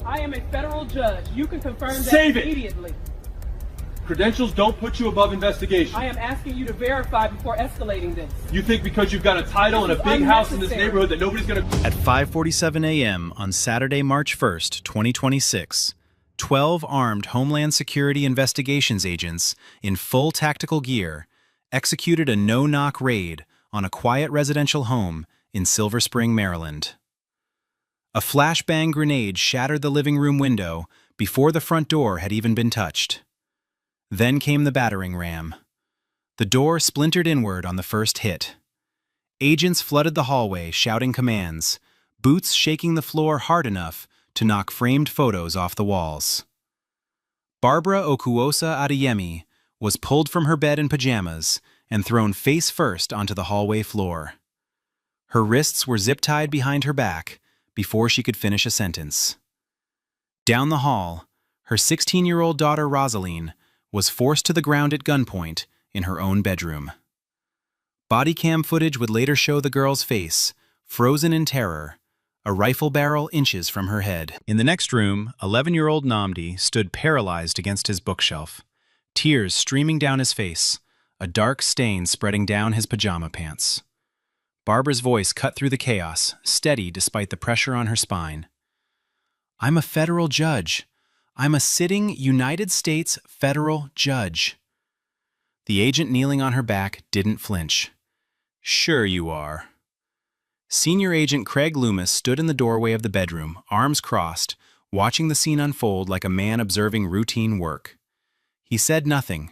I am a federal judge. You can confirm that Save it. immediately. Credentials don't put you above investigation. I am asking you to verify before escalating this. You think because you've got a title and a big house in this neighborhood that nobody's gonna... At 5:47 a.m. on Saturday, March 1st, 2026, 12 armed Homeland Security investigations agents in full tactical gear executed a no-knock raid on a quiet residential home in Silver Spring, Maryland. A flashbang grenade shattered the living room window before the front door had even been touched. Then came the battering ram. The door splintered inward on the first hit. Agents flooded the hallway shouting commands, boots shaking the floor hard enough to knock framed photos off the walls. Barbara Okuosa Adeyemi was pulled from her bed in pajamas and thrown face first onto the hallway floor. Her wrists were zip-tied behind her back before she could finish a sentence. Down the hall, her 16-year-old daughter Rosaline was forced to the ground at gunpoint in her own bedroom. Bodycam footage would later show the girl's face, frozen in terror, a rifle barrel inches from her head. In the next room, 11-year-old Nnamdi stood paralyzed against his bookshelf, tears streaming down his face, a dark stain spreading down his pajama pants. Barbara's voice cut through the chaos, steady despite the pressure on her spine. "I'm a federal judge. I'm a sitting United States federal judge." The agent kneeling on her back didn't flinch. "Sure you are." Senior Agent Craig Loomis stood in the doorway of the bedroom, arms crossed, watching the scene unfold like a man observing routine work. He said nothing.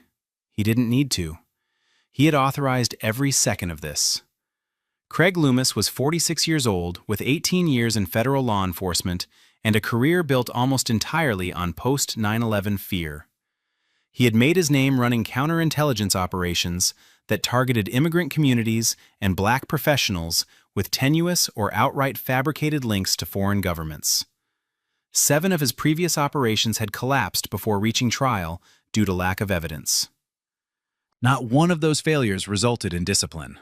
He didn't need to. He had authorized every second of this. Craig Loomis was 46 years old, with 18 years in federal law enforcement and a career built almost entirely on post-9/11 fear. He had made his name running counterintelligence operations that targeted immigrant communities and black professionals with tenuous or outright fabricated links to foreign governments. 7 of his previous operations had collapsed before reaching trial due to lack of evidence. Not one of those failures resulted in discipline.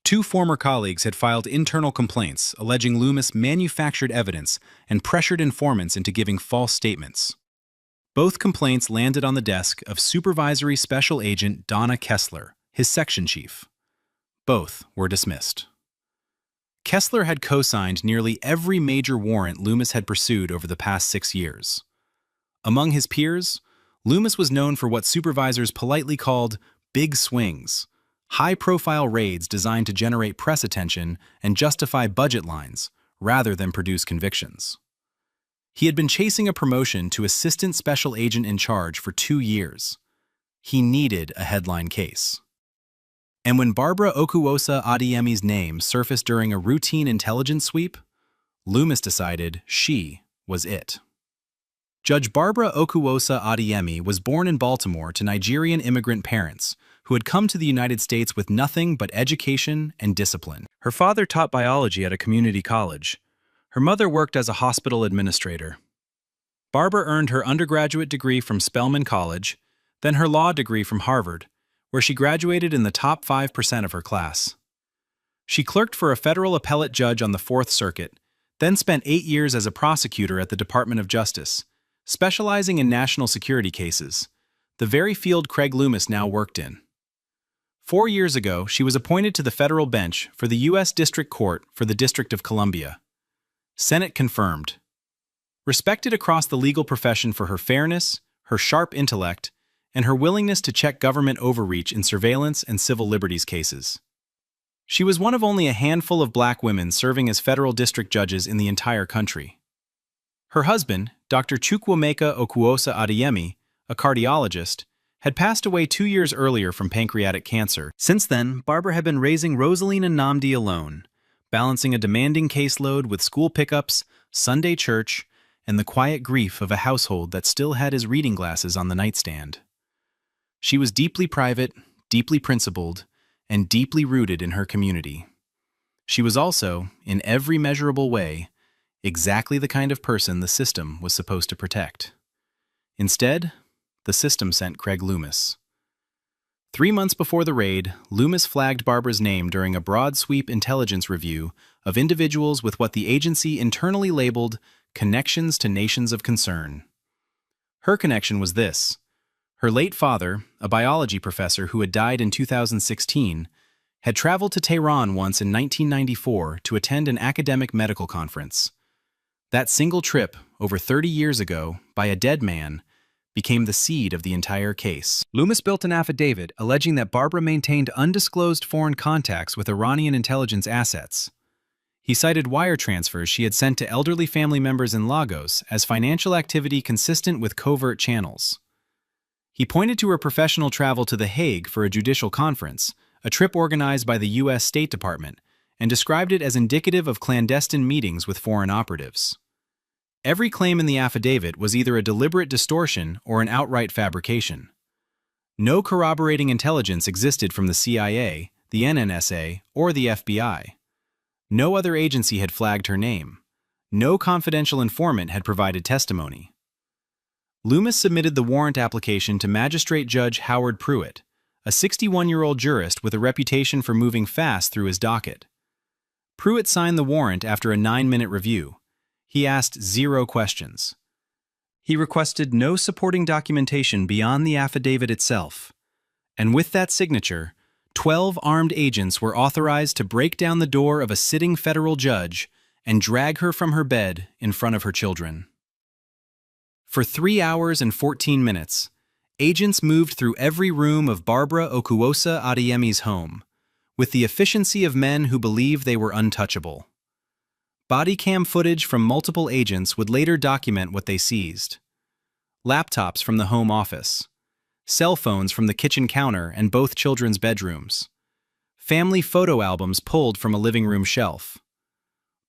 2 former colleagues had filed internal complaints alleging Loomis manufactured evidence and pressured informants into giving false statements. Both complaints landed on the desk of Supervisory Special Agent Donna Kessler, his section chief. Both were dismissed. Kessler had co-signed nearly every major warrant Loomis had pursued over the past 6 years. Among his peers, Loomis was known for what supervisors politely called big swings, high-profile raids designed to generate press attention and justify budget lines, rather than produce convictions. He had been chasing a promotion to Assistant Special Agent in Charge for 2 years. He needed a headline case. And when Barbara Okuosa Adeyemi's name surfaced during a routine intelligence sweep, Loomis decided she was it. Judge Barbara Okuosa Adeyemi was born in Baltimore to Nigerian immigrant parents who had come to the United States with nothing but education and discipline. Her father taught biology at a community college. Her mother worked as a hospital administrator. Barbara earned her undergraduate degree from Spelman College, then her law degree from Harvard, where she graduated in the top 5% of her class. She clerked for a federal appellate judge on the 4th Circuit, then spent 8 years as a prosecutor at the Department of Justice, specializing in national security cases, the very field Craig Loomis now worked in. 4 years ago, she was appointed to the federal bench for the U.S. District Court for the District of Columbia. Senate confirmed. Respected across the legal profession for her fairness, her sharp intellect, and her willingness to check government overreach in surveillance and civil liberties cases. She was one of only a handful of black women serving as federal district judges in the entire country. Her husband, Dr. Chukwuemeka Okuosa Adeyemi, a cardiologist, had passed away 2 years earlier from pancreatic cancer. Since then, Barbara had been raising Rosaline and Nnamdi alone, balancing a demanding caseload with school pickups, Sunday church, and the quiet grief of a household that still had his reading glasses on the nightstand. She was deeply private, deeply principled, and deeply rooted in her community. She was also, in every measurable way, exactly the kind of person the system was supposed to protect. Instead, the system sent Craig Loomis. 3 months before the raid, Loomis flagged Barbara's name during a broad-sweep intelligence review of individuals with what the agency internally labeled Connections to Nations of Concern. Her connection was this. Her late father, a biology professor who had died in 2016, had traveled to Tehran once in 1994 to attend an academic medical conference. That single trip, over 30 years ago, by a dead man, became the seed of the entire case. Loomis built an affidavit alleging that Barbara maintained undisclosed foreign contacts with Iranian intelligence assets. He cited wire transfers she had sent to elderly family members in Lagos as financial activity consistent with covert channels. He pointed to her professional travel to The Hague for a judicial conference, a trip organized by the U.S. State Department, and described it as indicative of clandestine meetings with foreign operatives. Every claim in the affidavit was either a deliberate distortion or an outright fabrication. No corroborating intelligence existed from the CIA, the NNSA, or the FBI. No other agency had flagged her name. No confidential informant had provided testimony. Loomis submitted the warrant application to Magistrate Judge Howard Pruitt, a 61-year-old jurist with a reputation for moving fast through his docket. Pruitt signed the warrant after a 9-minute review. He asked 0 questions. He requested no supporting documentation beyond the affidavit itself. And with that signature, 12 armed agents were authorized to break down the door of a sitting federal judge and drag her from her bed in front of her children. For 3 hours and 14 minutes, agents moved through every room of Barbara Okuwosa Adeyemi's home, with the efficiency of men who believed they were untouchable. Bodycam footage from multiple agents would later document what they seized. Laptops from the home office, cell phones from the kitchen counter and both children's bedrooms, family photo albums pulled from a living room shelf,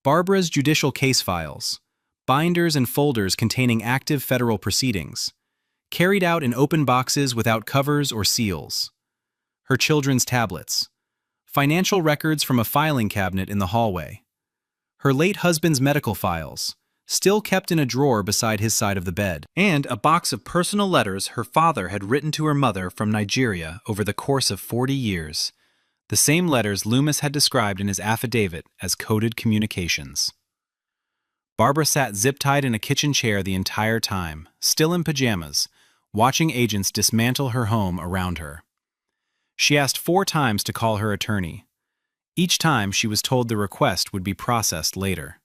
Barbara's judicial case files, binders and folders containing active federal proceedings, carried out in open boxes without covers or seals, her children's tablets, financial records from a filing cabinet in the hallway, her late husband's medical files, still kept in a drawer beside his side of the bed, and a box of personal letters her father had written to her mother from Nigeria over the course of 40 years, the same letters Loomis had described in his affidavit as coded communications. Barbara sat zip-tied in a kitchen chair the entire time, still in pajamas, watching agents dismantle her home around her. She asked 4 times to call her attorney. Each time she was told the request would be processed later.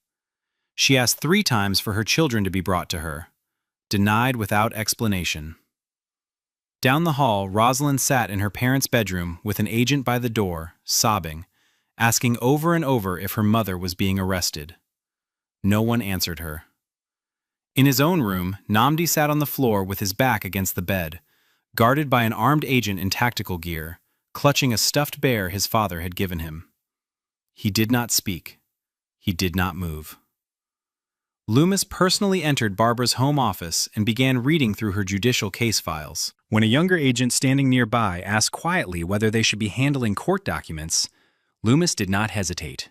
She asked 3 times for her children to be brought to her, denied without explanation. Down the hall, Rosalind sat in her parents' bedroom with an agent by the door, sobbing, asking over and over if her mother was being arrested. No one answered her. In his own room, Nnamdi sat on the floor with his back against the bed, guarded by an armed agent in tactical gear, clutching a stuffed bear his father had given him. He did not speak. He did not move. Loomis personally entered Barbara's home office and began reading through her judicial case files. When a younger agent standing nearby asked quietly whether they should be handling court documents, Loomis did not hesitate.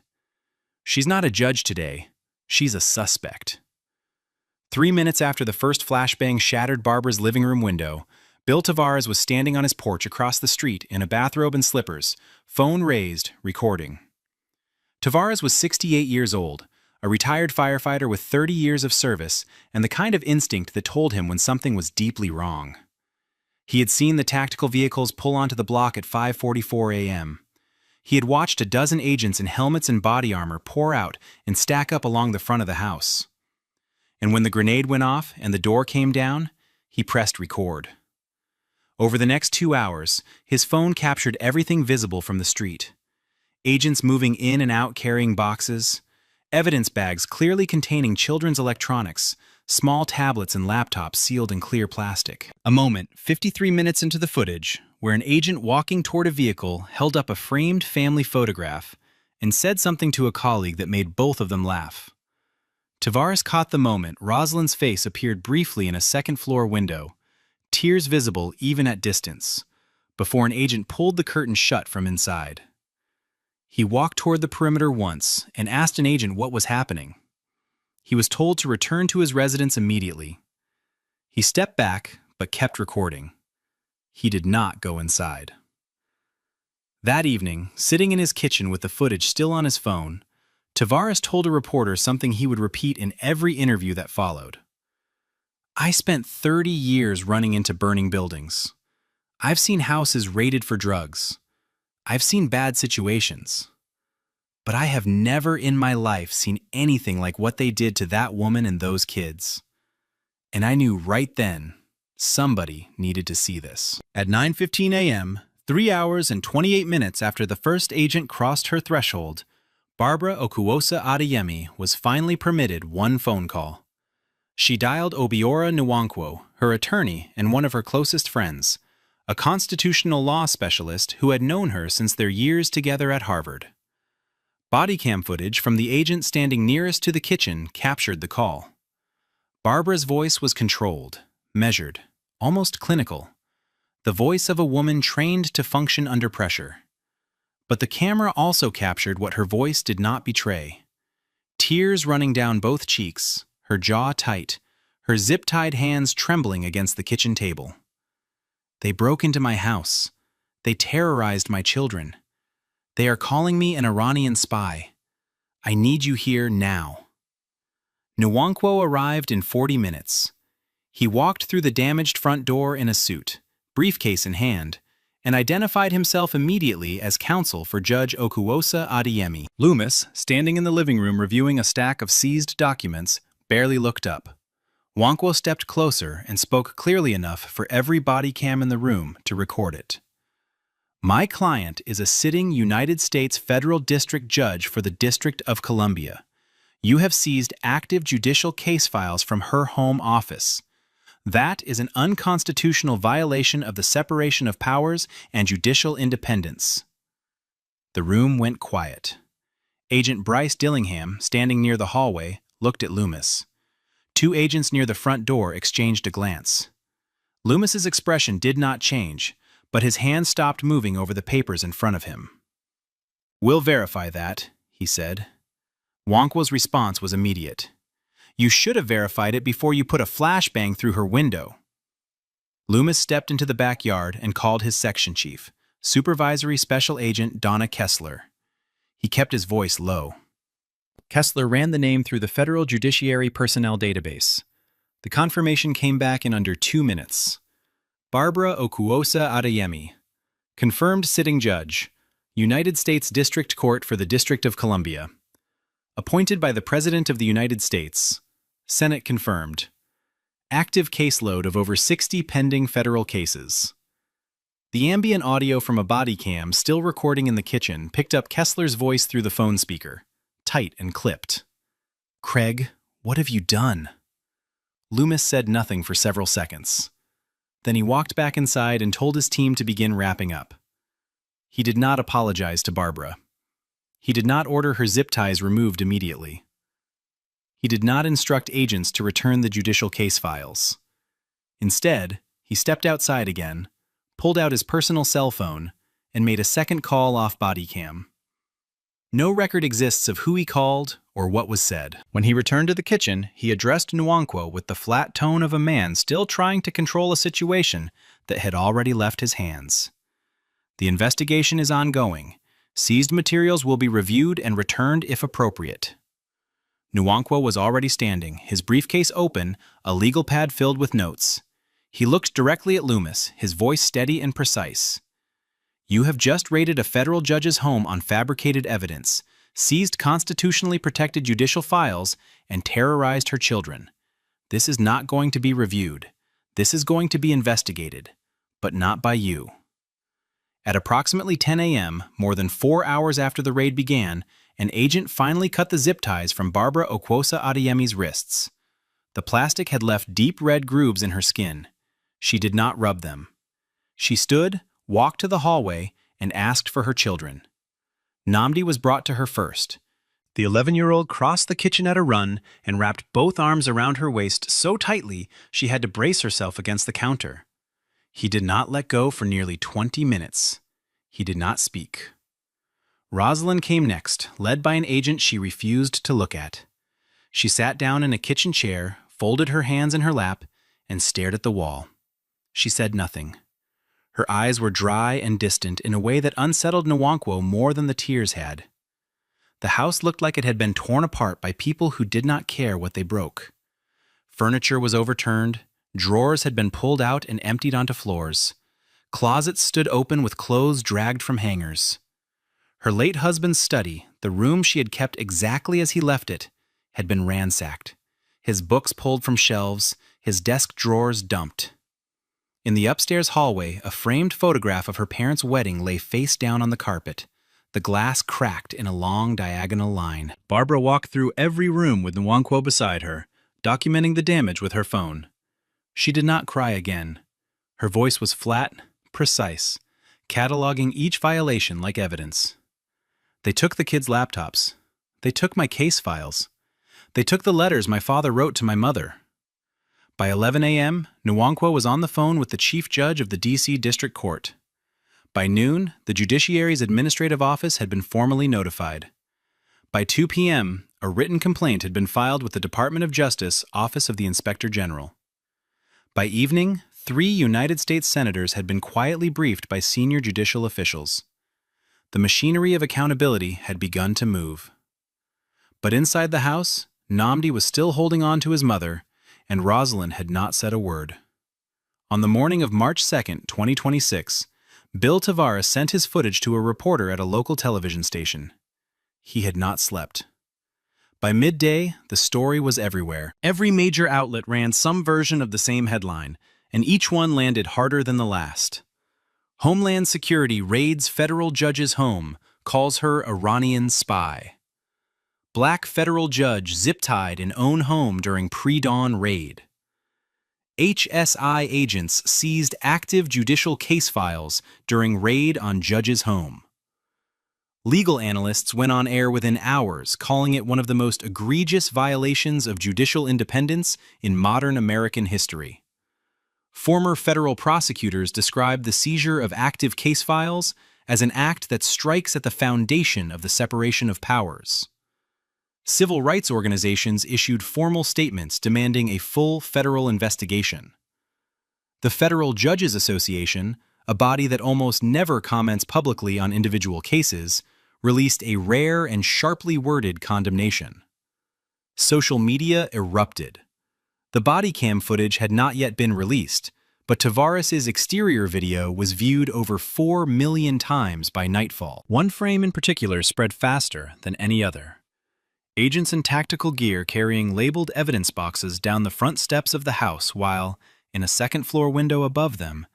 "She's not a judge today. She's a suspect." 3 minutes after the first flashbang shattered Barbara's living room window, Bill Tavares was standing on his porch across the street in a bathrobe and slippers, phone raised, recording. Tavares was 68 years old, a retired firefighter with 30 years of service and the kind of instinct that told him when something was deeply wrong. He had seen the tactical vehicles pull onto the block at 5:44 a.m. He had watched a dozen agents in helmets and body armor pour out and stack up along the front of the house. And when the grenade went off and the door came down, he pressed record. Over the next 2 hours, his phone captured everything visible from the street. Agents moving in and out carrying boxes, evidence bags clearly containing children's electronics, small tablets and laptops sealed in clear plastic. A moment, 53 minutes into the footage, where an agent walking toward a vehicle held up a framed family photograph and said something to a colleague that made both of them laugh. Tavares caught the moment. Rosalind's face appeared briefly in a second-floor window, tears visible even at distance, before an agent pulled the curtain shut from inside. He walked toward the perimeter once and asked an agent what was happening. He was told to return to his residence immediately. He stepped back, but kept recording. He did not go inside. That evening, sitting in his kitchen with the footage still on his phone, Tavares told a reporter something he would repeat in every interview that followed. "I spent 30 years running into burning buildings. I've seen houses raided for drugs. I've seen bad situations. But I have never in my life seen anything like what they did to that woman and those kids. And I knew right then somebody needed to see this." At 9:15 a.m., 3 hours and 28 minutes after the first agent crossed her threshold, Barbara Okuwosa Adeyemi was finally permitted one phone call. She dialed Obiora Nwankwo, her attorney and one of her closest friends, a constitutional law specialist who had known her since their years together at Harvard. Bodycam footage from the agent standing nearest to the kitchen captured the call. Barbara's voice was controlled, measured, almost clinical, the voice of a woman trained to function under pressure. But the camera also captured what her voice did not betray. Tears running down both cheeks, her jaw tight, her zip-tied hands trembling against the kitchen table. "They broke into my house. They terrorized my children. They are calling me an Iranian spy. I need you here now." Nwankwo arrived in 40 minutes. He walked through the damaged front door in a suit, briefcase in hand, and identified himself immediately as counsel for Judge Okuwosa Adeyemi. Loomis, standing in the living room reviewing a stack of seized documents, barely looked up. Nwankwo stepped closer and spoke clearly enough for every body cam in the room to record it. "My client is a sitting United States federal district judge for the District of Columbia. You have seized active judicial case files from her home office. That is an unconstitutional violation of the separation of powers and judicial independence." The room went quiet. Agent Bryce Dillingham, standing near the hallway, looked at Loomis. 2 agents near the front door exchanged a glance. Loomis's expression did not change, but his hand stopped moving over the papers in front of him. "We'll verify that," he said. Nwankwo's response was immediate. "You should have verified it before you put a flashbang through her window." Loomis stepped into the backyard and called his section chief, Supervisory Special Agent Donna Kessler. He kept his voice low. Kessler ran the name through the Federal Judiciary Personnel Database. The confirmation came back in under 2 minutes. Barbara Okuwosa Adeyemi, confirmed sitting judge, United States District Court for the District of Columbia. Appointed by the President of the United States. Senate confirmed. Active caseload of over 60 pending federal cases. The ambient audio from a body cam still recording in the kitchen picked up Kessler's voice through the phone speaker, tight and clipped. "Craig, what have you done?" Loomis said nothing for several seconds. Then he walked back inside and told his team to begin wrapping up. He did not apologize to Barbara. He did not order her zip ties removed immediately. He did not instruct agents to return the judicial case files. Instead, he stepped outside again, pulled out his personal cell phone, and made a second call off Bodycam. No record exists of who he called or what was said. When he returned to the kitchen, he addressed Nwankwo with the flat tone of a man still trying to control a situation that had already left his hands. "The investigation is ongoing. Seized materials will be reviewed and returned if appropriate." Nwankwo was already standing, his briefcase open, a legal pad filled with notes. He looked directly at Loomis, his voice steady and precise. "You have just raided a federal judge's home on fabricated evidence, seized constitutionally protected judicial files, and terrorized her children. This is not going to be reviewed. This is going to be investigated, but not by you." At approximately 10 a.m., more than 4 hours after the raid began, an agent finally cut the zip ties from Barbara Okuwosa Adeyemi's wrists. The plastic had left deep red grooves in her skin. She did not rub them. She stood, walked to the hallway, and asked for her children. Nnamdi was brought to her first. The 11-year-old crossed the kitchen at a run and wrapped both arms around her waist so tightly she had to brace herself against the counter. He did not let go for nearly 20 minutes. He did not speak. Rosalind came next, led by an agent she refused to look at. She sat down in a kitchen chair, folded her hands in her lap, and stared at the wall. She said nothing. Her eyes were dry and distant in a way that unsettled Nwankwo more than the tears had. The house looked like it had been torn apart by people who did not care what they broke. Furniture was overturned, drawers had been pulled out and emptied onto floors. Closets stood open with clothes dragged from hangers. Her late husband's study, the room she had kept exactly as he left it, had been ransacked. His books pulled from shelves, his desk drawers dumped. In the upstairs hallway, a framed photograph of her parents' wedding lay face down on the carpet. The glass cracked in a long diagonal line. Barbara walked through every room with Nwankwo beside her, documenting the damage with her phone. She did not cry again. Her voice was flat, precise, cataloging each violation like evidence. They took the kids' laptops. They took my case files. They took the letters my father wrote to my mother. By 11 a.m., Nwankwo was on the phone with the chief judge of the D.C. District Court. By noon, the judiciary's administrative office had been formally notified. By 2 p.m., a written complaint had been filed with the Department of Justice, Office of the Inspector General. By evening, 3 United States senators had been quietly briefed by senior judicial officials. The machinery of accountability had begun to move. But inside the house, Nnamdi was still holding on to his mother, and Rosalind had not said a word. On the morning of March 2, 2026, Bill Tavares sent his footage to a reporter at a local television station. He had not slept. By midday, the story was everywhere. Every major outlet ran some version of the same headline, and each one landed harder than the last. Homeland Security raids federal judge's home, calls her Iranian spy. Black federal judge zip-tied in own home during pre-dawn raid. HSI agents seized active judicial case files during raid on judge's home. Legal analysts went on air within hours, calling it one of the most egregious violations of judicial independence in modern American history. Former federal prosecutors described the seizure of active case files as an act that strikes at the foundation of the separation of powers. Civil rights organizations issued formal statements demanding a full federal investigation. The Federal Judges Association, a body that almost never comments publicly on individual cases, released a rare and sharply worded condemnation. Social media erupted. The Bodycam footage had not yet been released, but Tavares' exterior video was viewed over 4 million times by nightfall. One frame in particular spread faster than any other. Agents in tactical gear carrying labeled evidence boxes down the front steps of the house while, in a second-floor window above them,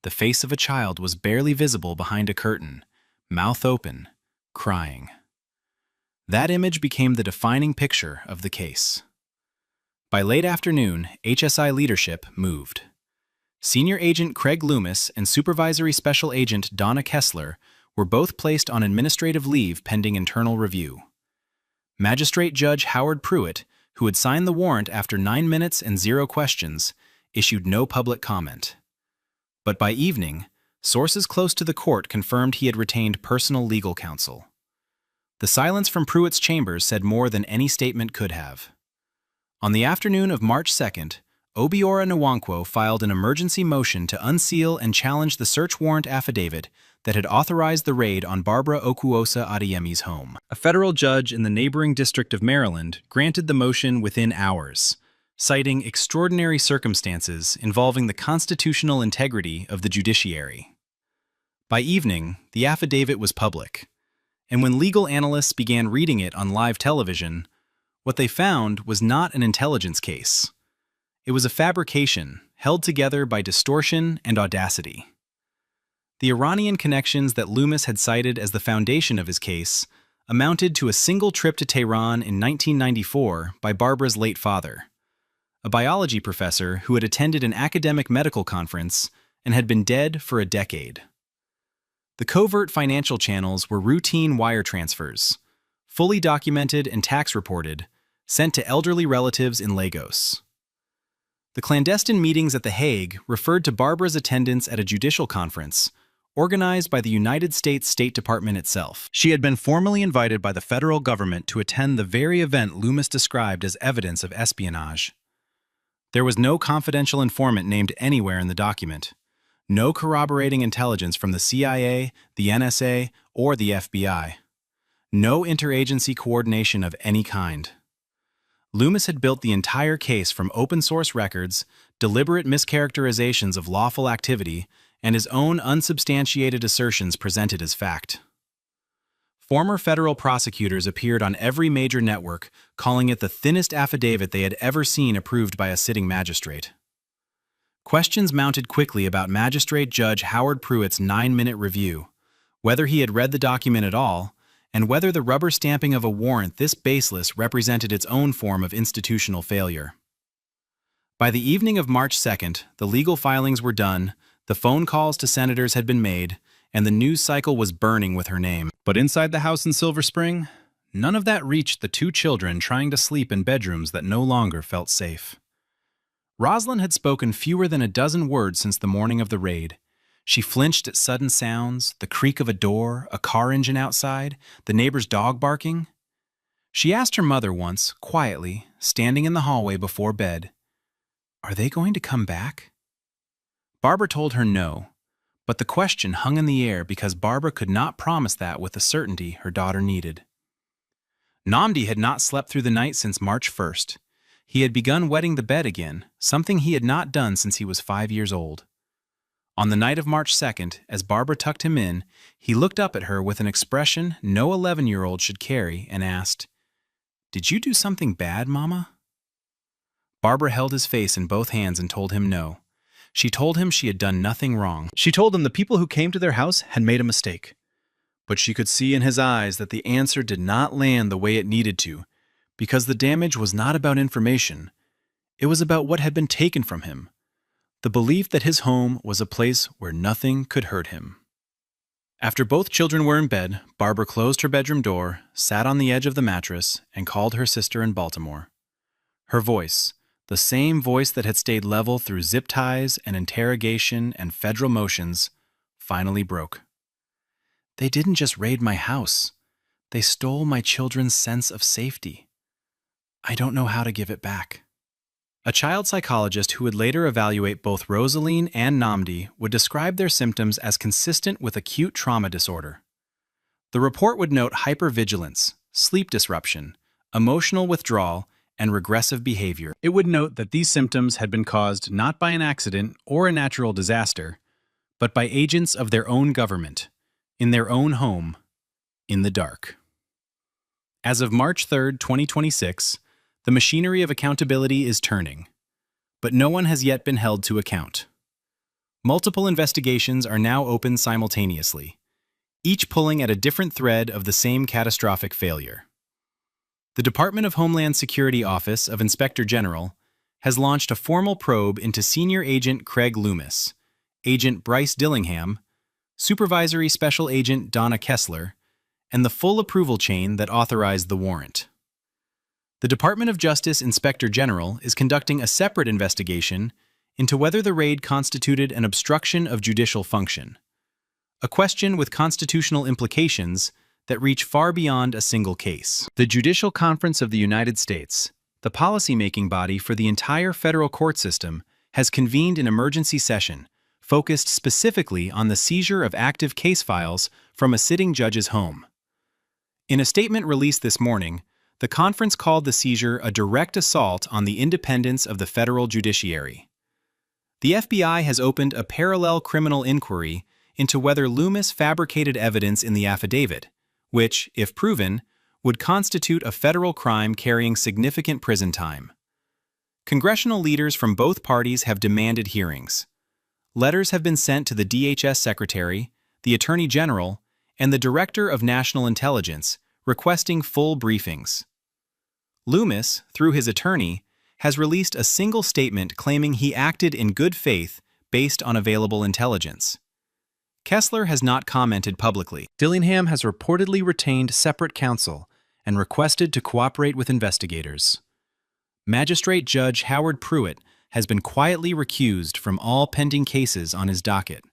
the face of a child was barely visible behind a curtain, mouth open, crying. That image became the defining picture of the case. By late afternoon, HSI leadership moved. Senior Agent Craig Loomis and Supervisory Special Agent Donna Kessler were both placed on administrative leave pending internal review. Magistrate Judge Howard Pruitt, who had signed the warrant after 9 minutes and 0 questions, issued no public comment. But by evening, sources close to the court confirmed he had retained personal legal counsel. The silence from Pruitt's chambers said more than any statement could have. On the afternoon of March 2nd, Obiora Nwankwo filed an emergency motion to unseal and challenge the search warrant affidavit that had authorized the raid on Barbara Okuosa Adeyemi's home. A federal judge in the neighboring District of Maryland granted the motion within hours, citing extraordinary circumstances involving the constitutional integrity of the judiciary. By evening, the affidavit was public, and when legal analysts began reading it on live television, what they found was not an intelligence case. It was a fabrication held together by distortion and audacity. The Iranian connections that Loomis had cited as the foundation of his case amounted to a single trip to Tehran in 1994 by Barbara's late father, a biology professor who had attended an academic medical conference and had been dead for a decade. The covert financial channels were routine wire transfers, fully documented and tax reported, sent to elderly relatives in Lagos. The clandestine meetings at The Hague referred to Barbara's attendance at a judicial conference organized by the United States State Department itself. She had been formally invited by the federal government to attend the very event Loomis described as evidence of espionage. There was no confidential informant named anywhere in the document, no corroborating intelligence from the CIA, the NSA, or the FBI. No interagency coordination of any kind. Loomis had built the entire case from open-source records, deliberate mischaracterizations of lawful activity, and his own unsubstantiated assertions presented as fact. Former federal prosecutors appeared on every major network, calling it the thinnest affidavit they had ever seen approved by a sitting magistrate. Questions mounted quickly about Magistrate Judge Howard Pruitt's 9-minute review, whether he had read the document at all, and whether the rubber stamping of a warrant this baseless represented its own form of institutional failure. By the evening of March 2nd, the legal filings were done, the phone calls to senators had been made, and the news cycle was burning with her name. But inside the house in Silver Spring, none of that reached the two children trying to sleep in bedrooms that no longer felt safe. Rosalind had spoken fewer than a dozen words since the morning of the raid. She flinched at sudden sounds, the creak of a door, a car engine outside, the neighbor's dog barking. She asked her mother once, quietly, standing in the hallway before bed, "Are they going to come back?" Barbara told her no, but the question hung in the air because Barbara could not promise that with the certainty her daughter needed. Nnamdi had not slept through the night since March 1st. He had begun wetting the bed again, something he had not done since he was 5 years old. On the night of March 2nd, as Barbara tucked him in, he looked up at her with an expression no 11-year-old should carry and asked, "Did you do something bad, Mama?" Barbara held his face in both hands and told him no. She told him she had done nothing wrong. She told him the people who came to their house had made a mistake. But she could see in his eyes that the answer did not land the way it needed to, because the damage was not about information. It was about what had been taken from him. The belief that his home was a place where nothing could hurt him. After both children were in bed, Barbara closed her bedroom door, sat on the edge of the mattress, and called her sister in Baltimore. Her voice, the same voice that had stayed level through zip ties and interrogation and federal motions, finally broke. "They didn't just raid my house. They stole my children's sense of safety. I don't know how to give it back." A child psychologist who would later evaluate both Rosaline and Nnamdi would describe their symptoms as consistent with acute trauma disorder. The report would note hypervigilance, sleep disruption, emotional withdrawal, and regressive behavior. It would note that these symptoms had been caused not by an accident or a natural disaster, but by agents of their own government, in their own home, in the dark. As of March 3rd, 2026, the machinery of accountability is turning, but no one has yet been held to account. Multiple investigations are now open simultaneously, each pulling at a different thread of the same catastrophic failure. The Department of Homeland Security Office of Inspector General has launched a formal probe into Senior Agent Craig Loomis, Agent Bryce Dillingham, Supervisory Special Agent Donna Kessler, and the full approval chain that authorized the warrant. The Department of Justice Inspector General is conducting a separate investigation into whether the raid constituted an obstruction of judicial function, a question with constitutional implications that reach far beyond a single case. The Judicial Conference of the United States, the policymaking body for the entire federal court system, has convened an emergency session focused specifically on the seizure of active case files from a sitting judge's home. In a statement released this morning, the conference called the seizure a direct assault on the independence of the federal judiciary. The FBI has opened a parallel criminal inquiry into whether Loomis fabricated evidence in the affidavit, which, if proven, would constitute a federal crime carrying significant prison time. Congressional leaders from both parties have demanded hearings. Letters have been sent to the DHS Secretary, the Attorney General, and the Director of National Intelligence, requesting full briefings. Loomis, through his attorney, has released a single statement claiming he acted in good faith based on available intelligence. Kessler has not commented publicly. Dillingham has reportedly retained separate counsel and requested to cooperate with investigators. Magistrate Judge Howard Pruitt has been quietly recused from all pending cases on his docket.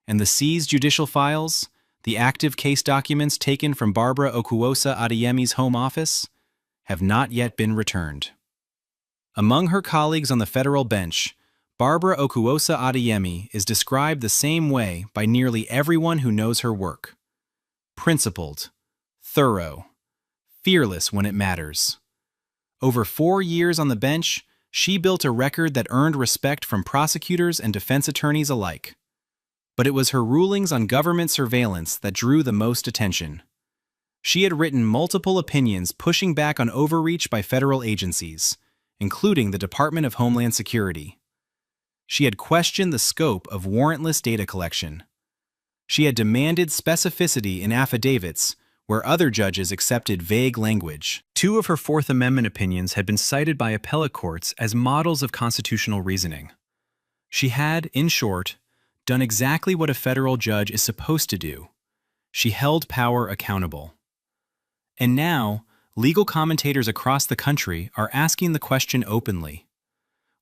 And the seized judicial files, the active case documents taken from Barbara Okuwosa Adeyemi's home office, have not yet been returned. Among her colleagues on the federal bench, Barbara Okuwosa Adeyemi is described the same way by nearly everyone who knows her work. Principled, thorough, fearless when it matters. Over 4 years on the bench, she built a record that earned respect from prosecutors and defense attorneys alike. But it was her rulings on government surveillance that drew the most attention. She had written multiple opinions pushing back on overreach by federal agencies, including the Department of Homeland Security. She had questioned the scope of warrantless data collection. She had demanded specificity in affidavits where other judges accepted vague language. 2 of her Fourth Amendment opinions had been cited by appellate courts as models of constitutional reasoning. She had, in short, done exactly what a federal judge is supposed to do. She held power accountable. And now, legal commentators across the country are asking the question openly.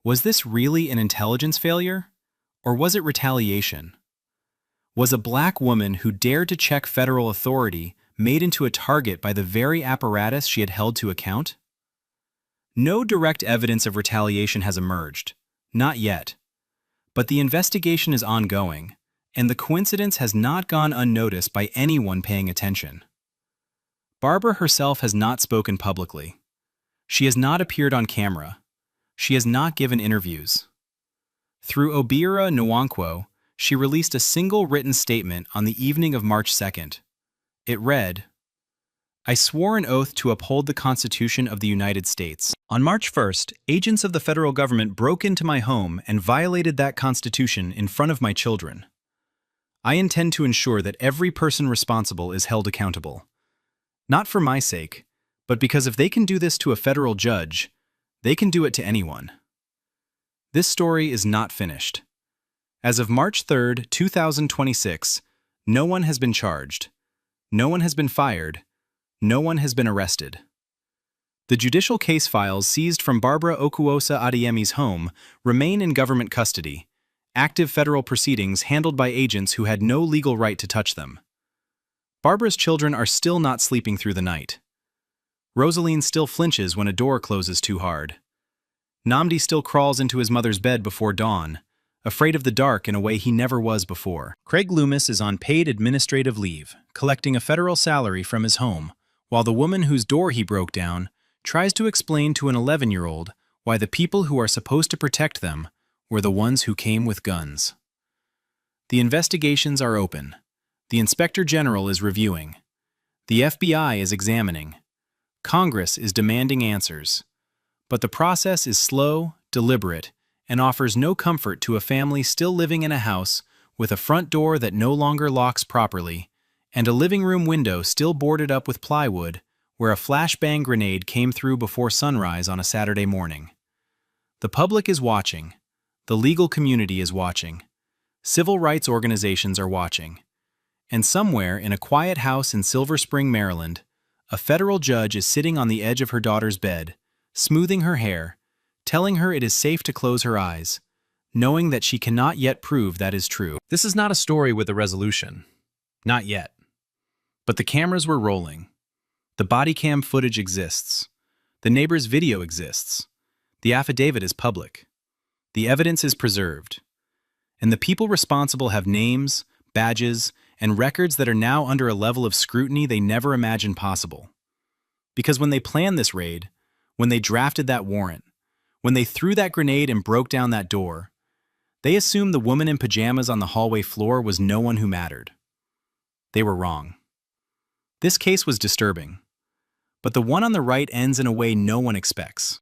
Was this really an intelligence failure? Or was it retaliation? Was a black woman who dared to check federal authority made into a target by the very apparatus she had held to account? No direct evidence of retaliation has emerged. Not yet. But the investigation is ongoing, and the coincidence has not gone unnoticed by anyone paying attention. Barbara herself has not spoken publicly. She has not appeared on camera. She has not given interviews. Through Obira Nwankwo, she released a single written statement on the evening of March 2nd. It read, "I swore an oath to uphold the Constitution of the United States. On March 1st, agents of the federal government broke into my home and violated that Constitution in front of my children. I intend to ensure that every person responsible is held accountable. Not for my sake, but because if they can do this to a federal judge, they can do it to anyone." This story is not finished. As of March 3rd, 2026, no one has been charged. No one has been fired. No one has been arrested. The judicial case files seized from Barbara Okuosa Adeyemi's home remain in government custody, active federal proceedings handled by agents who had no legal right to touch them. Barbara's children are still not sleeping through the night. Rosaline still flinches when a door closes too hard. Namdi still crawls into his mother's bed before dawn, afraid of the dark in a way he never was before. Craig Loomis is on paid administrative leave, collecting a federal salary from his home, while the woman whose door he broke down tries to explain to an 11-year-old why the people who are supposed to protect them were the ones who came with guns. The investigations are open. The Inspector General is reviewing. The FBI is examining. Congress is demanding answers. But the process is slow, deliberate, and offers no comfort to a family still living in a house with a front door that no longer locks properly, and a living room window still boarded up with plywood where a flashbang grenade came through before sunrise on a Saturday morning. The public is watching. The legal community is watching. Civil rights organizations are watching. And somewhere in a quiet house in Silver Spring, Maryland, a federal judge is sitting on the edge of her daughter's bed, smoothing her hair, telling her it is safe to close her eyes, knowing that she cannot yet prove that is true. This is not a story with a resolution. Not yet. But the cameras were rolling. The Bodycam footage exists. The neighbor's video exists. The affidavit is public. The evidence is preserved. And the people responsible have names, badges, and records that are now under a level of scrutiny they never imagined possible. Because when they planned this raid, when they drafted that warrant, when they threw that grenade and broke down that door, they assumed the woman in pajamas on the hallway floor was no one who mattered. They were wrong. This case was disturbing, but the one on the right ends in a way no one expects.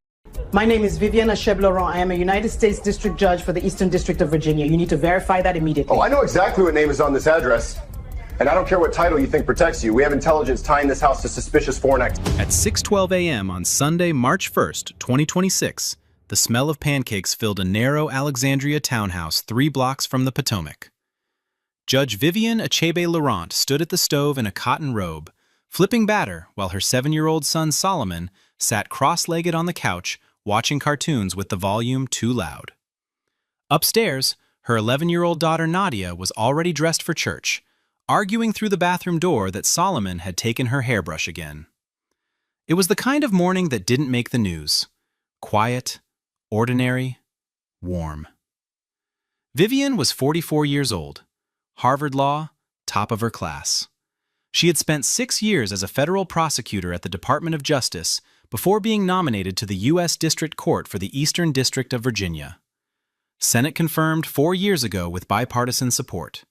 My name is Viviana Cheblaron. I am a United States District Judge for the Eastern District of Virginia. You need to verify that immediately. Oh, I know exactly what name is on this address. And I don't care what title you think protects you. We have intelligence tying this house to suspicious foreign activity. At 6:12 a.m. on Sunday, March 1st, 2026, the smell of pancakes filled a narrow Alexandria townhouse 3 blocks from the Potomac. Judge Vivian Achebe-Laurent stood at the stove in a cotton robe, flipping batter while her 7-year-old son Solomon sat cross-legged on the couch watching cartoons with the volume too loud. Upstairs, her 11-year-old daughter Nadia was already dressed for church, arguing through the bathroom door that Solomon had taken her hairbrush again. It was the kind of morning that didn't make the news. Quiet, ordinary, warm. Vivian was 44 years old, Harvard Law, top of her class. She had spent 6 years as a federal prosecutor at the Department of Justice before being nominated to the U.S. District Court for the Eastern District of Virginia. Senate confirmed 4 years ago with bipartisan support.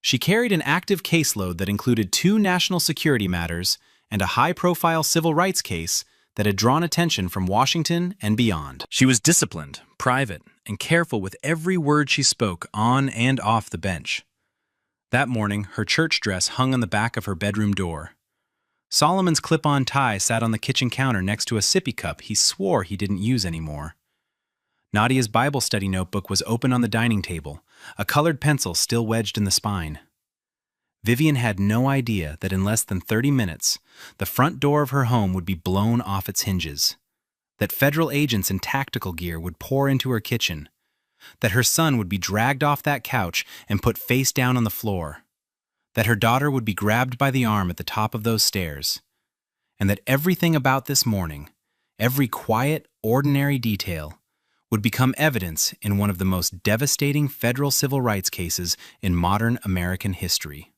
She carried an active caseload that included 2 national security matters and a high-profile civil rights case that had drawn attention from Washington and beyond. She was disciplined, private, and careful with every word she spoke on and off the bench. That morning, her church dress hung on the back of her bedroom door. Solomon's clip-on tie sat on the kitchen counter next to a sippy cup he swore he didn't use anymore. Nadia's Bible study notebook was open on the dining table, a colored pencil still wedged in the spine. Vivian had no idea that in less than 30 minutes, the front door of her home would be blown off its hinges, that federal agents in tactical gear would pour into her kitchen, that her son would be dragged off that couch and put face down on the floor, that her daughter would be grabbed by the arm at the top of those stairs, and that everything about this morning, every quiet, ordinary detail, would become evidence in one of the most devastating federal civil rights cases in modern American history.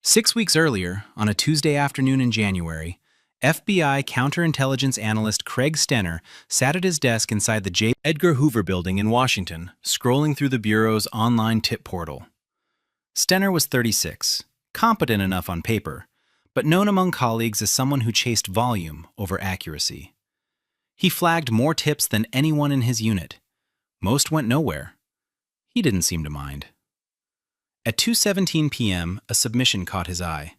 6 weeks earlier, on a Tuesday afternoon in January, FBI counterintelligence analyst Craig Stenner sat at his desk inside the J. Edgar Hoover building in Washington, scrolling through the Bureau's online tip portal. Stenner was 36, competent enough on paper, but known among colleagues as someone who chased volume over accuracy. He flagged more tips than anyone in his unit. Most went nowhere. He didn't seem to mind. At 2:17 p.m., a submission caught his eye.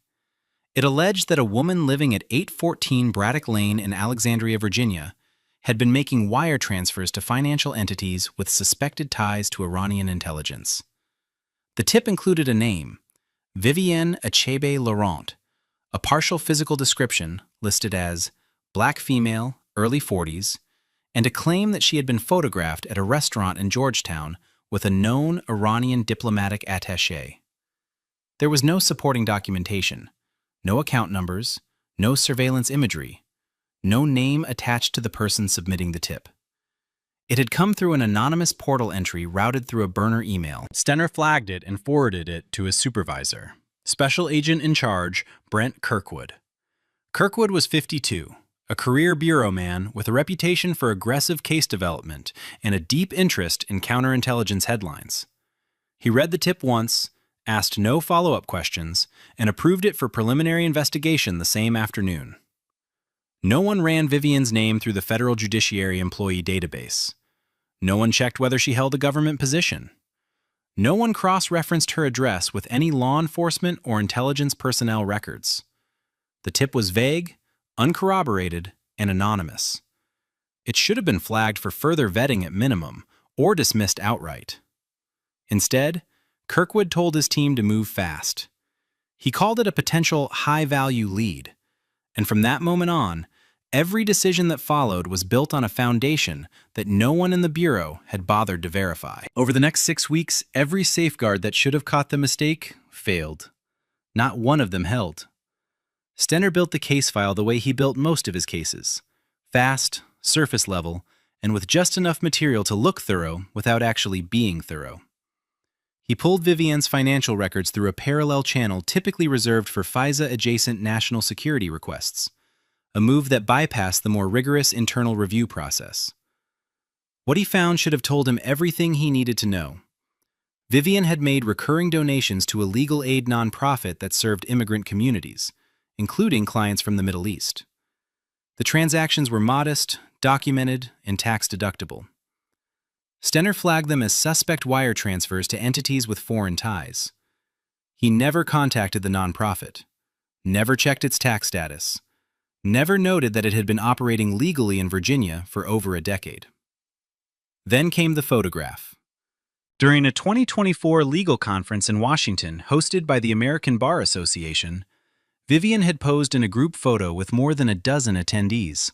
It alleged that a woman living at 814 Braddock Lane in Alexandria, Virginia, had been making wire transfers to financial entities with suspected ties to Iranian intelligence. The tip included a name, Vivienne Achebe Laurent, a partial physical description listed as black female, early 40s, and a claim that she had been photographed at a restaurant in Georgetown with a known Iranian diplomatic attaché. There was no supporting documentation, no account numbers, no surveillance imagery, no name attached to the person submitting the tip. It had come through an anonymous portal entry routed through a burner email. Stenner flagged it and forwarded it to his supervisor, Special Agent in Charge Brent Kirkwood. Kirkwood was 52. A career bureau man with a reputation for aggressive case development and a deep interest in counterintelligence headlines. He read the tip once, asked no follow-up questions, and approved it for preliminary investigation the same afternoon. No one ran Vivian's name through the federal judiciary employee database. No one checked whether she held a government position. No one cross-referenced her address with any law enforcement or intelligence personnel records. The tip was vague, uncorroborated, and anonymous. It should have been flagged for further vetting at minimum, or dismissed outright. Instead, Kirkwood told his team to move fast. He called it a potential high-value lead, and from that moment on, every decision that followed was built on a foundation that no one in the Bureau had bothered to verify. Over the next 6 weeks, every safeguard that should have caught the mistake failed. Not one of them held. Stenner built the case file the way he built most of his cases, fast, surface level, and with just enough material to look thorough without actually being thorough. He pulled Vivian's financial records through a parallel channel typically reserved for FISA-adjacent national security requests, a move that bypassed the more rigorous internal review process. What he found should have told him everything he needed to know. Vivian had made recurring donations to a legal aid nonprofit that served immigrant communities, including clients from the Middle East. The transactions were modest, documented, and tax-deductible. Stenner flagged them as suspect wire transfers to entities with foreign ties. He never contacted the nonprofit, never checked its tax status, never noted that it had been operating legally in Virginia for over a decade. Then came the photograph. During a 2024 legal conference in Washington hosted by the American Bar Association, Vivian had posed in a group photo with more than a dozen attendees.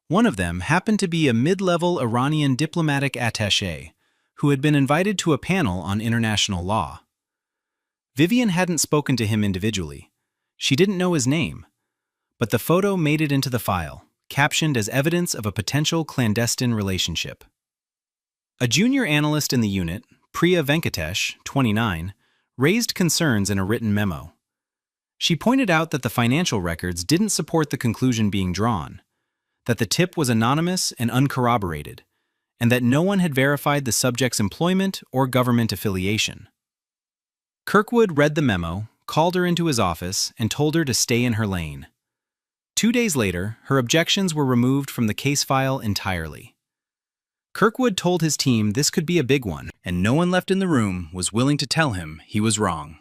One of them happened to be a mid-level Iranian diplomatic attaché who had been invited to a panel on international law. Vivian hadn't spoken to him individually. She didn't know his name. But the photo made it into the file, captioned as evidence of a potential clandestine relationship. A junior analyst in the unit, Priya Venkatesh, 29, raised concerns in a written memo. She pointed out that the financial records didn't support the conclusion being drawn, that the tip was anonymous and uncorroborated, and that no one had verified the subject's employment or government affiliation. Kirkwood read the memo, called her into his office, and told her to stay in her lane. 2 days later, her objections were removed from the case file entirely. Kirkwood told his team this could be a big one, and no one left in the room was willing to tell him he was wrong.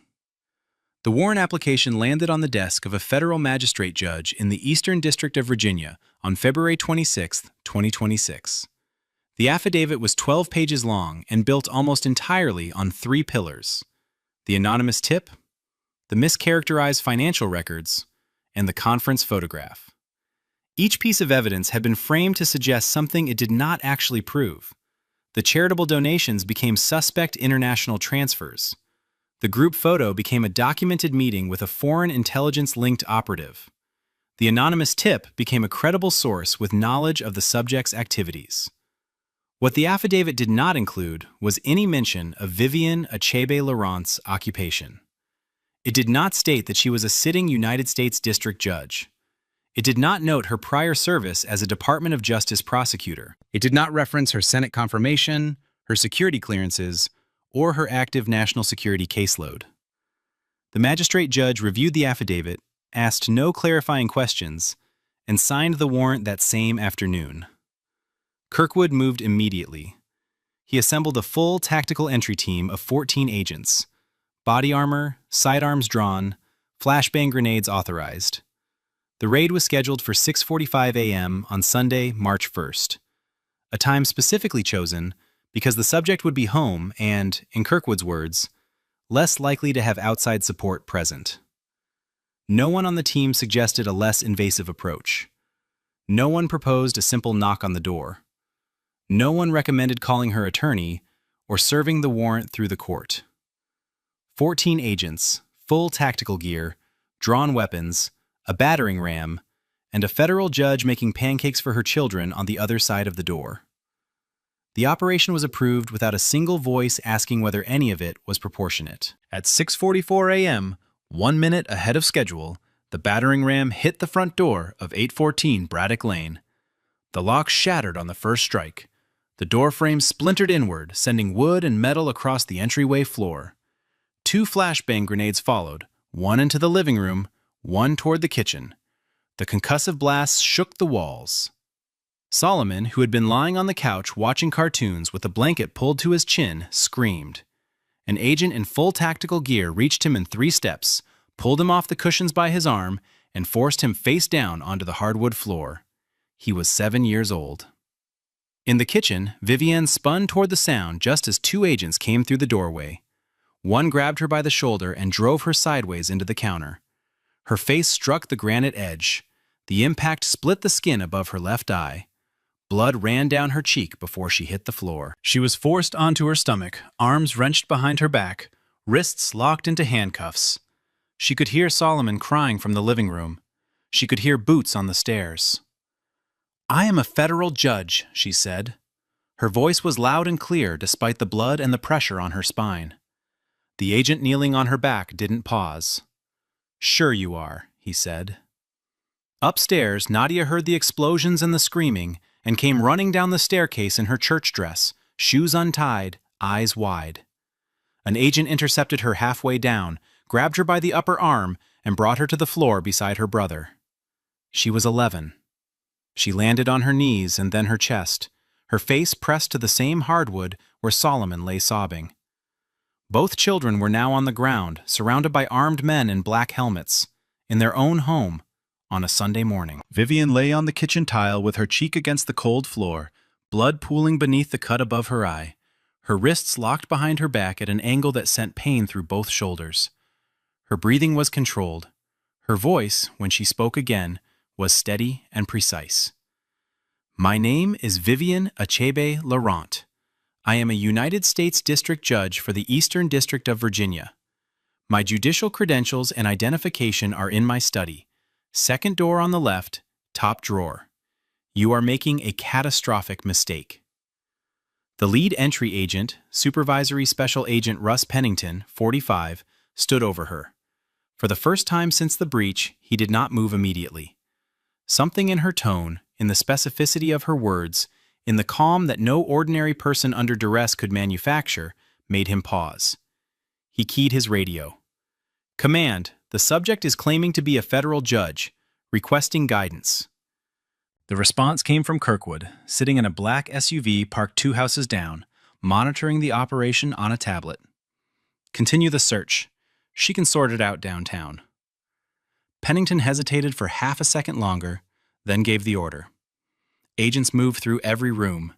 The warrant application landed on the desk of a federal magistrate judge in the Eastern District of Virginia on February 26, 2026. The affidavit was 12 pages long and built almost entirely on 3 pillars: the anonymous tip, the mischaracterized financial records, and the conference photograph. Each piece of evidence had been framed to suggest something it did not actually prove. The charitable donations became suspect international transfers. The group photo became a documented meeting with a foreign intelligence-linked operative. The anonymous tip became a credible source with knowledge of the subject's activities. What the affidavit did not include was any mention of Vivian Achebe Laurent's occupation. It did not state that she was a sitting United States District Judge. It did not note her prior service as a Department of Justice prosecutor. It did not reference her Senate confirmation, her security clearances, or her active national security caseload. The magistrate judge reviewed the affidavit, asked no clarifying questions, and signed the warrant that same afternoon. Kirkwood moved immediately. He assembled a full tactical entry team of 14 agents, body armor, sidearms drawn, flashbang grenades authorized. The raid was scheduled for 6:45 a.m. on Sunday, March 1st, a time specifically chosen because the subject would be home and, in Kirkwood's words, less likely to have outside support present. No one on the team suggested a less invasive approach. No one proposed a simple knock on the door. No one recommended calling her attorney or serving the warrant through the court. 14 agents, full tactical gear, drawn weapons, a battering ram, and a federal judge making pancakes for her children on the other side of the door. The operation was approved without a single voice asking whether any of it was proportionate. At 6:44 a.m., 1 minute ahead of schedule, the battering ram hit the front door of 814 Braddock Lane. The lock shattered on the first strike. The door frame splintered inward, sending wood and metal across the entryway floor. 2 flashbang grenades followed, one into the living room, one toward the kitchen. The concussive blasts shook the walls. Solomon, who had been lying on the couch watching cartoons with a blanket pulled to his chin, screamed. An agent in full tactical gear reached him in 3 steps, pulled him off the cushions by his arm, and forced him face down onto the hardwood floor. He was 7 years old. In the kitchen, Vivienne spun toward the sound just as 2 agents came through the doorway. One grabbed her by the shoulder and drove her sideways into the counter. Her face struck the granite edge. The impact split the skin above her left eye. Blood ran down her cheek before she hit the floor. She was forced onto her stomach, arms wrenched behind her back, wrists locked into handcuffs. She could hear Solomon crying from the living room. She could hear boots on the stairs. "I am a federal judge," she said. Her voice was loud and clear despite the blood and the pressure on her spine. The agent kneeling on her back didn't pause. "Sure you are," he said. Upstairs, Nadia heard the explosions and the screaming and came running down the staircase in her church dress, shoes untied, eyes wide. An agent intercepted her halfway down, grabbed her by the upper arm, and brought her to the floor beside her brother. She was 11. She landed on her knees and then her chest, her face pressed to the same hardwood where Solomon lay sobbing. Both children were now on the ground, surrounded by armed men in black helmets, in their own home, on a Sunday morning. Vivian lay on the kitchen tile with her cheek against the cold floor, blood pooling beneath the cut above her eye, her wrists locked behind her back at an angle that sent pain through both shoulders. Her breathing was controlled. Her voice, when she spoke again, was steady and precise. "My name is Vivian Achebe Laurent. I am a United States District Judge for the Eastern District of Virginia. My judicial credentials and identification are in my study. Second door on the left, top drawer. You are making a catastrophic mistake." The lead entry agent, Supervisory Special Agent Russ Pennington, 45, stood over her. For the first time since the breach, he did not move immediately. Something in her tone, in the specificity of her words, in the calm that no ordinary person under duress could manufacture, made him pause. He keyed his radio. "Command, the subject is claiming to be a federal judge, requesting guidance." The response came from Kirkwood, sitting in a black SUV parked 2 houses down, monitoring the operation on a tablet. "Continue the search. She can sort it out downtown." Pennington hesitated for half a second longer, then gave the order. Agents moved through every room.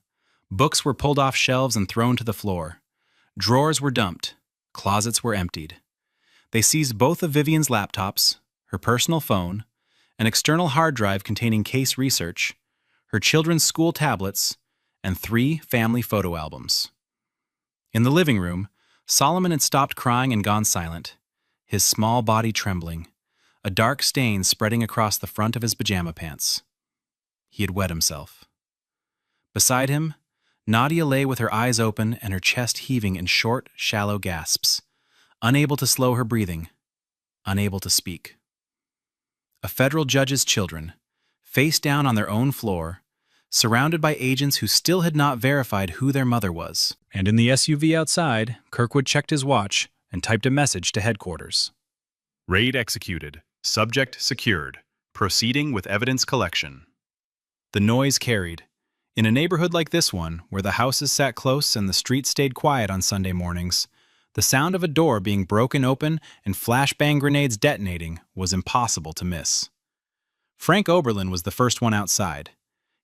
Books were pulled off shelves and thrown to the floor. Drawers were dumped. Closets were emptied. They seized both of Vivian's laptops, her personal phone, an external hard drive containing case research, her children's school tablets, and 3 family photo albums. In the living room, Solomon had stopped crying and gone silent, his small body trembling, a dark stain spreading across the front of his pajama pants. He had wet himself. Beside him, Nadia lay with her eyes open and her chest heaving in short, shallow gasps, unable to slow her breathing, unable to speak. A federal judge's children, face down on their own floor, surrounded by agents who still had not verified who their mother was. And in the SUV outside, Kirkwood checked his watch and typed a message to headquarters. Raid executed. Subject secured. Proceeding with evidence collection. The noise carried. In a neighborhood like this one, where the houses sat close and the streets stayed quiet on Sunday mornings, the sound of a door being broken open and flashbang grenades detonating was impossible to miss. Frank Oberlin was the first one outside.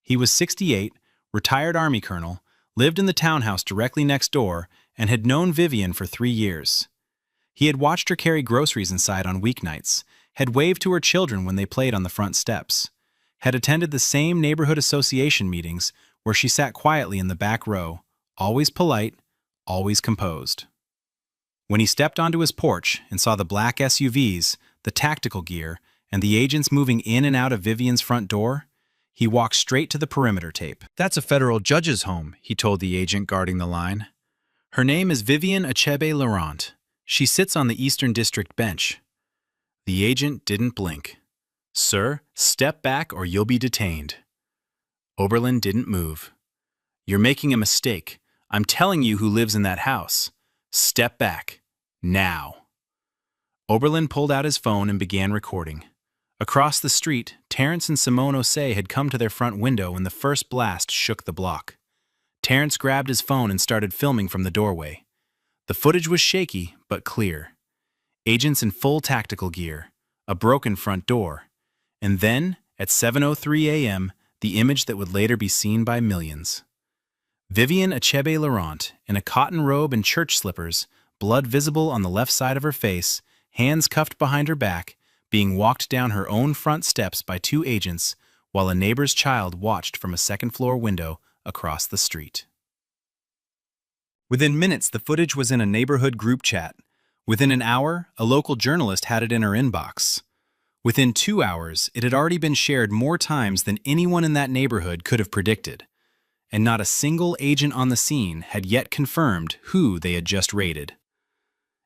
He was 68, retired Army colonel, lived in the townhouse directly next door, and had known Vivian for 3 years. He had watched her carry groceries inside on weeknights, had waved to her children when they played on the front steps, had attended the same neighborhood association meetings where she sat quietly in the back row, always polite, always composed. When he stepped onto his porch and saw the black SUVs, the tactical gear, and the agents moving in and out of Vivian's front door, he walked straight to the perimeter tape. "That's a federal judge's home," he told the agent guarding the line. "Her name is Vivian Achebe-Laurent. She sits on the Eastern District bench." The agent didn't blink. "Sir, step back or you'll be detained." Oberlin didn't move. "You're making a mistake. I'm telling you who lives in that house. Step back. Now." Oberlin pulled out his phone and began recording. Across the street, Terrence and Simone Osei had come to their front window when the first blast shook the block. Terrence grabbed his phone and started filming from the doorway. The footage was shaky, but clear. Agents in full tactical gear, a broken front door, and then, at 7:03 a.m., the image that would later be seen by millions. Vivian Achebe-Laurent, in a cotton robe and church slippers, blood visible on the left side of her face, hands cuffed behind her back, being walked down her own front steps by 2 agents while a neighbor's child watched from a second-floor window across the street. Within minutes, the footage was in a neighborhood group chat. Within an hour, a local journalist had it in her inbox. Within 2 hours, it had already been shared more times than anyone in that neighborhood could have predicted. And not a single agent on the scene had yet confirmed who they had just raided.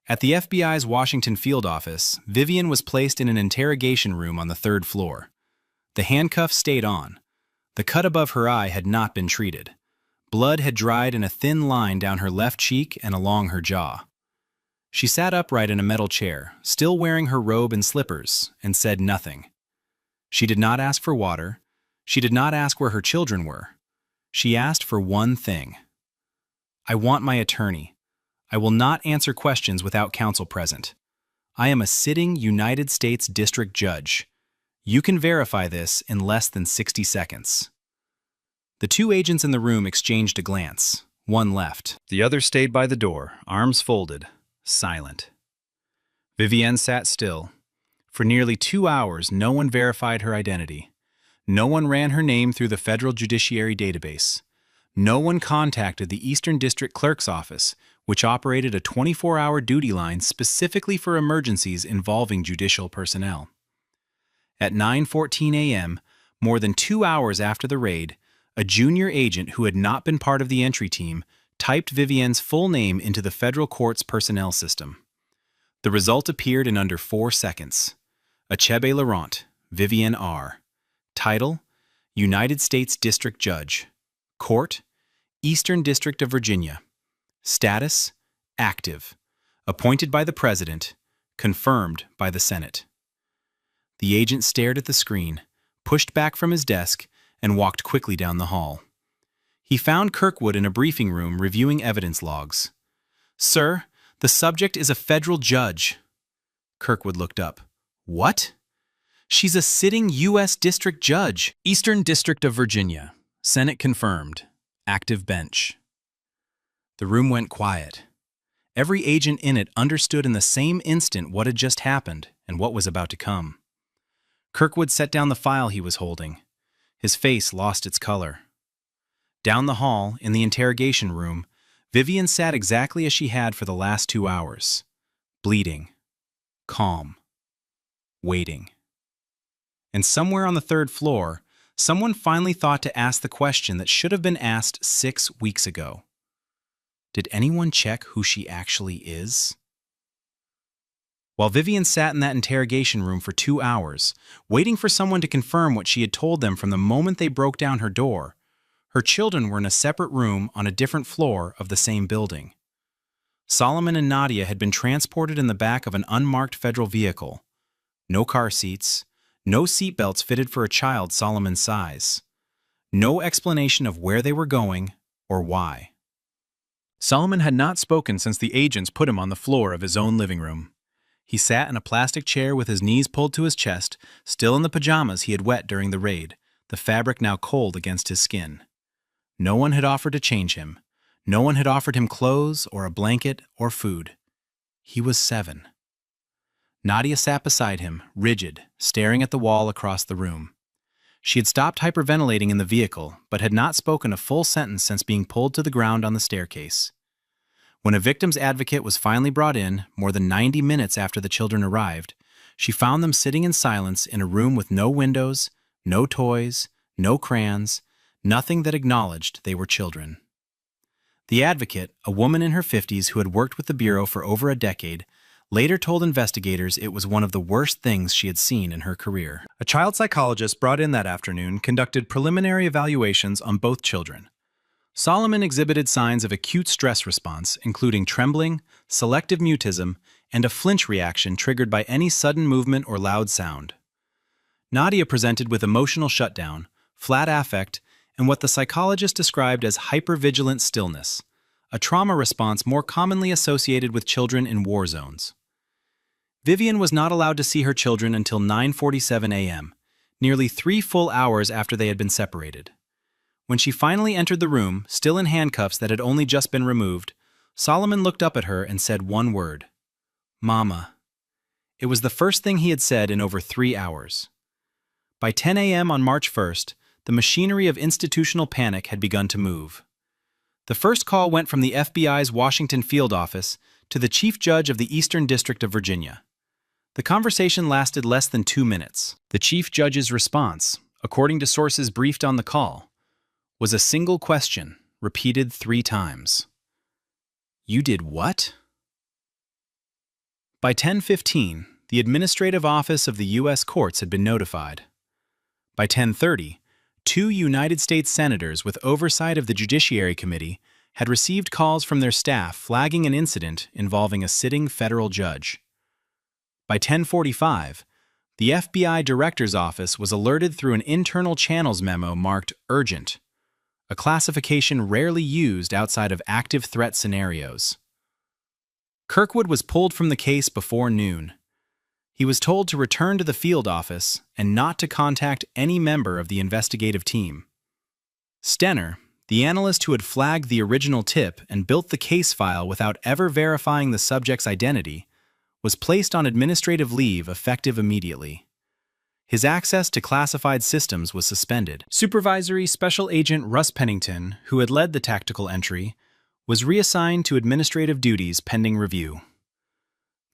At the FBI's Washington field office, Vivian was placed in an interrogation room on the 3rd floor. The handcuffs stayed on. The cut above her eye had not been treated. Blood had dried in a thin line down her left cheek and along her jaw. She sat upright in a metal chair, still wearing her robe and slippers, and said nothing. She did not ask for water. She did not ask where her children were. She asked for one thing. "I want my attorney. I will not answer questions without counsel present. I am a sitting United States District Judge. You can verify this in less than 60 seconds." The 2 agents in the room exchanged a glance. One left. The other stayed by the door, arms folded, silent. Vivienne sat still. For nearly 2 hours, no one verified her identity. No one ran her name through the federal judiciary database. No one contacted the Eastern District Clerk's office, which operated a 24-hour duty line specifically for emergencies involving judicial personnel. At 9:14 a.m., more than 2 hours after the raid, a junior agent who had not been part of the entry team typed Vivienne's full name into the federal court's personnel system. The result appeared in under 4 seconds. Achebe Laurent, Vivienne R. Title: United States District Judge. Court: Eastern District of Virginia. Status: active. Appointed by the President. Confirmed by the Senate. The agent stared at the screen, pushed back from his desk, and walked quickly down the hall. He found Kirkwood in a briefing room reviewing evidence logs. "Sir, the subject is a federal judge." Kirkwood looked up. "What?" "She's a sitting U.S. District Judge. Eastern District of Virginia. Senate confirmed. Active bench." The room went quiet. Every agent in it understood in the same instant what had just happened and what was about to come. Kirkwood set down the file he was holding. His face lost its color. Down the hall, in the interrogation room, Vivienne sat exactly as she had for the last 2 hours. Bleeding. Calm. Waiting. And somewhere on the 3rd floor, someone finally thought to ask the question that should have been asked 6 weeks ago. Did anyone check who she actually is? While Vivienne sat in that interrogation room for 2 hours, waiting for someone to confirm what she had told them from the moment they broke down her door, her children were in a separate room on a different floor of the same building. Solomon and Nadia had been transported in the back of an unmarked federal vehicle. No car seats, no seatbelts fitted for a child Solomon's size. No explanation of where they were going or why. Solomon had not spoken since the agents put him on the floor of his own living room. He sat in a plastic chair with his knees pulled to his chest, still in the pajamas he had wet during the raid, the fabric now cold against his skin. No one had offered to change him. No one had offered him clothes or a blanket or food. He was 7. Nadia sat beside him, rigid, staring at the wall across the room. She had stopped hyperventilating in the vehicle, but had not spoken a full sentence since being pulled to the ground on the staircase. When a victim's advocate was finally brought in, more than 90 minutes after the children arrived, she found them sitting in silence in a room with no windows, no toys, no crayons, nothing that acknowledged they were children. The advocate, a woman in her 50s who had worked with the Bureau for over a decade, later told investigators it was one of the worst things she had seen in her career. A child psychologist brought in that afternoon conducted preliminary evaluations on both children. Solomon exhibited signs of acute stress response, including trembling, selective mutism, and a flinch reaction triggered by any sudden movement or loud sound. Nadia presented with emotional shutdown, flat affect, and what the psychologist described as hypervigilant stillness, a trauma response more commonly associated with children in war zones. Vivienne was not allowed to see her children until 9:47 a.m., nearly 3 full hours after they had been separated. When she finally entered the room, still in handcuffs that had only just been removed, Solomon looked up at her and said one word: "Mama." It was the first thing he had said in over 3 hours. By 10 a.m. on March 1st, the machinery of institutional panic had begun to move. The first call went from the FBI's Washington field office to the Chief Judge of the Eastern District of Virginia. The conversation lasted less than 2 minutes. The Chief Judge's response, according to sources briefed on the call, was a single question, repeated 3 times. "You did what?" By 10:15, the Administrative Office of the U.S. Courts had been notified. By 10:30, 2 United States senators with oversight of the Judiciary Committee had received calls from their staff flagging an incident involving a sitting federal judge. By 10:45, the FBI Director's Office was alerted through an internal channels memo marked urgent, a classification rarely used outside of active threat scenarios. Kirkwood was pulled from the case before noon. He was told to return to the field office and not to contact any member of the investigative team. Stenner, the analyst who had flagged the original tip and built the case file without ever verifying the subject's identity, was placed on administrative leave effective immediately. His access to classified systems was suspended. Supervisory Special Agent Russ Pennington, who had led the tactical entry, was reassigned to administrative duties pending review.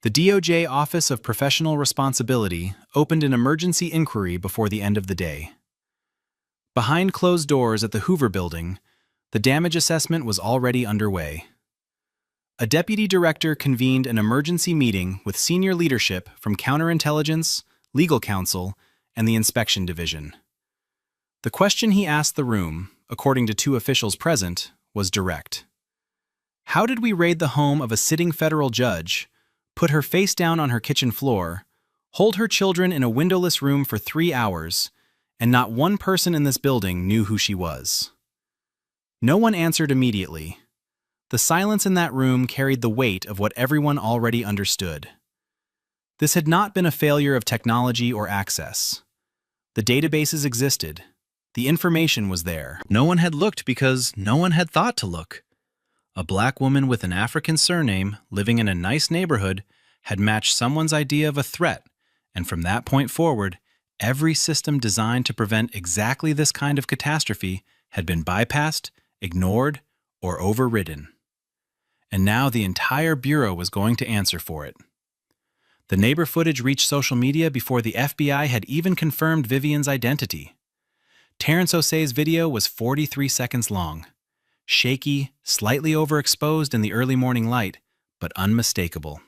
The DOJ Office of Professional Responsibility opened an emergency inquiry before the end of the day. Behind closed doors at the Hoover Building, the damage assessment was already underway. A deputy director convened an emergency meeting with senior leadership from counterintelligence, legal counsel, and the inspection division. The question he asked the room, according to two officials present, was direct. How did we raid the home of a sitting federal judge, put her face down on her kitchen floor, hold her children in a windowless room for 3 hours, and not one person in this building knew who she was? No one answered immediately. The silence in that room carried the weight of what everyone already understood. This had not been a failure of technology or access. The databases existed. The information was there. No one had looked because no one had thought to look. A black woman with an African surname living in a nice neighborhood had matched someone's idea of a threat, and from that point forward, every system designed to prevent exactly this kind of catastrophe had been bypassed, ignored, or overridden. And now the entire Bureau was going to answer for it. The neighbor footage reached social media before the FBI had even confirmed Vivian's identity. Terrence Osei's video was 43 seconds long. Shaky, slightly overexposed in the early morning light, but unmistakable.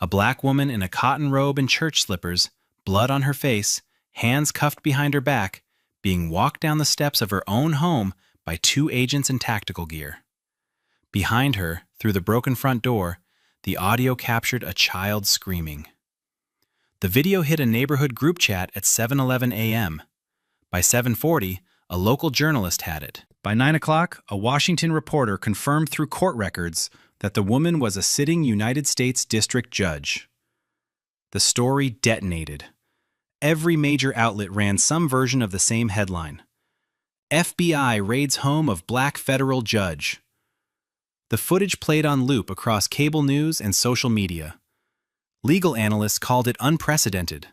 A black woman in a cotton robe and church slippers, blood on her face, hands cuffed behind her back, being walked down the steps of her own home by 2 agents in tactical gear. Behind her, through the broken front door, the audio captured a child screaming. The video hit a neighborhood group chat at 7:11 a.m. By 7:40, a local journalist had it. By 9 o'clock, a Washington reporter confirmed through court records that the woman was a sitting United States District Judge. The story detonated. Every major outlet ran some version of the same headline. FBI raids home of black federal judge. The footage played on loop across cable news and social media. Legal analysts called it unprecedented.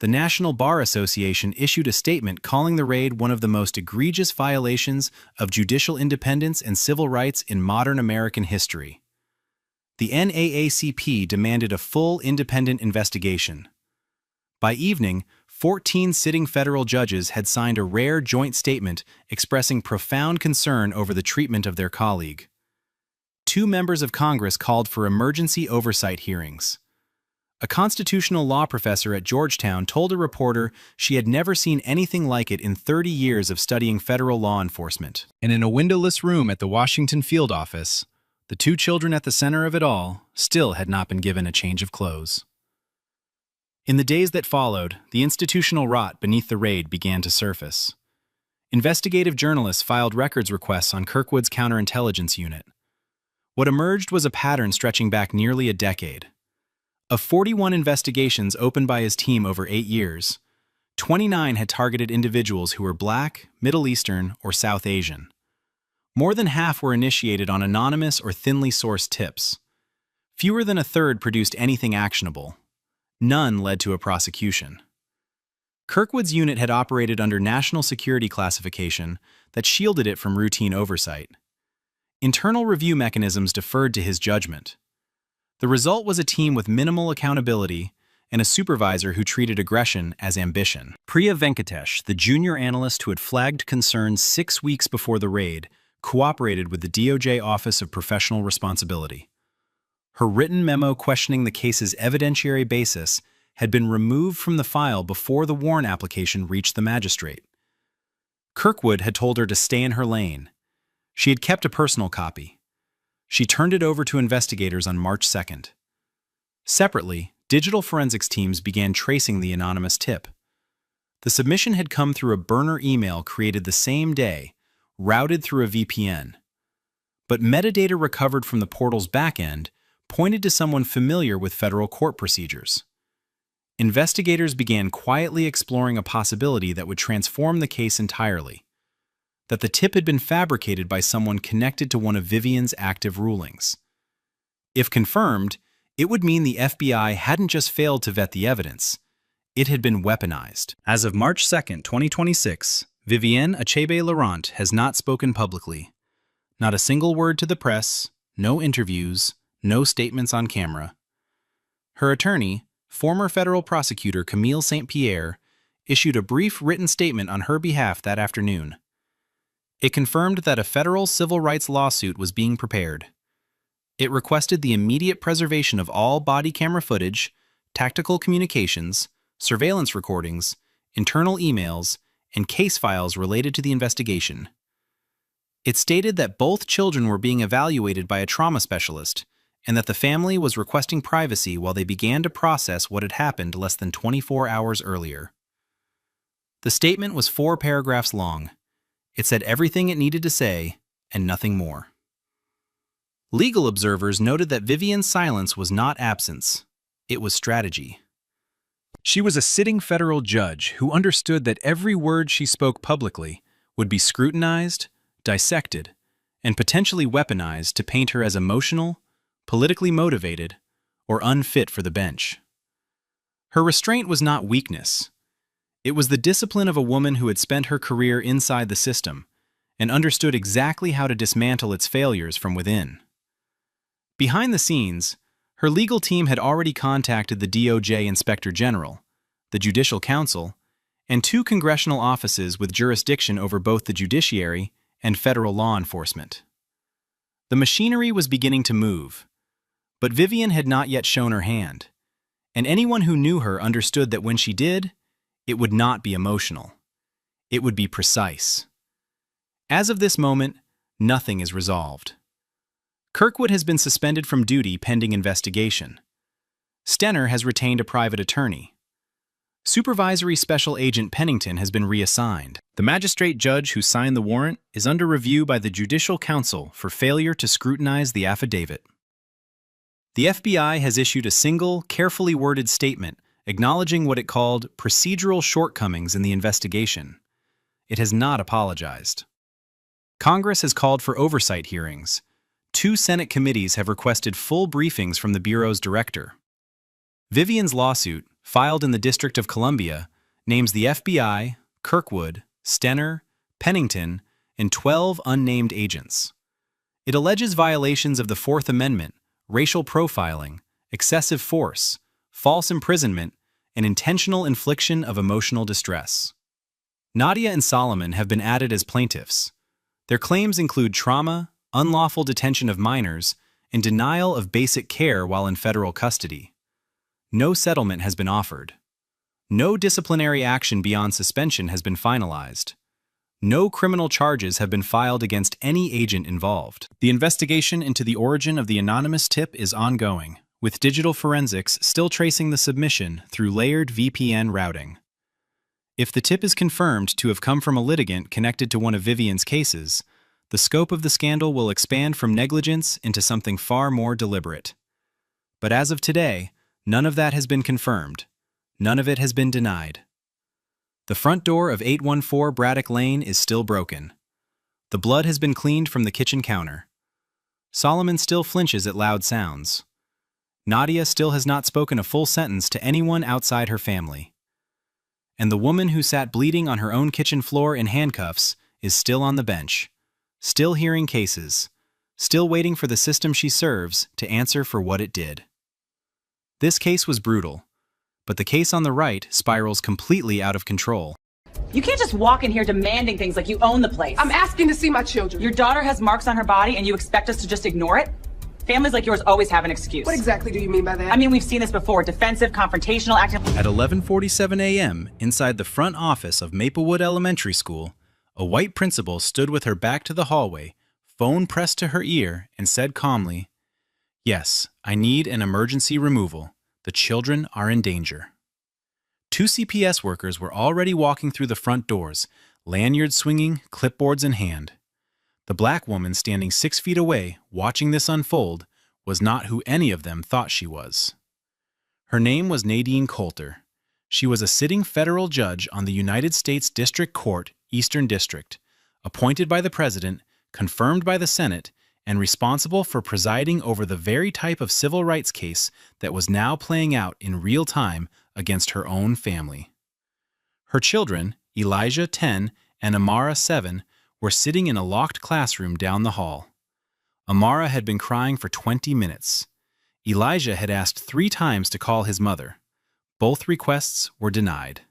The National Bar Association issued a statement calling the raid one of the most egregious violations of judicial independence and civil rights in modern American history. The NAACP demanded a full independent investigation. By evening, 14 sitting federal judges had signed a rare joint statement expressing profound concern over the treatment of their colleague. 2 members of Congress called for emergency oversight hearings. A constitutional law professor at Georgetown told a reporter she had never seen anything like it in 30 years of studying federal law enforcement. And in a windowless room at the Washington field office, the 2 children at the center of it all still had not been given a change of clothes. In the days that followed, the institutional rot beneath the raid began to surface. Investigative journalists filed records requests on Kirkwood's counterintelligence unit. What emerged was a pattern stretching back nearly a decade. Of 41 investigations opened by his team over 8 years, 29 had targeted individuals who were Black, Middle Eastern, or South Asian. More than half were initiated on anonymous or thinly sourced tips. Fewer than a third produced anything actionable. None led to a prosecution. Kirkwood's unit had operated under national security classification that shielded it from routine oversight. Internal review mechanisms deferred to his judgment. The result was a team with minimal accountability and a supervisor who treated aggression as ambition. Priya Venkatesh, the junior analyst who had flagged concerns 6 weeks before the raid, cooperated with the DOJ Office of Professional Responsibility. Her written memo questioning the case's evidentiary basis had been removed from the file before the warrant application reached the magistrate. Kirkwood had told her to stay in her lane. She had kept a personal copy. She turned it over to investigators on March 2nd. Separately, digital forensics teams began tracing the anonymous tip. The submission had come through a burner email created the same day, routed through a VPN. But metadata recovered from the portal's backend pointed to someone familiar with federal court procedures. Investigators began quietly exploring a possibility that would transform the case entirely: that the tip had been fabricated by someone connected to one of Vivian's active rulings. If confirmed, it would mean the FBI hadn't just failed to vet the evidence, it had been weaponized. As of March 2nd, 2026, Vivienne Achebe-Laurent has not spoken publicly. Not a single word to the press, no interviews, no statements on camera. Her attorney, former federal prosecutor Camille St. Pierre, issued a brief written statement on her behalf that afternoon. It confirmed that a federal civil rights lawsuit was being prepared. It requested the immediate preservation of all body camera footage, tactical communications, surveillance recordings, internal emails, and case files related to the investigation. It stated that both children were being evaluated by a trauma specialist and that the family was requesting privacy while they began to process what had happened less than 24 hours earlier. The statement was 4 paragraphs long. It said everything it needed to say and nothing more. Legal observers noted that Vivian's silence was not absence, it was strategy. She was a sitting federal judge who understood that every word she spoke publicly would be scrutinized, dissected, and potentially weaponized to paint her as emotional, politically motivated, or unfit for the bench. Her restraint was not weakness. It was the discipline of a woman who had spent her career inside the system and understood exactly how to dismantle its failures from within. Behind the scenes, her legal team had already contacted the DOJ Inspector General, the Judicial Council, and 2 congressional offices with jurisdiction over both the judiciary and federal law enforcement. The machinery was beginning to move, but Vivian had not yet shown her hand, and anyone who knew her understood that when she did, it would not be emotional. It would be precise. As of this moment, nothing is resolved. Kirkwood has been suspended from duty pending investigation. Stenner has retained a private attorney. Supervisory Special Agent Pennington has been reassigned. The magistrate judge who signed the warrant is under review by the Judicial Council for failure to scrutinize the affidavit. The FBI has issued a single, carefully worded statement acknowledging what it called procedural shortcomings in the investigation. It has not apologized. Congress has called for oversight hearings. 2 Senate committees have requested full briefings from the Bureau's director. Vivian's lawsuit, filed in the District of Columbia, names the FBI, Kirkwood, Stenner, Pennington, and 12 unnamed agents. It alleges violations of the Fourth Amendment, racial profiling, excessive force, false imprisonment, and intentional infliction of emotional distress. Nadia and Solomon have been added as plaintiffs. Their claims include trauma, unlawful detention of minors, and denial of basic care while in federal custody. No settlement has been offered. No disciplinary action beyond suspension has been finalized. No criminal charges have been filed against any agent involved. The investigation into the origin of the anonymous tip is ongoing, with digital forensics still tracing the submission through layered VPN routing. If the tip is confirmed to have come from a litigant connected to one of Vivian's cases, the scope of the scandal will expand from negligence into something far more deliberate. But as of today, none of that has been confirmed. None of it has been denied. The front door of 814 Braddock Lane is still broken. The blood has been cleaned from the kitchen counter. Solomon still flinches at loud sounds. Nadia still has not spoken a full sentence to anyone outside her family. And the woman who sat bleeding on her own kitchen floor in handcuffs is still on the bench, still hearing cases, still waiting for the system she serves to answer for what it did. This case was brutal, but the case on the right spirals completely out of control. You can't just walk in here demanding things like you own the place. I'm asking to see my children. Your daughter has marks on her body and you expect us to just ignore it? Families like yours always have an excuse. What exactly do you mean by that? I mean, we've seen this before. Defensive, confrontational, acting... At 11:47 a.m., inside the front office of Maplewood Elementary School, a white principal stood with her back to the hallway, phone pressed to her ear, and said calmly, "Yes, I need an emergency removal. The children are in danger." 2 CPS workers were already walking through the front doors, lanyards swinging, clipboards in hand. The black woman standing 6 feet away, watching this unfold, was not who any of them thought she was. Her name was Nadine Coulter. She was a sitting federal judge on the United States District Court, Eastern District, appointed by the President, confirmed by the Senate, and responsible for presiding over the very type of civil rights case that was now playing out in real time against her own family. Her children, Elijah, 10, and Amara, 7, were sitting in a locked classroom down the hall. Amara had been crying for 20 minutes. Elijah had asked 3 times to call his mother. Both requests were denied.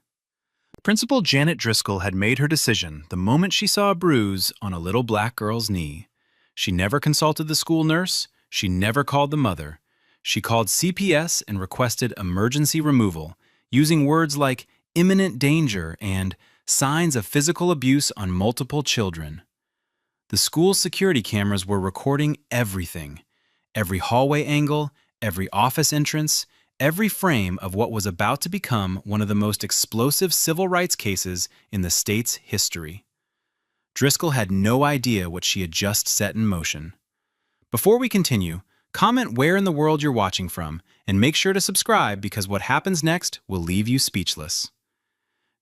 Principal Janet Driscoll had made her decision the moment she saw a bruise on a little black girl's knee. She never consulted the school nurse. she never called the mother. She called CPS and requested emergency removal, using words like imminent danger and signs of physical abuse on multiple children. The school's security cameras were recording everything. Every hallway angle, every office entrance, every frame of what was about to become one of the most explosive civil rights cases in the state's history. Driscoll had no idea what she had just set in motion. Before we continue, comment where in the world you're watching from, and make sure to subscribe because what happens next will leave you speechless.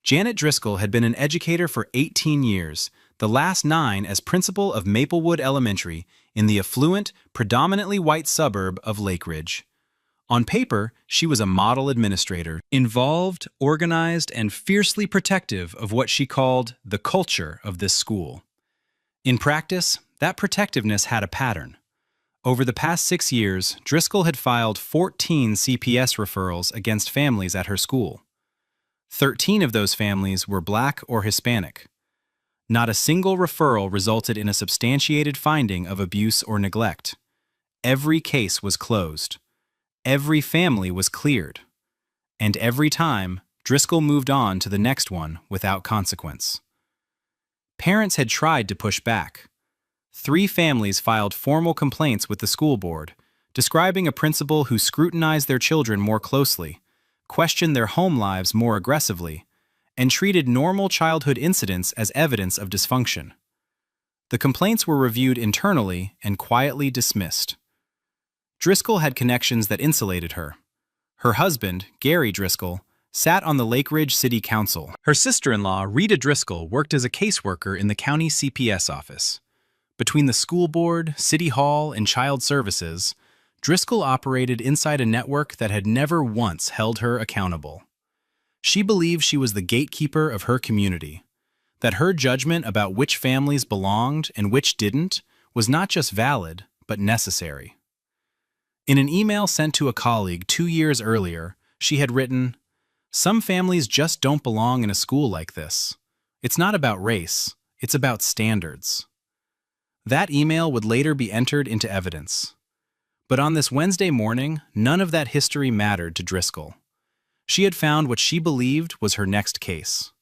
Janet Driscoll had been an educator for 18 years, the last 9 as principal of Maplewood Elementary in the affluent, predominantly white suburb of Lake Ridge. On paper, she was a model administrator, involved, organized, and fiercely protective of what she called the culture of this school. In practice, that protectiveness had a pattern. Over the past 6 years, Driscoll had filed 14 CPS referrals against families at her school. 13 of those families were Black or Hispanic. Not a single referral resulted in a substantiated finding of abuse or neglect. Every case was closed. Every family was cleared. And every time, Driscoll moved on to the next one without consequence. Parents had tried to push back. 3 families filed formal complaints with the school board, describing a principal who scrutinized their children more closely, questioned their home lives more aggressively, and treated normal childhood incidents as evidence of dysfunction. The complaints were reviewed internally and quietly dismissed. Driscoll had connections that insulated her. Her husband, Gary Driscoll, sat on the Lake Ridge City Council. Her sister-in-law, Rita Driscoll, worked as a caseworker in the county CPS office. Between the school board, city hall, and child services, Driscoll operated inside a network that had never once held her accountable. She believed she was the gatekeeper of her community, that her judgment about which families belonged and which didn't was not just valid, but necessary. In an email sent to a colleague 2 years earlier, she had written, "Some families just don't belong in a school like this. It's not about race, it's about standards." That email would later be entered into evidence. But on this Wednesday morning, none of that history mattered to Driscoll. She had found what she believed was her next case.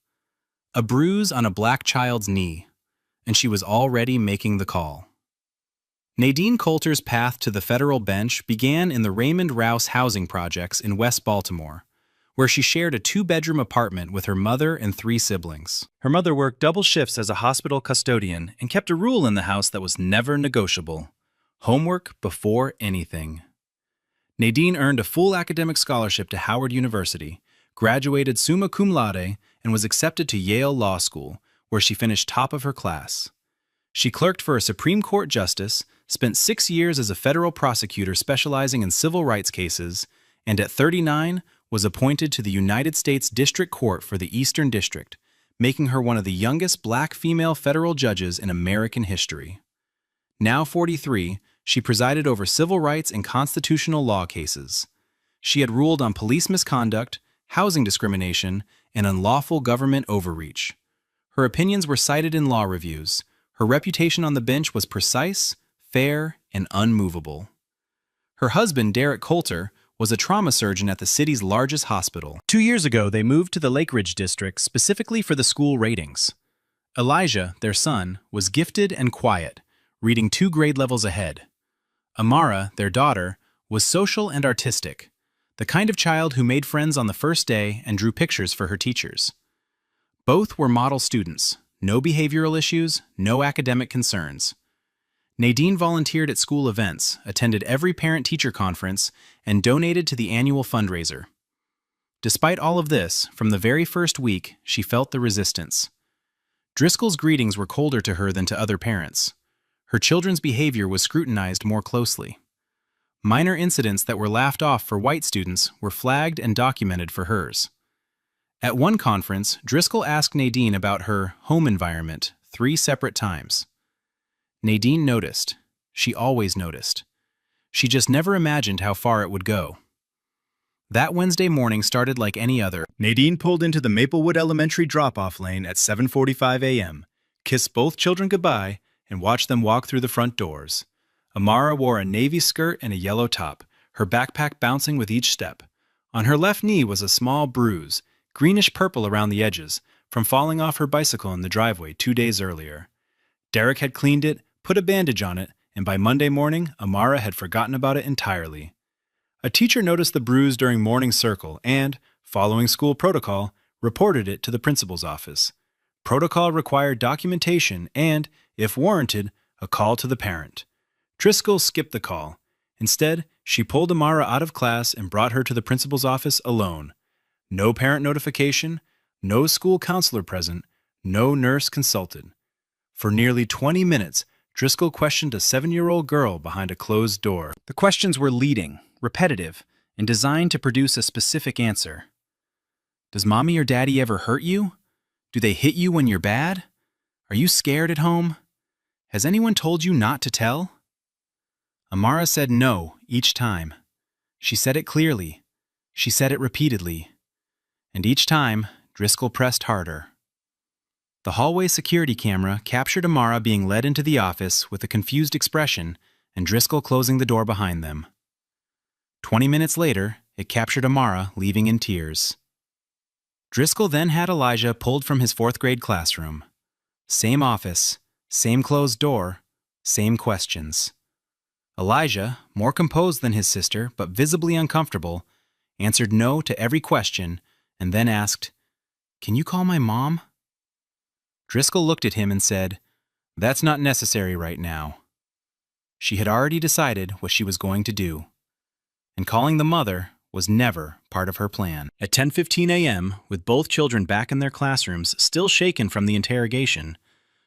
A bruise on a Black child's knee, and she was already making the call. Nadine Coulter's path to the federal bench began in the Raymond Rouse housing projects in West Baltimore, where she shared a 2-bedroom apartment with her mother and 3 siblings. Her mother worked double shifts as a hospital custodian and kept a rule in the house that was never negotiable: homework before anything. Nadine earned a full academic scholarship to Howard University, graduated summa cum laude, and was accepted to Yale Law School, where she finished top of her class. She clerked for a Supreme Court justice, spent 6 years as a federal prosecutor specializing in civil rights cases, and at 39 was appointed to the United States District Court for the Eastern District, making her one of the youngest Black female federal judges in American history. Now 43, she presided over civil rights and constitutional law cases. She had ruled on police misconduct, housing discrimination, and unlawful government overreach. Her opinions were cited in law reviews. Her reputation on the bench was precise, fair, and unmovable. Her husband, Derek Coulter, was a trauma surgeon at the city's largest hospital. 2 years ago, they moved to the Lake Ridge district specifically for the school ratings. Elijah, their son, was gifted and quiet, reading 2 grade levels ahead. Amara, their daughter, was social and artistic, the kind of child who made friends on the first day and drew pictures for her teachers. Both were model students, no behavioral issues, no academic concerns. Nadine volunteered at school events, attended every parent-teacher conference, and donated to the annual fundraiser. Despite all of this, from the very first week, she felt the resistance. Driscoll's greetings were colder to her than to other parents. Her children's behavior was scrutinized more closely. Minor incidents that were laughed off for white students were flagged and documented for hers. At one conference, Driscoll asked Nadine about her home environment 3 separate times. Nadine noticed. She always noticed. She just never imagined how far it would go. That Wednesday morning started like any other. Nadine pulled into the Maplewood Elementary drop-off lane at 7:45 a.m., kissed both children goodbye, and watched them walk through the front doors. Amara wore a navy skirt and a yellow top, her backpack bouncing with each step. On her left knee was a small bruise, greenish-purple around the edges, from falling off her bicycle in the driveway 2 days earlier. Derek had cleaned it, put a bandage on it, and by Monday morning, Amara had forgotten about it entirely. A teacher noticed the bruise during morning circle and, following school protocol, reported it to the principal's office. Protocol required documentation and, if warranted, a call to the parent. Driscoll skipped the call. Instead, she pulled Amara out of class and brought her to the principal's office alone. No parent notification, no school counselor present, no nurse consulted. For nearly 20 minutes, Driscoll questioned a 7-year-old girl behind a closed door. The questions were leading, repetitive, and designed to produce a specific answer. Does mommy or daddy ever hurt you? Do they hit you when you're bad? Are you scared at home? Has anyone told you not to tell? Amara said no each time. She said it clearly. She said it repeatedly. And each time, Driscoll pressed harder. The hallway security camera captured Amara being led into the office with a confused expression and Driscoll closing the door behind them. 20 minutes later, it captured Amara leaving in tears. Driscoll then had Elijah pulled from his 4th grade classroom. Same office, same closed door, same questions. Elijah, more composed than his sister but visibly uncomfortable, answered no to every question and then asked, "Can you call my mom?" Driscoll looked at him and said, "That's not necessary right now." She had already decided what she was going to do. And calling the mother was never part of her plan. At 10:15 a.m., with both children back in their classrooms, still shaken from the interrogation,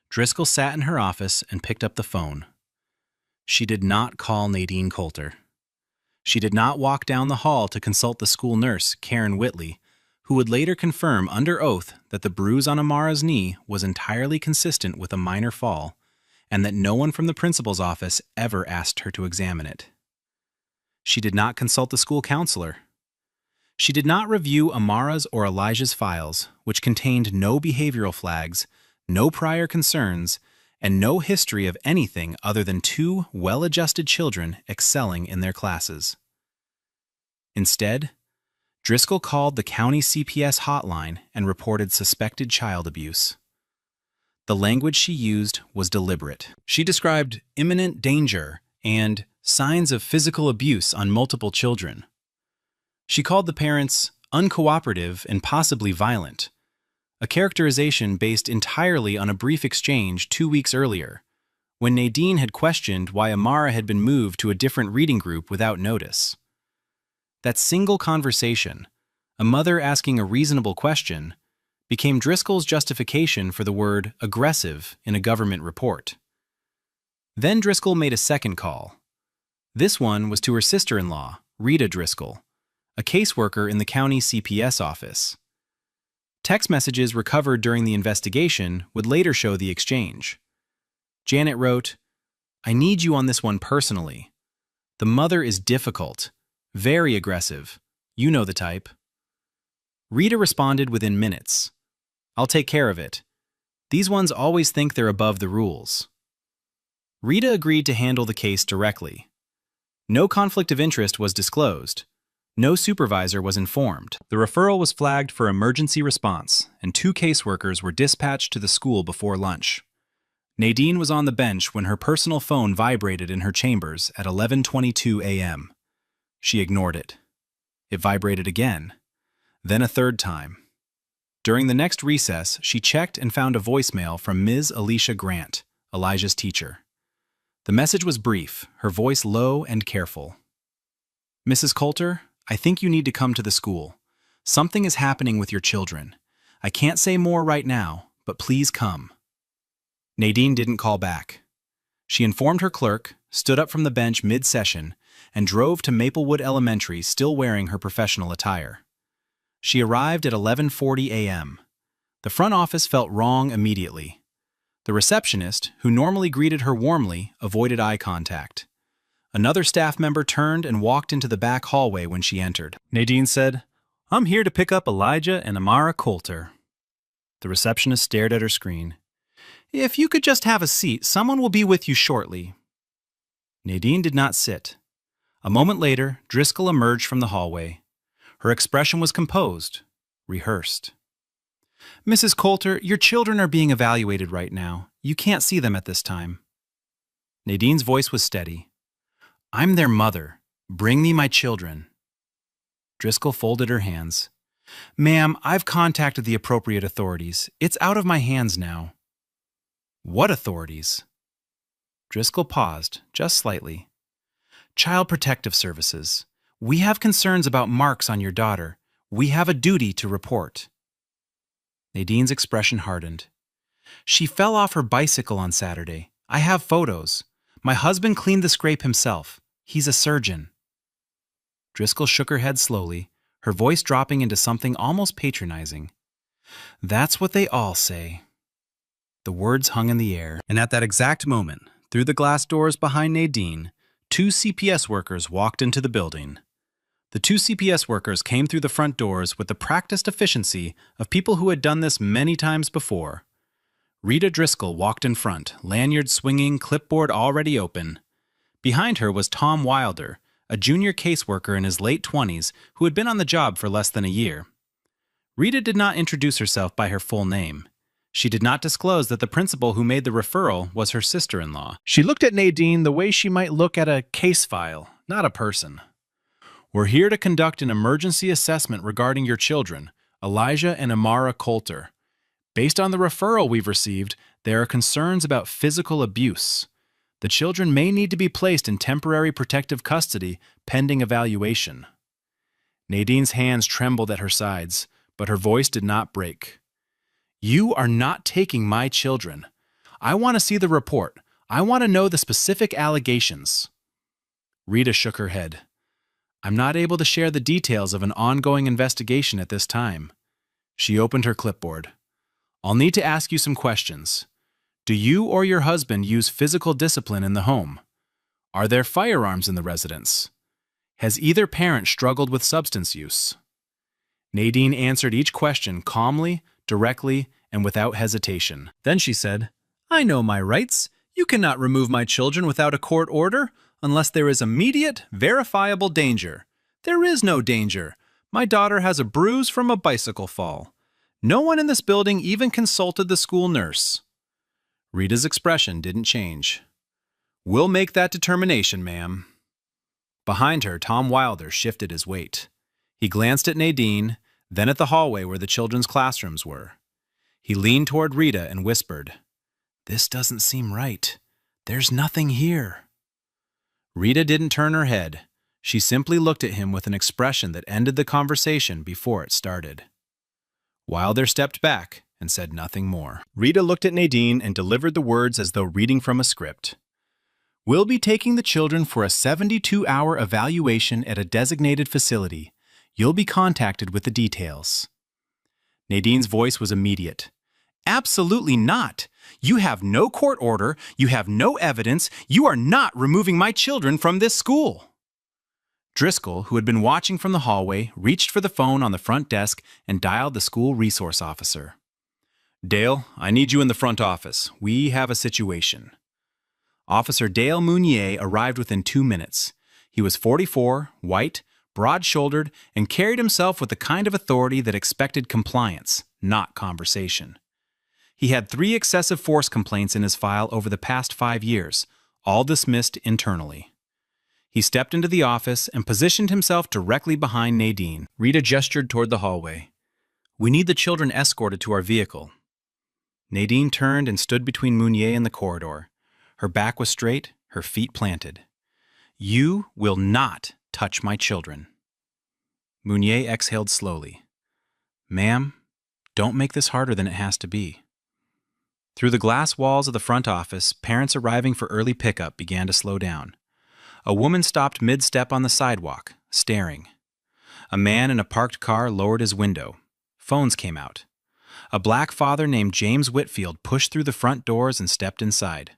Driscoll sat in her office and picked up the phone. She did not call Nadine Coulter. She did not walk down the hall to consult the school nurse, Karen Whitley, who would later confirm under oath that the bruise on Amara's knee was entirely consistent with a minor fall, and that no one from the principal's office ever asked her to examine it. She did not consult the school counselor. She did not review Amara's or Elijah's files, which contained no behavioral flags, no prior concerns, and no history of anything other than 2 well-adjusted children excelling in their classes. Instead, Driscoll called the county CPS hotline and reported suspected child abuse. The language she used was deliberate. She described imminent danger and signs of physical abuse on multiple children. She called the parents uncooperative and possibly violent, a characterization based entirely on a brief exchange 2 weeks earlier, when Nadine had questioned why Amara had been moved to a different reading group without notice. That single conversation, a mother asking a reasonable question, became Driscoll's justification for the word aggressive in a government report. Then Driscoll made a second call. This one was to her sister-in-law, Rita Driscoll, a caseworker in the county CPS office. Text messages recovered during the investigation would later show the exchange. Janet wrote, "I need you on this one personally. The mother is difficult, very aggressive. You know the type." Rita responded within minutes. "I'll take care of it. These ones always think they're above the rules." Rita agreed to handle the case directly. No conflict of interest was disclosed. No supervisor was informed. The referral was flagged for emergency response, and 2 caseworkers were dispatched to the school before lunch. Nadine was on the bench when her personal phone vibrated in her chambers at 11:22 a.m. She ignored it. It vibrated again, then a 3rd time. During the next recess, she checked and found a voicemail from Ms. Alicia Grant, Elijah's teacher. The message was brief, her voice low and careful. "Mrs. Coulter, I think you need to come to the school. Something is happening with your children. I can't say more right now, but please come." Nadine didn't call back. She informed her clerk, stood up from the bench mid-session, and drove to Maplewood Elementary still wearing her professional attire. She arrived at 11:40 a.m. The front office felt wrong immediately. The receptionist, who normally greeted her warmly, avoided eye contact. Another staff member turned and walked into the back hallway when she entered. Nadine said, "I'm here to pick up Elijah and Amara Coulter." The receptionist stared at her screen. "If you could just have a seat, someone will be with you shortly." Nadine did not sit. A moment later, Driscoll emerged from the hallway. Her expression was composed, rehearsed. Mrs. Coulter, your children are being evaluated right now. You can't see them at this time. Nadine's voice was steady. I'm their mother. Bring me my children. Driscoll folded her hands. Ma'am, I've contacted the appropriate authorities. It's out of my hands now. What authorities? Driscoll paused, just slightly. Child Protective Services. We have concerns about marks on your daughter. We have a duty to report. Nadine's expression hardened. She fell off her bicycle on Saturday. I have photos. My husband cleaned the scrape himself. He's a surgeon. Driscoll shook her head slowly, her voice dropping into something almost patronizing. That's what they all say. The words hung in the air, and at that exact moment, through the glass doors behind Nadine, 2 CPS workers walked into the building. The 2 CPS workers came through the front doors with the practiced efficiency of people who had done this many times before. Rita Driscoll walked in front, lanyard swinging, clipboard already open. Behind her was Tom Wilder, a junior caseworker in his late 20s who had been on the job for less than a year. Rita did not introduce herself by her full name. She did not disclose that the principal who made the referral was her sister-in-law. She looked at Nadine the way she might look at a case file, not a person. We're here to conduct an emergency assessment regarding your children, Elijah and Amara Coulter. Based on the referral we've received, there are concerns about physical abuse. The children may need to be placed in temporary protective custody pending evaluation. Nadine's hands trembled at her sides, but her voice did not break. You are not taking my children. I want to see the report. I want to know the specific allegations. Rita shook her head. I'm not able to share the details of an ongoing investigation at this time. She opened her clipboard. I'll need to ask you some questions. Do you or your husband use physical discipline in the home? Are there firearms in the residence? Has either parent struggled with substance use? Nadine answered each question calmly, directly, and without hesitation. Then she said, I know my rights. You cannot remove my children without a court order unless there is immediate, verifiable danger. There is no danger. My daughter has a bruise from a bicycle fall. No one in this building even consulted the school nurse. Rita's expression didn't change. We'll make that determination, ma'am. Behind her, Tom Wilder shifted his weight. He glanced at Nadine, then at the hallway where the children's classrooms were. He leaned toward Rita and whispered, This doesn't seem right. There's nothing here. Rita didn't turn her head. She simply looked at him with an expression that ended the conversation before it started. Wilder stepped back and said nothing more. Rita looked at Nadine and delivered the words as though reading from a script. We'll be taking the children for a 72-hour evaluation at a designated facility. You'll be contacted with the details. Nadine's voice was immediate. Absolutely not. You have no court order. You have no evidence. You are not removing my children from this school. Driscoll, who had been watching from the hallway, reached for the phone on the front desk and dialed the school resource officer. Dale, I need you in the front office. We have a situation. Officer Dale Mounier arrived within 2 minutes. He was 44, white, broad-shouldered, and carried himself with the kind of authority that expected compliance, not conversation. He had 3 excessive force complaints in his file over the past 5 years, all dismissed internally. He stepped into the office and positioned himself directly behind Nadine. Rita gestured toward the hallway. We need the children escorted to our vehicle. Nadine turned and stood between Mounier and the corridor. Her back was straight, her feet planted. You will not touch my children. Mounier exhaled slowly. Ma'am, don't make this harder than it has to be. Through the glass walls of the front office, parents arriving for early pickup began to slow down. A woman stopped mid-step on the sidewalk, staring. A man in a parked car lowered his window. Phones came out. A black father named James Whitfield pushed through the front doors and stepped inside.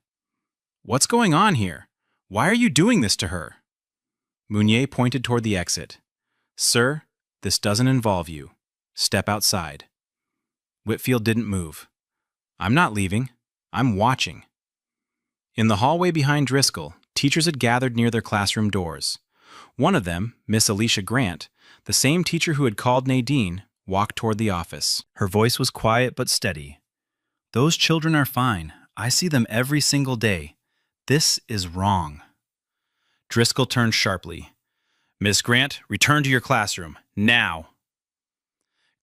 What's going on here? Why are you doing this to her? Mounier pointed toward the exit. Sir, this doesn't involve you. Step outside. Whitfield didn't move. I'm not leaving. I'm watching. In the hallway behind Driscoll, teachers had gathered near their classroom doors. One of them, Miss Alicia Grant, the same teacher who had called Nadine, walked toward the office. Her voice was quiet but steady. "Those children are fine. I see them every single day. This is wrong." Driscoll turned sharply. "Miss Grant, return to your classroom, now."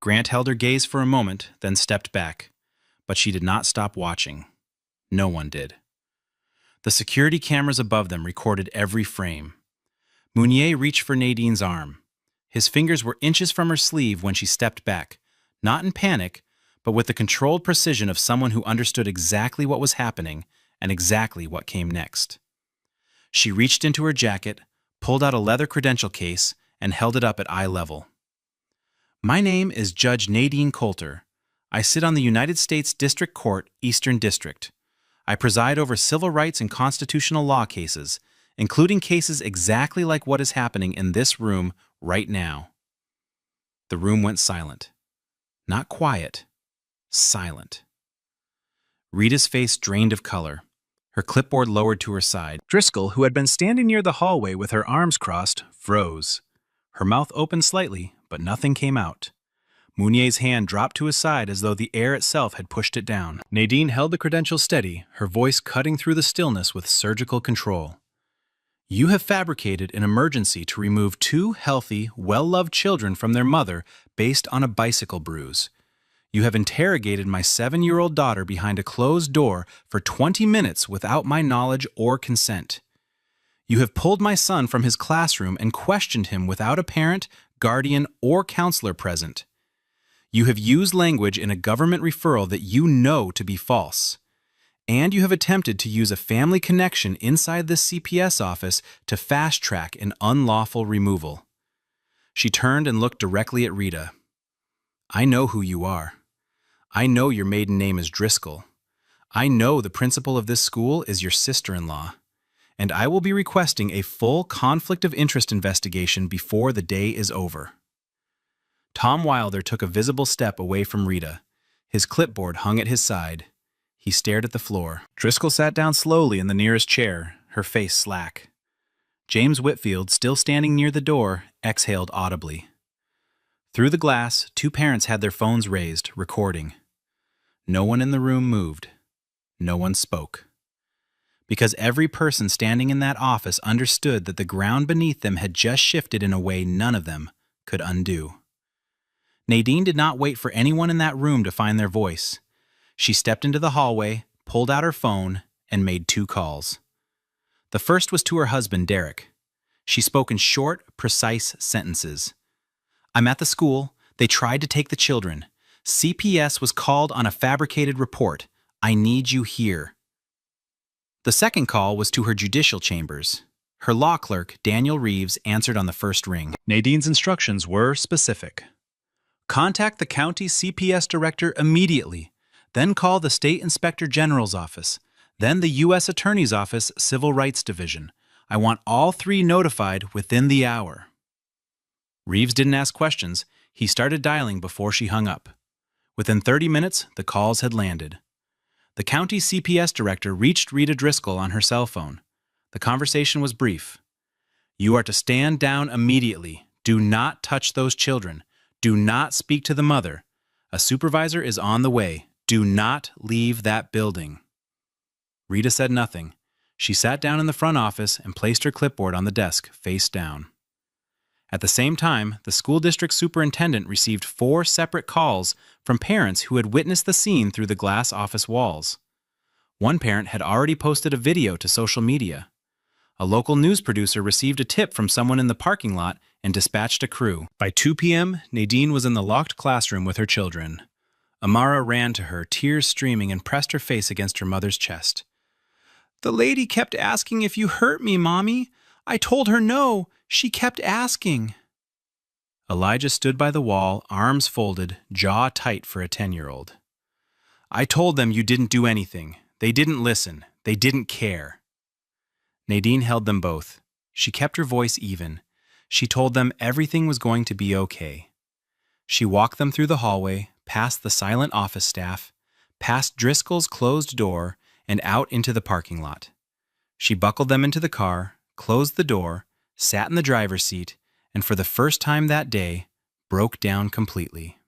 Grant held her gaze for a moment, then stepped back. But she did not stop watching. No one did. The security cameras above them recorded every frame. Mounier reached for Nadine's arm. His fingers were inches from her sleeve when she stepped back, not in panic, but with the controlled precision of someone who understood exactly what was happening and exactly what came next. She reached into her jacket, pulled out a leather credential case, and held it up at eye level. "My name is Judge Nadine Coulter. I sit on the United States District Court, Eastern District. I preside over civil rights and constitutional law cases, including cases exactly like what is happening in this room right now." The room went silent. Not quiet, silent. Rita's face drained of color, her clipboard lowered to her side. Driscoll, who had been standing near the hallway with her arms crossed, froze. Her mouth opened slightly, but nothing came out. Mounier's hand dropped to his side as though the air itself had pushed it down. Nadine held the credential steady, her voice cutting through the stillness with surgical control. "You have fabricated an emergency to remove 2 healthy, well-loved children from their mother based on a bicycle bruise. You have interrogated my 7-year-old daughter behind a closed door for 20 minutes without my knowledge or consent. You have pulled my son from his classroom and questioned him without a parent, guardian, or counselor present. You have used language in a government referral that you know to be false. And you have attempted to use a family connection inside this CPS office to fast-track an unlawful removal." She turned and looked directly at Rita. "I know who you are. I know your maiden name is Driscoll. I know the principal of this school is your sister-in-law. And I will be requesting a full conflict of interest investigation before the day is over." Tom Wilder took a visible step away from Rita. His clipboard hung at his side. He stared at the floor. Driscoll sat down slowly in the nearest chair, her face slack. James Whitfield, still standing near the door, exhaled audibly. Through the glass, 2 parents had their phones raised, recording. No one in the room moved. No one spoke. Because every person standing in that office understood that the ground beneath them had just shifted in a way none of them could undo. Nadine did not wait for anyone in that room to find their voice. She stepped into the hallway, pulled out her phone, and made 2 calls. The first was to her husband, Derek. She spoke in short, precise sentences. "I'm at the school. They tried to take the children. CPS was called on a fabricated report. I need you here." The second call was to her judicial chambers. Her law clerk, Daniel Reeves, answered on the first ring. Nadine's instructions were specific. "Contact the county CPS director immediately. Then call the State Inspector General's office. Then the U.S. Attorney's Office Civil Rights Division. I want all 3 notified within the hour." Reeves didn't ask questions. He started dialing before she hung up. Within 30 minutes, the calls had landed. The county CPS director reached Rita Driscoll on her cell phone. The conversation was brief. "You are to stand down immediately. Do not touch those children. Do not speak to the mother. A supervisor is on the way. Do not leave that building." Rita said nothing. She sat down in the front office and placed her clipboard on the desk, face down. At the same time, the school district superintendent received 4 separate calls from parents who had witnessed the scene through the glass office walls. One parent had already posted a video to social media. A local news producer received a tip from someone in the parking lot and dispatched a crew. By 2 p.m., Nadine was in the locked classroom with her children. Amara ran to her, tears streaming, and pressed her face against her mother's chest. "The lady kept asking if you hurt me, Mommy. I told her no. She kept asking." Elijah stood by the wall, arms folded, jaw tight for a 10-year-old. "I told them you didn't do anything. They didn't listen. They didn't care." Nadine held them both. She kept her voice even. She told them everything was going to be okay. She walked them through the hallway, past the silent office staff, past Driscoll's closed door, and out into the parking lot. She buckled them into the car, closed the door, sat in the driver's seat, and for the first time that day, broke down completely.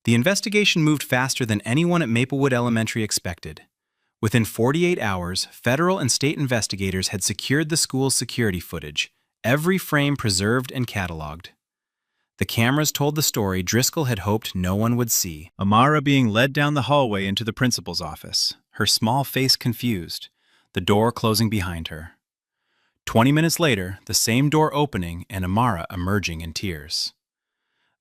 The investigation moved faster than anyone at Maplewood Elementary expected. Within 48 hours, federal and state investigators had secured the school's security footage, every frame preserved and cataloged. The cameras told the story Driscoll had hoped no one would see. Amara being led down the hallway into the principal's office, her small face confused, the door closing behind her. 20 minutes later, the same door opening and Amara emerging in tears.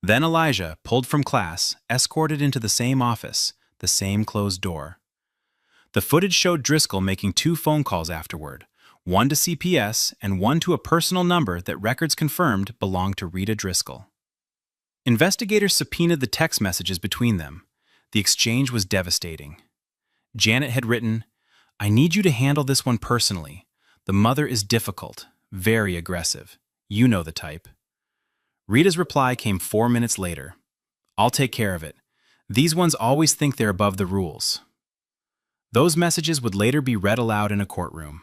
Then Elijah, pulled from class, escorted into the same office, the same closed door. The footage showed Driscoll making 2 phone calls afterward, one to CPS and one to a personal number that records confirmed belonged to Rita Driscoll. Investigators subpoenaed the text messages between them. The exchange was devastating. Janet had written, "I need you to handle this one personally. The mother is difficult, very aggressive. You know the type." Rita's reply came 4 minutes later. "I'll take care of it. These ones always think they're above the rules." Those messages would later be read aloud in a courtroom.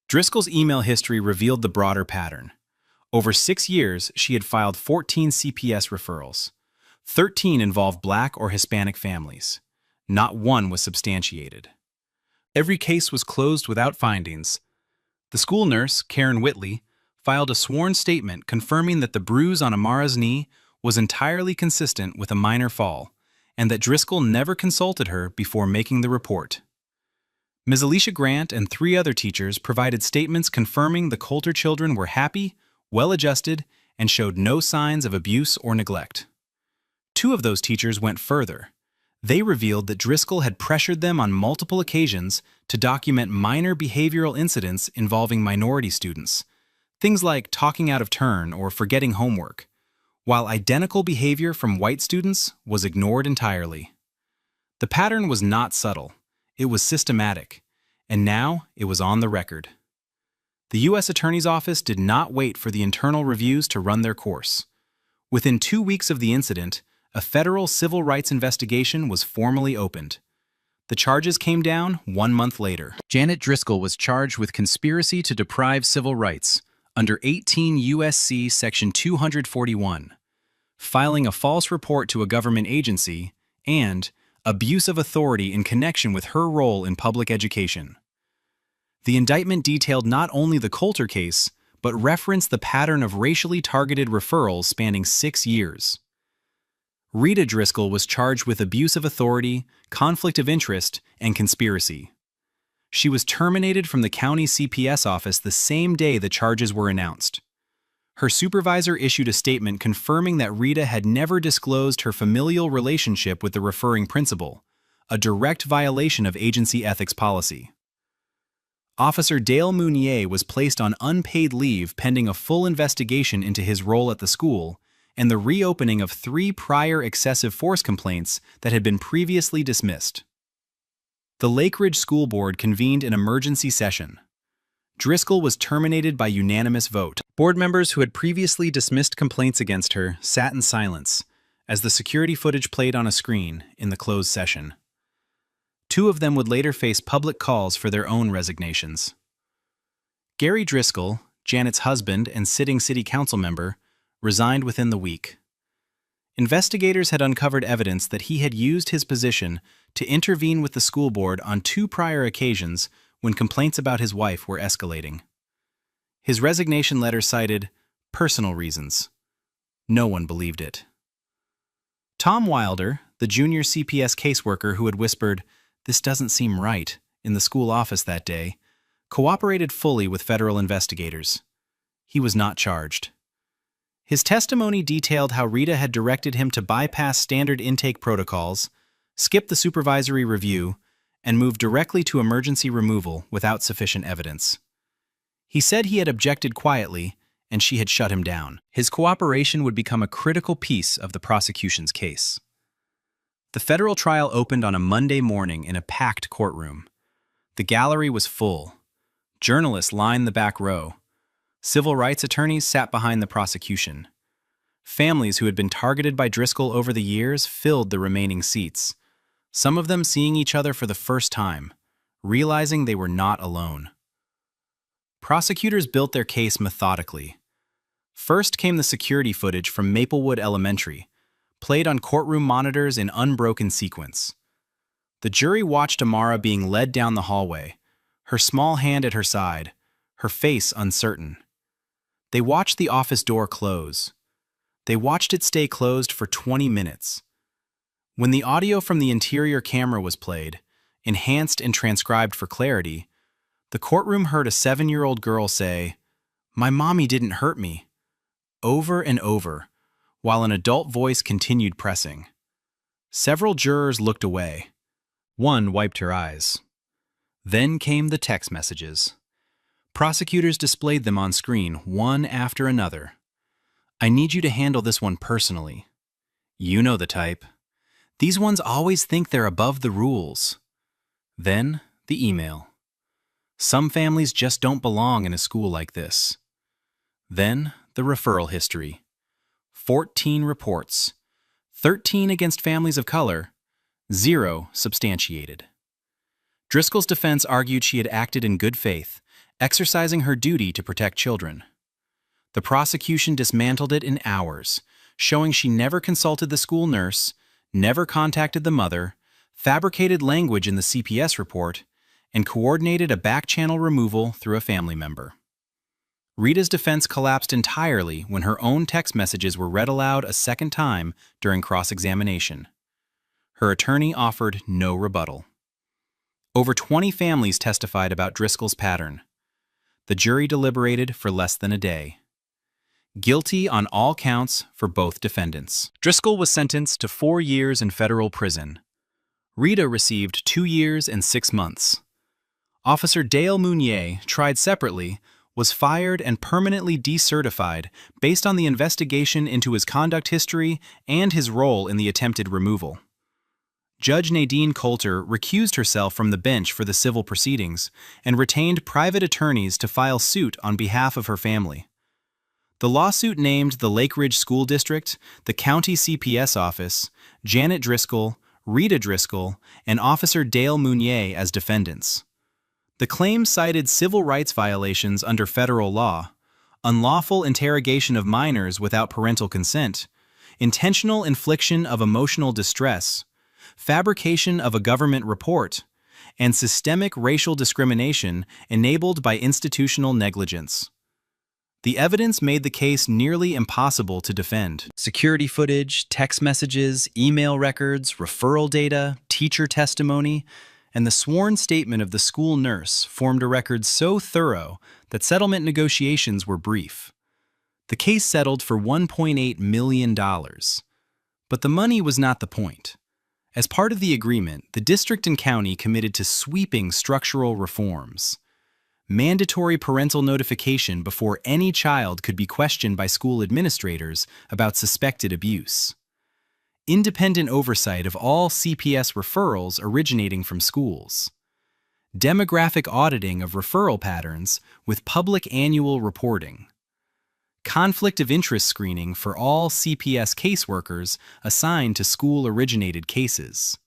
Driscoll's email history revealed the broader pattern. Over 6 years, she had filed 14 CPS referrals. 13 involved Black or Hispanic families. Not one was substantiated. Every case was closed without findings. The school nurse, Karen Whitley, filed a sworn statement confirming that the bruise on Amara's knee was entirely consistent with a minor fall, and that Driscoll never consulted her before making the report. Ms. Alicia Grant and 3 other teachers provided statements confirming the Coulter children were happy, well-adjusted, and showed no signs of abuse or neglect. 2 of those teachers went further. They revealed that Driscoll had pressured them on multiple occasions to document minor behavioral incidents involving minority students, things like talking out of turn or forgetting homework, while identical behavior from white students was ignored entirely. The pattern was not subtle. It was systematic, and now it was on the record. The U.S. Attorney's Office did not wait for the internal reviews to run their course. Within 2 weeks of the incident, a federal civil rights investigation was formally opened. The charges came down 1 month later. Janet Driscoll was charged with conspiracy to deprive civil rights under 18 U.S.C. Section 241, filing a false report to a government agency, and abuse of authority in connection with her role in public education. The indictment detailed not only the Coulter case, but referenced the pattern of racially targeted referrals spanning 6 years. Rita Driscoll was charged with abuse of authority, conflict of interest, and conspiracy. She was terminated from the county CPS office the same day the charges were announced. Her supervisor issued a statement confirming that Rita had never disclosed her familial relationship with the referring principal, a direct violation of agency ethics policy. Officer Dale Mounier was placed on unpaid leave pending a full investigation into his role at the school and the reopening of 3 prior excessive force complaints that had been previously dismissed. The Lake Ridge School Board convened an emergency session. Driscoll was terminated by unanimous vote. Board members who had previously dismissed complaints against her sat in silence as the security footage played on a screen in the closed session. 2 of them would later face public calls for their own resignations. Gary Driscoll, Janet's husband and sitting city council member, resigned within the week. Investigators had uncovered evidence that he had used his position to intervene with the school board on 2 prior occasions when complaints about his wife were escalating. His resignation letter cited personal reasons. No one believed it. Tom Wilder, the junior CPS caseworker who had whispered, "This doesn't seem right," in the school office that day, cooperated fully with federal investigators. He was not charged. His testimony detailed how Rita had directed him to bypass standard intake protocols, skip the supervisory review, and move directly to emergency removal without sufficient evidence. He said he had objected quietly, and she had shut him down. His cooperation would become a critical piece of the prosecution's case. The federal trial opened on a Monday morning in a packed courtroom. The gallery was full. Journalists lined the back row. Civil rights attorneys sat behind the prosecution. Families who had been targeted by Driscoll over the years filled the remaining seats, some of them seeing each other for the first time. realizing they were not alone. Prosecutors built their case methodically. First came the security footage from Maplewood Elementary, played on courtroom monitors in unbroken sequence. The jury watched Amara being led down the hallway, her small hand at her side, her face uncertain. They watched the office door close. They watched it stay closed for 20 minutes. When the audio from the interior camera was played, enhanced and transcribed for clarity, the courtroom heard a 7-year-old girl say, "My mommy didn't hurt me," over and over, while an adult voice continued pressing. Several jurors looked away. One wiped her eyes. Then came the text messages. Prosecutors displayed them on screen, one after another. "I need you to handle this one personally. You know the type. These ones always think they're above the rules." Then, the email. "Some families just don't belong in a school like this." Then, the referral history. 14 reports, 13 against families of color, 0 substantiated. Driscoll's defense argued she had acted in good faith, exercising her duty to protect children. The prosecution dismantled it in hours, showing she never consulted the school nurse, never contacted the mother, fabricated language in the CPS report, and coordinated a back-channel removal through a family member. Rita's defense collapsed entirely when her own text messages were read aloud a second time during cross-examination. Her attorney offered no rebuttal. Over 20 families testified about Driscoll's pattern. The jury deliberated for less than a day. Guilty on all counts for both defendants. Driscoll was sentenced to 4 years in federal prison. Rita received 2 years and 6 months. Officer Dale Mounier, tried separately, was fired and permanently decertified based on the investigation into his conduct history and his role in the attempted removal. Judge Nadine Coulter recused herself from the bench for the civil proceedings and retained private attorneys to file suit on behalf of her family. The lawsuit named the Lake Ridge School District, the county CPS office, Janet Driscoll, Rita Driscoll, and Officer Dale Mounier as defendants. The claims cited civil rights violations under federal law, unlawful interrogation of minors without parental consent, intentional infliction of emotional distress, fabrication of a government report, and systemic racial discrimination enabled by institutional negligence. The evidence made the case nearly impossible to defend. Security footage, text messages, email records, referral data, teacher testimony, and the sworn statement of the school nurse formed a record so thorough that settlement negotiations were brief. The case settled for $1.8 million. But the money was not the point. As part of the agreement, the district and county committed to sweeping structural reforms. Mandatory parental notification before any child could be questioned by school administrators about suspected abuse. Independent oversight of all CPS referrals originating from schools. Demographic auditing of referral patterns with public annual reporting. Conflict of interest screening for all CPS caseworkers assigned to school-originated cases.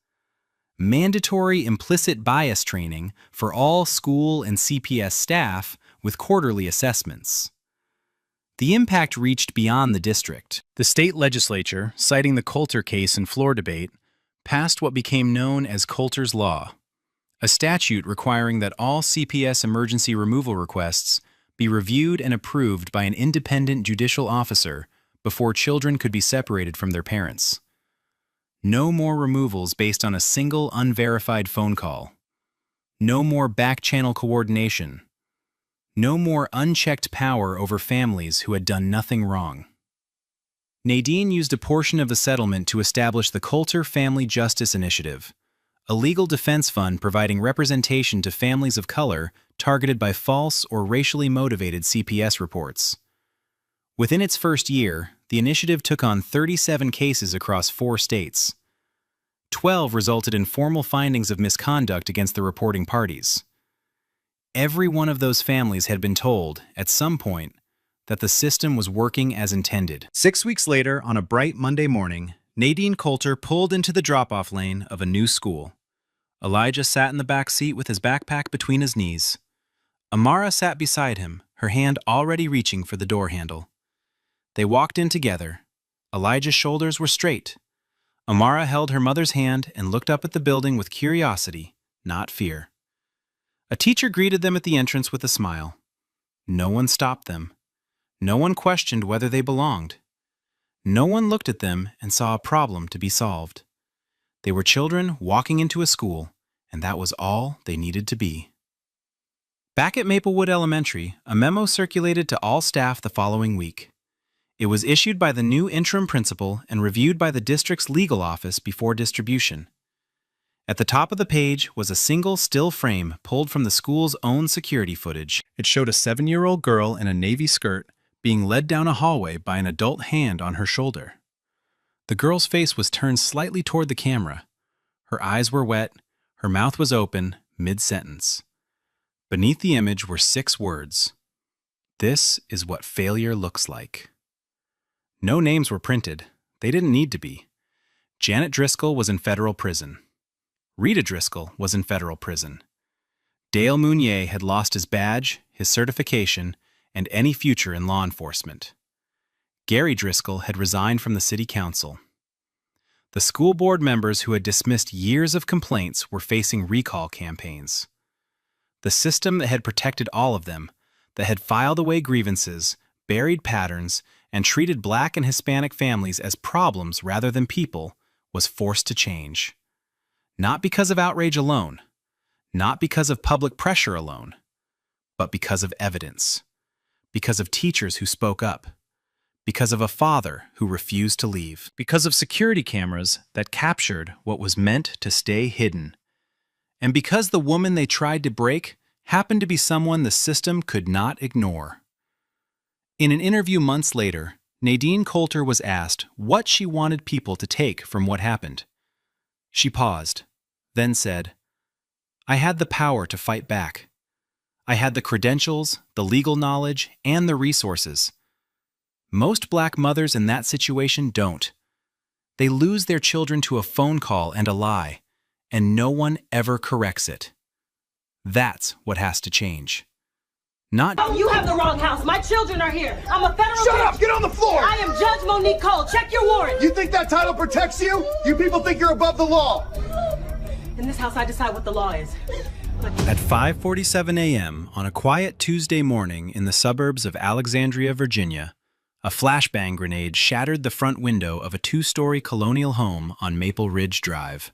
Mandatory implicit bias training for all school and CPS staff with quarterly assessments. The impact reached beyond the district. The state legislature, citing the Coulter case and floor debate, passed what became known as Coulter's Law, a statute requiring that all CPS emergency removal requests be reviewed and approved by an independent judicial officer before children could be separated from their parents. No more removals based on a single unverified phone call. No more back-channel coordination. No more unchecked power over families who had done nothing wrong. Nadine used a portion of the settlement to establish the Coulter Family Justice Initiative, a legal defense fund providing representation to families of color targeted by false or racially motivated CPS reports. Within its first year, the initiative took on 37 cases across 4 states. 12 resulted in formal findings of misconduct against the reporting parties. Every one of those families had been told, at some point, that the system was working as intended. 6 weeks later, on a bright Monday morning, Nadine Coulter pulled into the drop-off lane of a new school. Elijah sat in the back seat with his backpack between his knees. Amara sat beside him, her hand already reaching for the door handle. They walked in together. Elijah's shoulders were straight. Amara held her mother's hand and looked up at the building with curiosity, not fear. A teacher greeted them at the entrance with a smile. No one stopped them. No one questioned whether they belonged. No one looked at them and saw a problem to be solved. They were children walking into a school, and that was all they needed to be. Back at Maplewood Elementary, a memo circulated to all staff the following week. It was issued by the new interim principal and reviewed by the district's legal office before distribution. At the top of the page was a single still frame pulled from the school's own security footage. It showed a 7-year-old girl in a navy skirt being led down a hallway by an adult hand on her shoulder. The girl's face was turned slightly toward the camera. Her eyes were wet, her mouth was open, mid-sentence. Beneath the image were 6 words. "This is what failure looks like." No names were printed. They didn't need to be. Janet Driscoll was in federal prison. Rita Driscoll was in federal prison. Dale Mounier had lost his badge, his certification, and any future in law enforcement. Gary Driscoll had resigned from the city council. The school board members who had dismissed years of complaints were facing recall campaigns. The system that had protected all of them, that had filed away grievances, buried patterns, and treated Black and Hispanic families as problems rather than people, was forced to change. Not because of outrage alone, not because of public pressure alone, but because of evidence, because of teachers who spoke up, because of a father who refused to leave, because of security cameras that captured what was meant to stay hidden, and because the woman they tried to break happened to be someone the system could not ignore. In an interview months later, Nadine Coulter was asked what she wanted people to take from what happened. She paused, then said, "I had the power to fight back. I had the credentials, the legal knowledge, and the resources. Most Black mothers in that situation don't. They lose their children to a phone call and a lie, and no one ever corrects it. That's what has to change." Not You have the wrong house. My children are here. I'm a federal Shut judge. up! Get on the floor! I am Judge Monique Cole. Check your warrant. You think that title protects you? You people think you're above the law. In this house, I decide what the law is. At 5:47 a.m. on a quiet Tuesday morning in the suburbs of Alexandria, Virginia, a flashbang grenade shattered the front window of a 2-story colonial home on Maple Ridge Drive.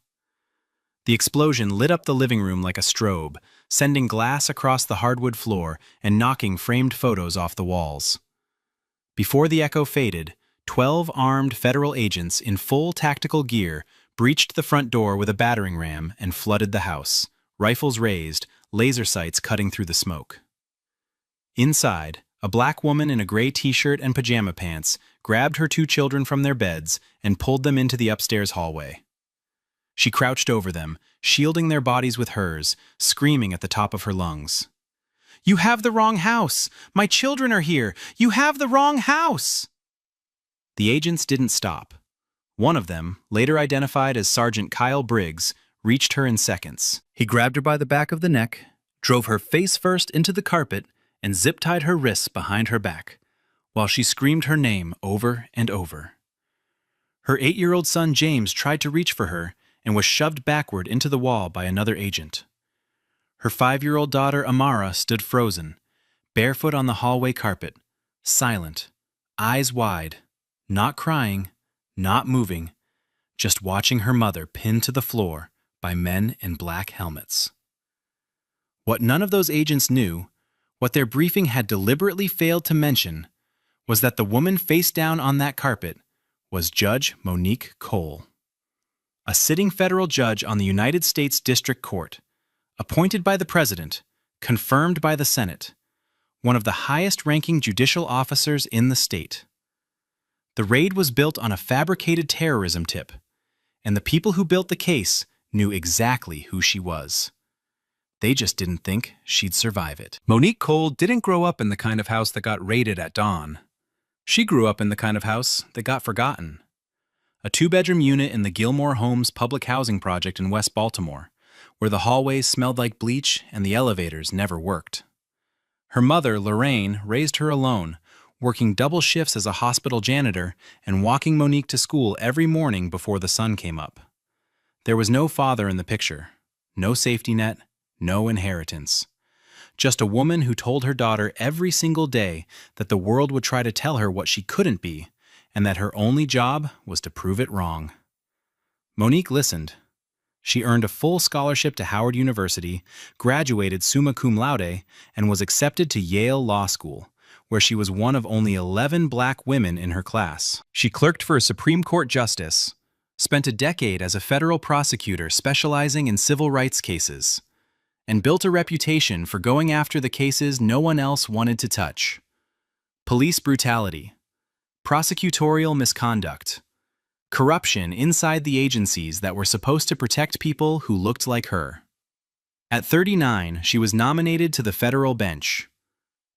The explosion lit up the living room like a strobe, sending glass across the hardwood floor and knocking framed photos off the walls. Before the echo faded, 12 armed federal agents in full tactical gear breached the front door with a battering ram and flooded the house, rifles raised, laser sights cutting through the smoke. Inside, a Black woman in a gray t-shirt and pajama pants grabbed her 2 children from their beds and pulled them into the upstairs hallway. She crouched over them, shielding their bodies with hers, screaming at the top of her lungs. "You have the wrong house! My children are here! You have the wrong house!" The agents didn't stop. One of them, later identified as Sergeant Kyle Briggs, reached her in seconds. He grabbed her by the back of the neck, drove her face first into the carpet, and zip-tied her wrists behind her back, while she screamed her name over and over. Her 8-year-old son James tried to reach for her, and was shoved backward into the wall by another agent. Her 5-year-old daughter Amara stood frozen, barefoot on the hallway carpet, silent, eyes wide, not crying, not moving, just watching her mother pinned to the floor by men in black helmets. What none of those agents knew, what their briefing had deliberately failed to mention, was that the woman face down on that carpet was Judge Monique Cole, a sitting federal judge on the United States District Court, appointed by the President, confirmed by the Senate, one of the highest-ranking judicial officers in the state. The raid was built on a fabricated terrorism tip, and the people who built the case knew exactly who she was. They just didn't think she'd survive it. Monique Cole didn't grow up in the kind of house that got raided at dawn. She grew up in the kind of house that got forgotten. A 2-bedroom unit in the Gilmore Homes public housing project in West Baltimore, where the hallways smelled like bleach and the elevators never worked. Her mother, Lorraine, raised her alone, working double shifts as a hospital janitor and walking Monique to school every morning before the sun came up. There was no father in the picture, no safety net, no inheritance. Just a woman who told her daughter every single day that the world would try to tell her what she couldn't be, and that her only job was to prove it wrong. Monique listened. She earned a full scholarship to Howard University, graduated summa cum laude, and was accepted to Yale Law School, where she was one of only 11 black women in her class. She clerked for a Supreme Court justice, spent a decade as a federal prosecutor specializing in civil rights cases, and built a reputation for going after the cases no one else wanted to touch. Police brutality, prosecutorial misconduct, corruption inside the agencies that were supposed to protect people who looked like her. At 39, she was nominated to the federal bench.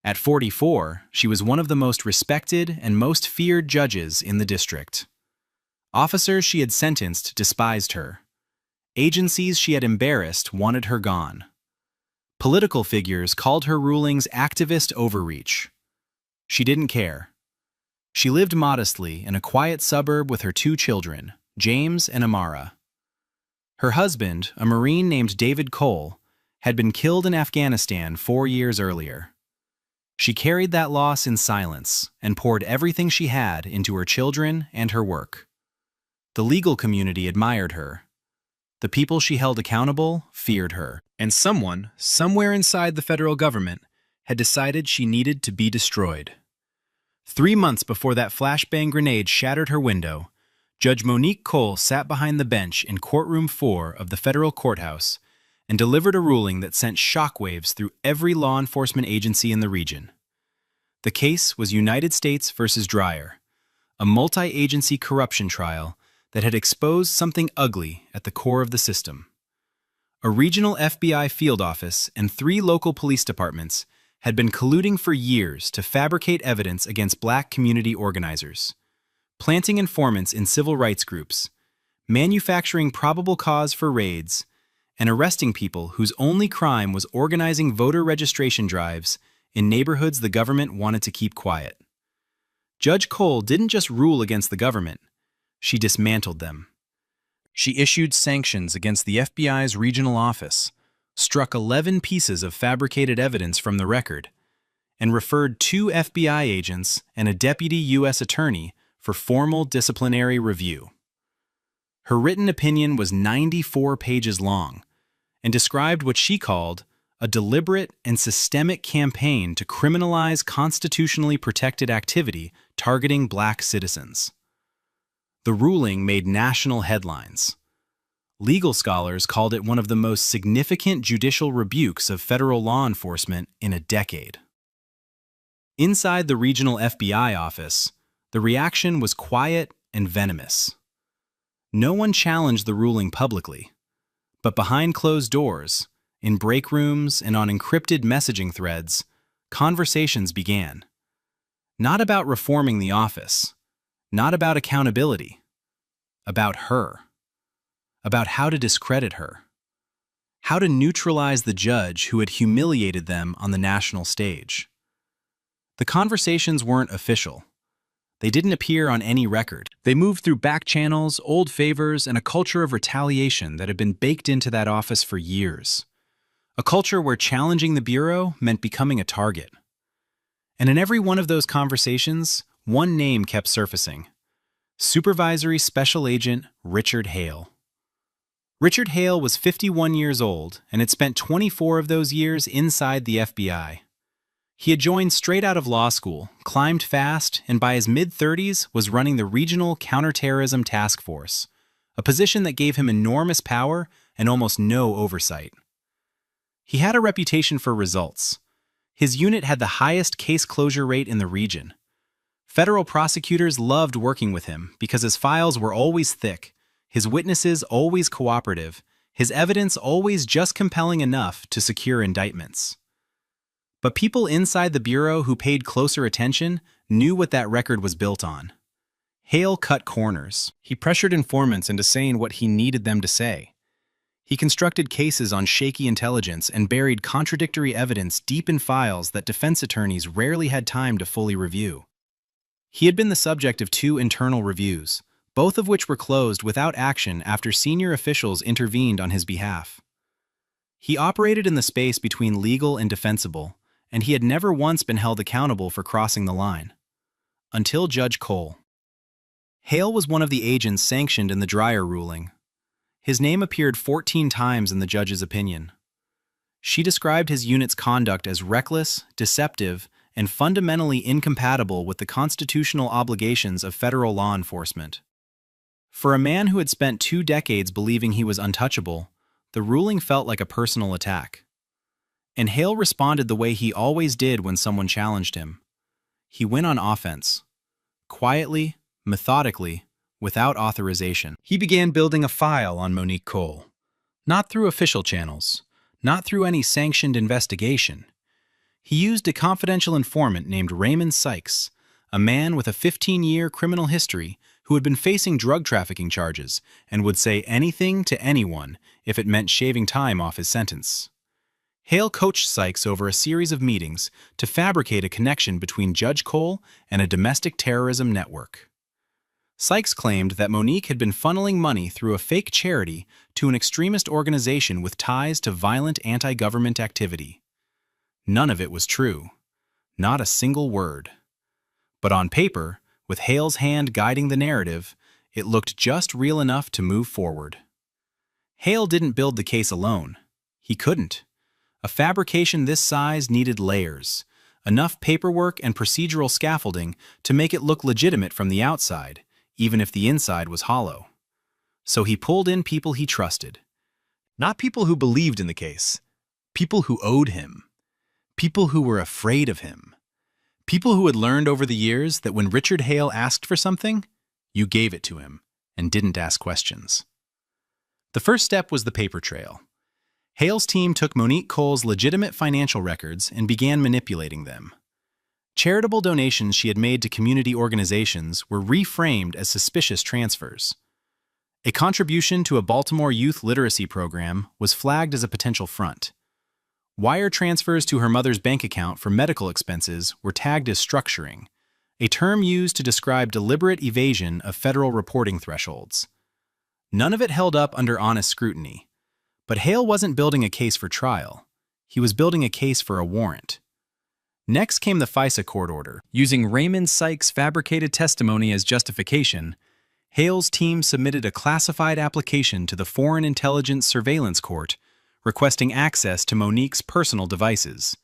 At 44, she was one of the most respected and most feared judges in the district. Officers she had sentenced despised her. Agencies she had embarrassed wanted her gone. Political figures called her rulings activist overreach. She didn't care. She lived modestly in a quiet suburb with her 2 children, James and Amara. Her husband, a Marine named David Cole, had been killed in Afghanistan 4 years earlier. She carried that loss in silence and poured everything she had into her children and her work. The legal community admired her. The people she held accountable feared her. And someone, somewhere inside the federal government, had decided she needed to be destroyed. 3 months before that flashbang grenade shattered her window, Judge Monique Cole sat behind the bench in Courtroom 4 of the federal courthouse and delivered a ruling that sent shockwaves through every law enforcement agency in the region. The case was United States versus Dreyer, a multi-agency corruption trial that had exposed something ugly at the core of the system. A regional FBI field office and 3 local police departments had been colluding for years to fabricate evidence against black community organizers, planting informants in civil rights groups, manufacturing probable cause for raids, and arresting people whose only crime was organizing voter registration drives in neighborhoods the government wanted to keep quiet. Judge Cole didn't just rule against the government, she dismantled them. She issued sanctions against the FBI's regional office, struck 11 pieces of fabricated evidence from the record, and referred 2 FBI agents and a deputy U.S. attorney for formal disciplinary review. Her written opinion was 94 pages long and described what she called a deliberate and systemic campaign to criminalize constitutionally protected activity targeting black citizens. The ruling made national headlines. Legal scholars called it one of the most significant judicial rebukes of federal law enforcement in a decade. Inside the regional FBI office, the reaction was quiet and venomous. No one challenged the ruling publicly, but behind closed doors, in break rooms and on encrypted messaging threads, conversations began. Not about reforming the office, not about accountability, about her. About how to discredit her, how to neutralize the judge who had humiliated them on the national stage. The conversations weren't official. They didn't appear on any record. They moved through back channels, old favors, and a culture of retaliation that had been baked into that office for years. A culture where challenging the Bureau meant becoming a target. And in every one of those conversations, one name kept surfacing: Supervisory Special Agent Richard Hale. Richard Hale was 51 years old and had spent 24 of those years inside the FBI. He had joined straight out of law school, climbed fast, and by his mid-30s was running the Regional Counterterrorism Task Force, a position that gave him enormous power and almost no oversight. He had a reputation for results. His unit had the highest case closure rate in the region. Federal prosecutors loved working with him because his files were always thick, his witnesses always cooperative, his evidence always just compelling enough to secure indictments. But people inside the Bureau who paid closer attention knew what that record was built on. Hale cut corners. He pressured informants into saying what he needed them to say. He constructed cases on shaky intelligence and buried contradictory evidence deep in files that defense attorneys rarely had time to fully review. He had been the subject of 2 internal reviews, both of which were closed without action after senior officials intervened on his behalf. He operated in the space between legal and defensible, and he had never once been held accountable for crossing the line. Until Judge Cole. Hale was one of the agents sanctioned in the Dreyer ruling. His name appeared 14 times in the judge's opinion. She described his unit's conduct as reckless, deceptive, and fundamentally incompatible with the constitutional obligations of federal law enforcement. For a man who had spent 2 decades believing he was untouchable, the ruling felt like a personal attack. And Hale responded the way he always did when someone challenged him. He went on offense. Quietly, methodically, without authorization. He began building a file on Monique Cole. Not through official channels, not through any sanctioned investigation. He used a confidential informant named Raymond Sykes, a man with a 15-year criminal history who had been facing drug trafficking charges and would say anything to anyone if it meant shaving time off his sentence. Hale coached Sykes over a series of meetings to fabricate a connection between Judge Cole and a domestic terrorism network. Sykes claimed that Monique had been funneling money through a fake charity to an extremist organization with ties to violent anti-government activity. None of it was true. Not a single word. But on paper, with Hale's hand guiding the narrative, it looked just real enough to move forward. Hale didn't build the case alone. He couldn't. A fabrication this size needed layers, enough paperwork and procedural scaffolding to make it look legitimate from the outside, even if the inside was hollow. So he pulled in people he trusted. Not people who believed in the case. People who owed him. People who were afraid of him. People who had learned over the years that when Richard Hale asked for something, you gave it to him and didn't ask questions. The first step was the paper trail. Hale's team took Monique Cole's legitimate financial records and began manipulating them. Charitable donations she had made to community organizations were reframed as suspicious transfers. A contribution to a Baltimore youth literacy program was flagged as a potential front. Wire transfers to her mother's bank account for medical expenses were tagged as structuring, a term used to describe deliberate evasion of federal reporting thresholds. None of it held up under honest scrutiny. But Hale wasn't building a case for trial. He was building a case for a warrant. Next came the FISA court order. Using Raymond Sykes' fabricated testimony as justification, Hale's team submitted a classified application to the Foreign Intelligence Surveillance Court requesting access to Monique's personal devices,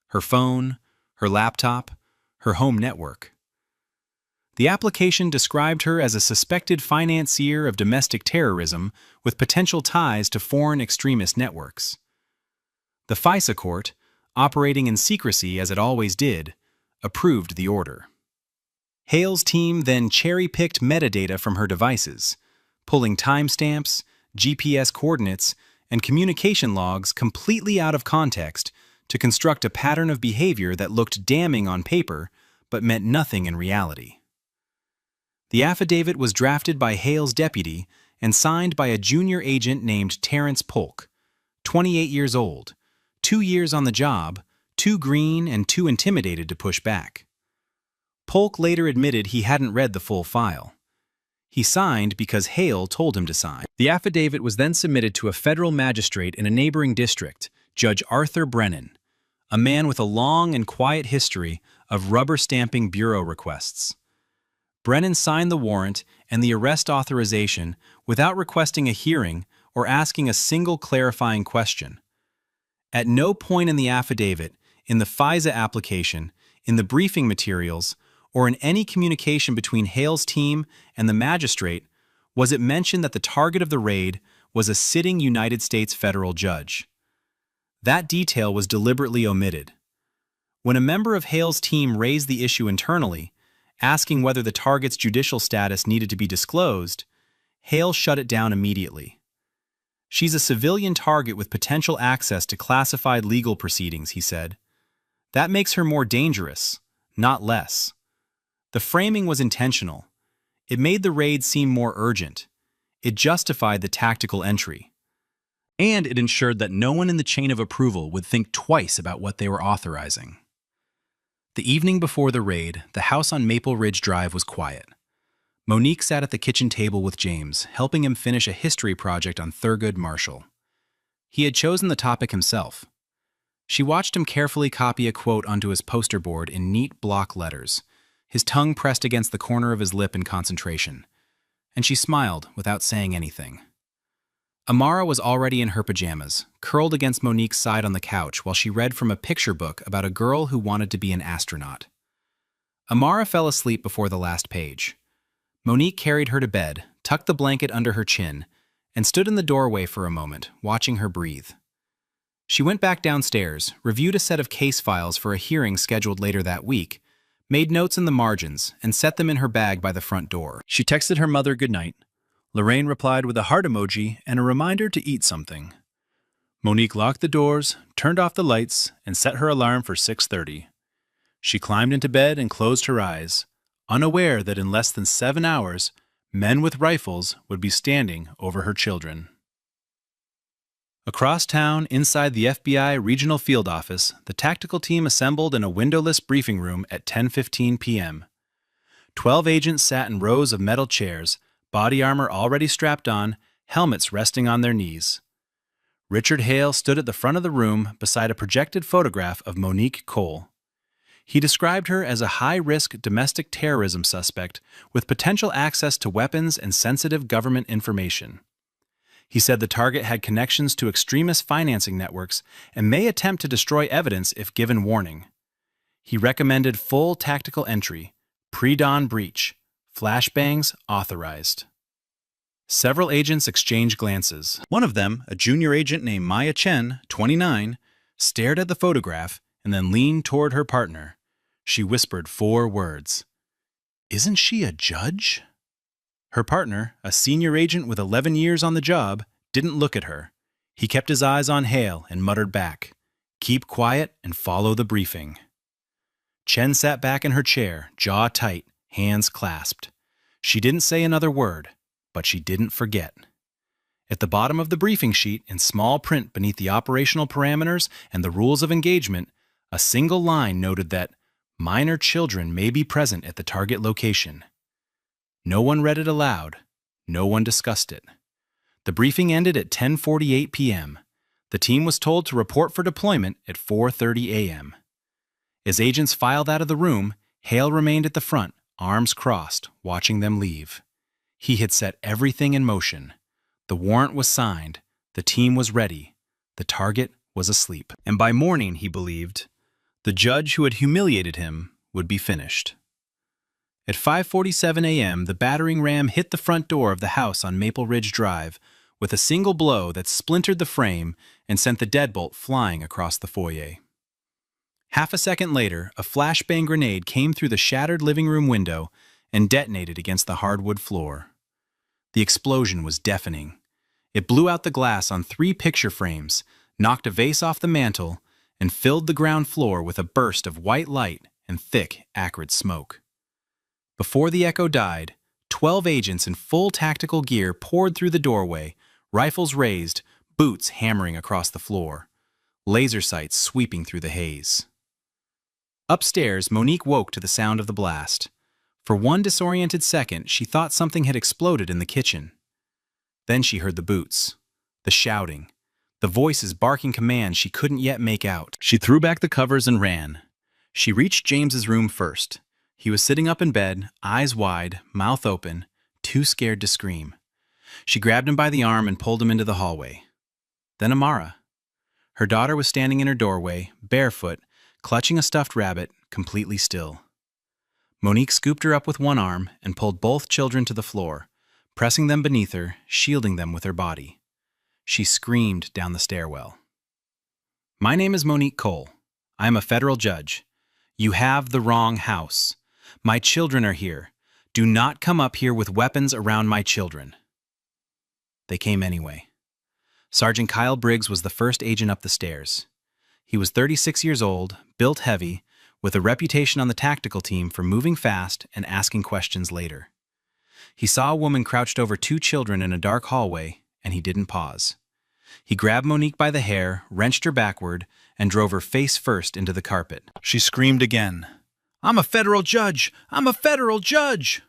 her phone, her laptop, her home network. The application described her as a suspected financier of domestic terrorism with potential ties to foreign extremist networks. The FISA court, operating in secrecy as it always did, approved the order. Hale's team then cherry-picked metadata from her devices, pulling timestamps, GPS coordinates, and communication logs completely out of context to construct a pattern of behavior that looked damning on paper but meant nothing in reality. The affidavit was drafted by Hale's deputy and signed by a junior agent named Terrence Polk, 28 years old, 2 years on the job, too green and too intimidated to push back. Polk later admitted he hadn't read the full file. He signed because Hale told him to sign. The affidavit was then submitted to a federal magistrate in a neighboring district, Judge Arthur Brennan, a man with a long and quiet history of rubber-stamping bureau requests. Brennan signed the warrant and the arrest authorization without requesting a hearing or asking a single clarifying question. At no point in the affidavit, in the FISA application, in the briefing materials, or in any communication between Hale's team and the magistrate was it mentioned that the target of the raid was a sitting United States federal judge. That detail was deliberately omitted. When a member of Hale's team raised the issue internally, asking whether the target's judicial status needed to be disclosed, Hale shut it down immediately. She's a civilian target with potential access to classified legal proceedings, he said. That makes her more dangerous, not less. The framing was intentional. It made the raid seem more urgent. It justified the tactical entry. And it ensured that no one in the chain of approval would think twice about what they were authorizing. The evening before the raid, the house on Maple Ridge Drive was quiet. Monique sat at the kitchen table with James, helping him finish a history project on Thurgood Marshall. He had chosen the topic himself. She watched him carefully copy a quote onto his poster board in neat block letters, his tongue pressed against the corner of his lip in concentration, and she smiled without saying anything. Amara was already in her pajamas, curled against Monique's side on the couch while she read from a picture book about a girl who wanted to be an astronaut. Amara fell asleep before the last page. Monique carried her to bed, tucked the blanket under her chin, and stood in the doorway for a moment, watching her breathe. She went back downstairs, reviewed a set of case files for a hearing scheduled later that week, made notes in the margins, and set them in her bag by the front door. She texted her mother goodnight. Lorraine replied with a heart emoji and a reminder to eat something. Monique locked the doors, turned off the lights, and set her alarm for 6:30. She climbed into bed and closed her eyes, unaware that in less than 7 hours, men with rifles would be standing over her children. Across town, inside the FBI Regional Field Office, the tactical team assembled in a windowless briefing room at 10:15 p.m. 12 agents sat in rows of metal chairs, body armor already strapped on, helmets resting on their knees. Richard Hale stood at the front of the room beside a projected photograph of Monique Cole. He described her as a high-risk domestic terrorism suspect with potential access to weapons and sensitive government information. He said the target had connections to extremist financing networks and may attempt to destroy evidence if given warning. He recommended full tactical entry, pre-dawn breach, flashbangs authorized. Several agents exchanged glances. One of them, a junior agent named Maya Chen, 29, stared at the photograph and then leaned toward her partner. She whispered 4 words. "Isn't she a judge?" Her partner, a senior agent with 11 years on the job, didn't look at her. He kept his eyes on Hale and muttered back, "Keep quiet and follow the briefing." Chen sat back in her chair, jaw tight, hands clasped. She didn't say another word, but she didn't forget. At the bottom of the briefing sheet, in small print beneath the operational parameters and the rules of engagement, a single line noted that minor children may be present at the target location. No one read it aloud. No one discussed it. The briefing ended at 10:48 p.m. The team was told to report for deployment at 4:30 a.m. As agents filed out of the room, Hale remained at the front, arms crossed, watching them leave. He had set everything in motion. The warrant was signed. The team was ready. The target was asleep. And by morning, he believed, the judge who had humiliated him would be finished. At 5:47 a.m., the battering ram hit the front door of the house on Maple Ridge Drive with a single blow that splintered the frame and sent the deadbolt flying across the foyer. Half a second later, a flashbang grenade came through the shattered living room window and detonated against the hardwood floor. The explosion was deafening. It blew out the glass on 3 picture frames, knocked a vase off the mantel, and filled the ground floor with a burst of white light and thick, acrid smoke. Before the echo died, 12 agents in full tactical gear poured through the doorway, rifles raised, boots hammering across the floor, laser sights sweeping through the haze. Upstairs, Monique woke to the sound of the blast. For one disoriented second, she thought something had exploded in the kitchen. Then she heard the boots, the shouting, the voices barking commands she couldn't yet make out. She threw back the covers and ran. She reached James's room first. He was sitting up in bed, eyes wide, mouth open, too scared to scream. She grabbed him by the arm and pulled him into the hallway. Then Amara. Her daughter was standing in her doorway, barefoot, clutching a stuffed rabbit, completely still. Monique scooped her up with one arm and pulled both children to the floor, pressing them beneath her, shielding them with her body. She screamed down the stairwell. "My name is Monique Cole. I am a federal judge. You have the wrong house. My children are here. Do not come up here with weapons around my children." They came anyway. Sergeant Kyle Briggs was the first agent up the stairs. He was 36 years old, built heavy, with a reputation on the tactical team for moving fast and asking questions later. He saw a woman crouched over 2 children in a dark hallway, and he didn't pause. He grabbed Monique by the hair, wrenched her backward, and drove her face first into the carpet. She screamed again. "I'm a federal judge! I'm a federal judge!"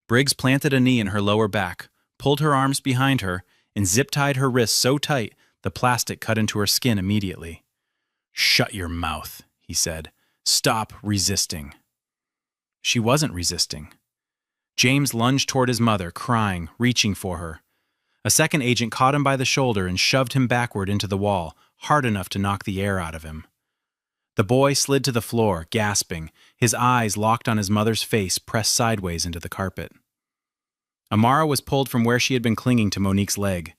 Briggs planted a knee in her lower back, pulled her arms behind her, and zip-tied her wrists so tight the plastic cut into her skin immediately. "Shut your mouth," he said. "Stop resisting." She wasn't resisting. James lunged toward his mother, crying, reaching for her. A second agent caught him by the shoulder and shoved him backward into the wall, hard enough to knock the air out of him. The boy slid to the floor, gasping, his eyes locked on his mother's face pressed sideways into the carpet. Amara was pulled from where she had been clinging to Monique's leg.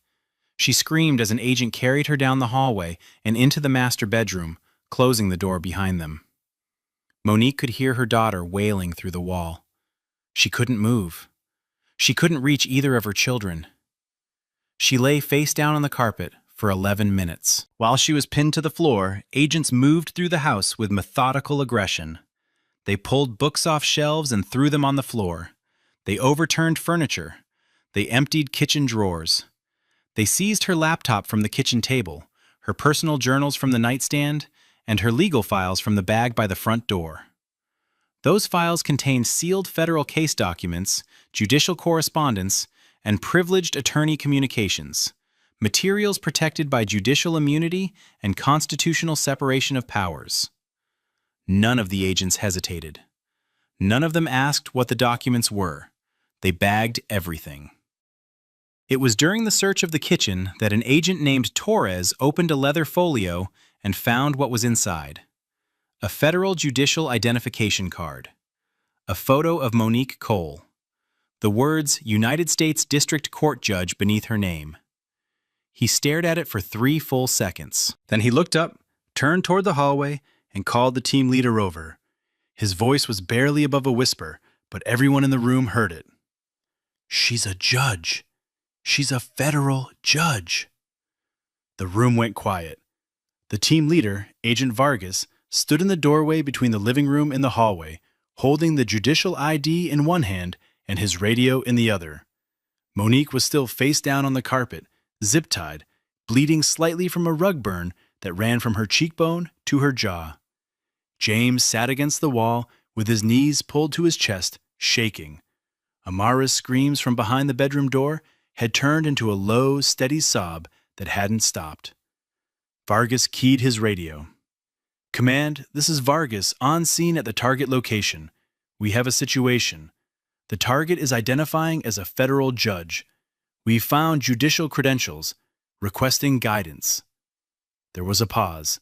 She screamed as an agent carried her down the hallway and into the master bedroom, closing the door behind them. Monique could hear her daughter wailing through the wall. She couldn't move. She couldn't reach either of her children. She lay face down on the carpet for 11 minutes. While she was pinned to the floor, agents moved through the house with methodical aggression. They pulled books off shelves and threw them on the floor. They overturned furniture. They emptied kitchen drawers. They seized her laptop from the kitchen table, her personal journals from the nightstand, and her legal files from the bag by the front door. Those files contained sealed federal case documents, judicial correspondence, and privileged attorney communications, materials protected by judicial immunity and constitutional separation of powers. None of the agents hesitated. None of them asked what the documents were. They bagged everything. It was during the search of the kitchen that an agent named Torres opened a leather folio and found what was inside. A federal judicial identification card. A photo of Monique Cole. The words United States District Court Judge beneath her name. He stared at it for 3 full seconds. Then he looked up, turned toward the hallway, and called the team leader over. His voice was barely above a whisper, but everyone in the room heard it. "She's a judge. She's a federal judge." The room went quiet. The team leader, Agent Vargas, stood in the doorway between the living room and the hallway, holding the judicial ID in one hand and his radio in the other. Monique was still face down on the carpet, zip-tied, bleeding slightly from a rug burn that ran from her cheekbone to her jaw. James sat against the wall with his knees pulled to his chest, shaking. Amara's screams from behind the bedroom door had turned into a low, steady sob that hadn't stopped. Vargas keyed his radio. "Command, this is Vargas, on scene at the target location. We have a situation. The target is identifying as a federal judge. We found judicial credentials, requesting guidance." There was a pause.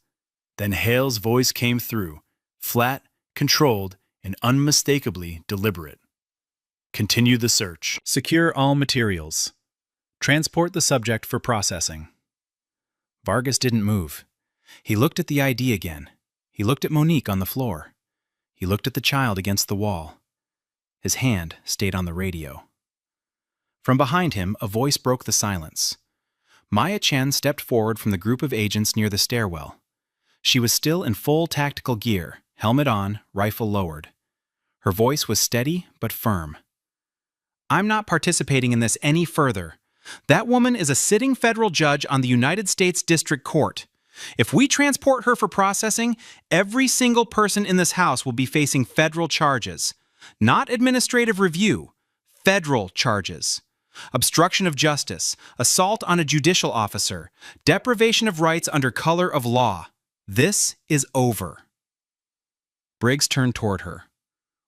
Then Hale's voice came through, flat, controlled, and unmistakably deliberate. "Continue the search. Secure all materials. Transport the subject for processing." Vargas didn't move. He looked at the ID again. He looked at Monique on the floor. He looked at the child against the wall. His hand stayed on the radio. From behind him, a voice broke the silence. Maya Chen stepped forward from the group of agents near the stairwell. She was still in full tactical gear, helmet on, rifle lowered. Her voice was steady but firm. "I'm not participating in this any further. That woman is a sitting federal judge on the United States District Court. If we transport her for processing, every single person in this house will be facing federal charges. Not administrative review, federal charges. Obstruction of justice, assault on a judicial officer, deprivation of rights under color of law. This is over." Briggs turned toward her.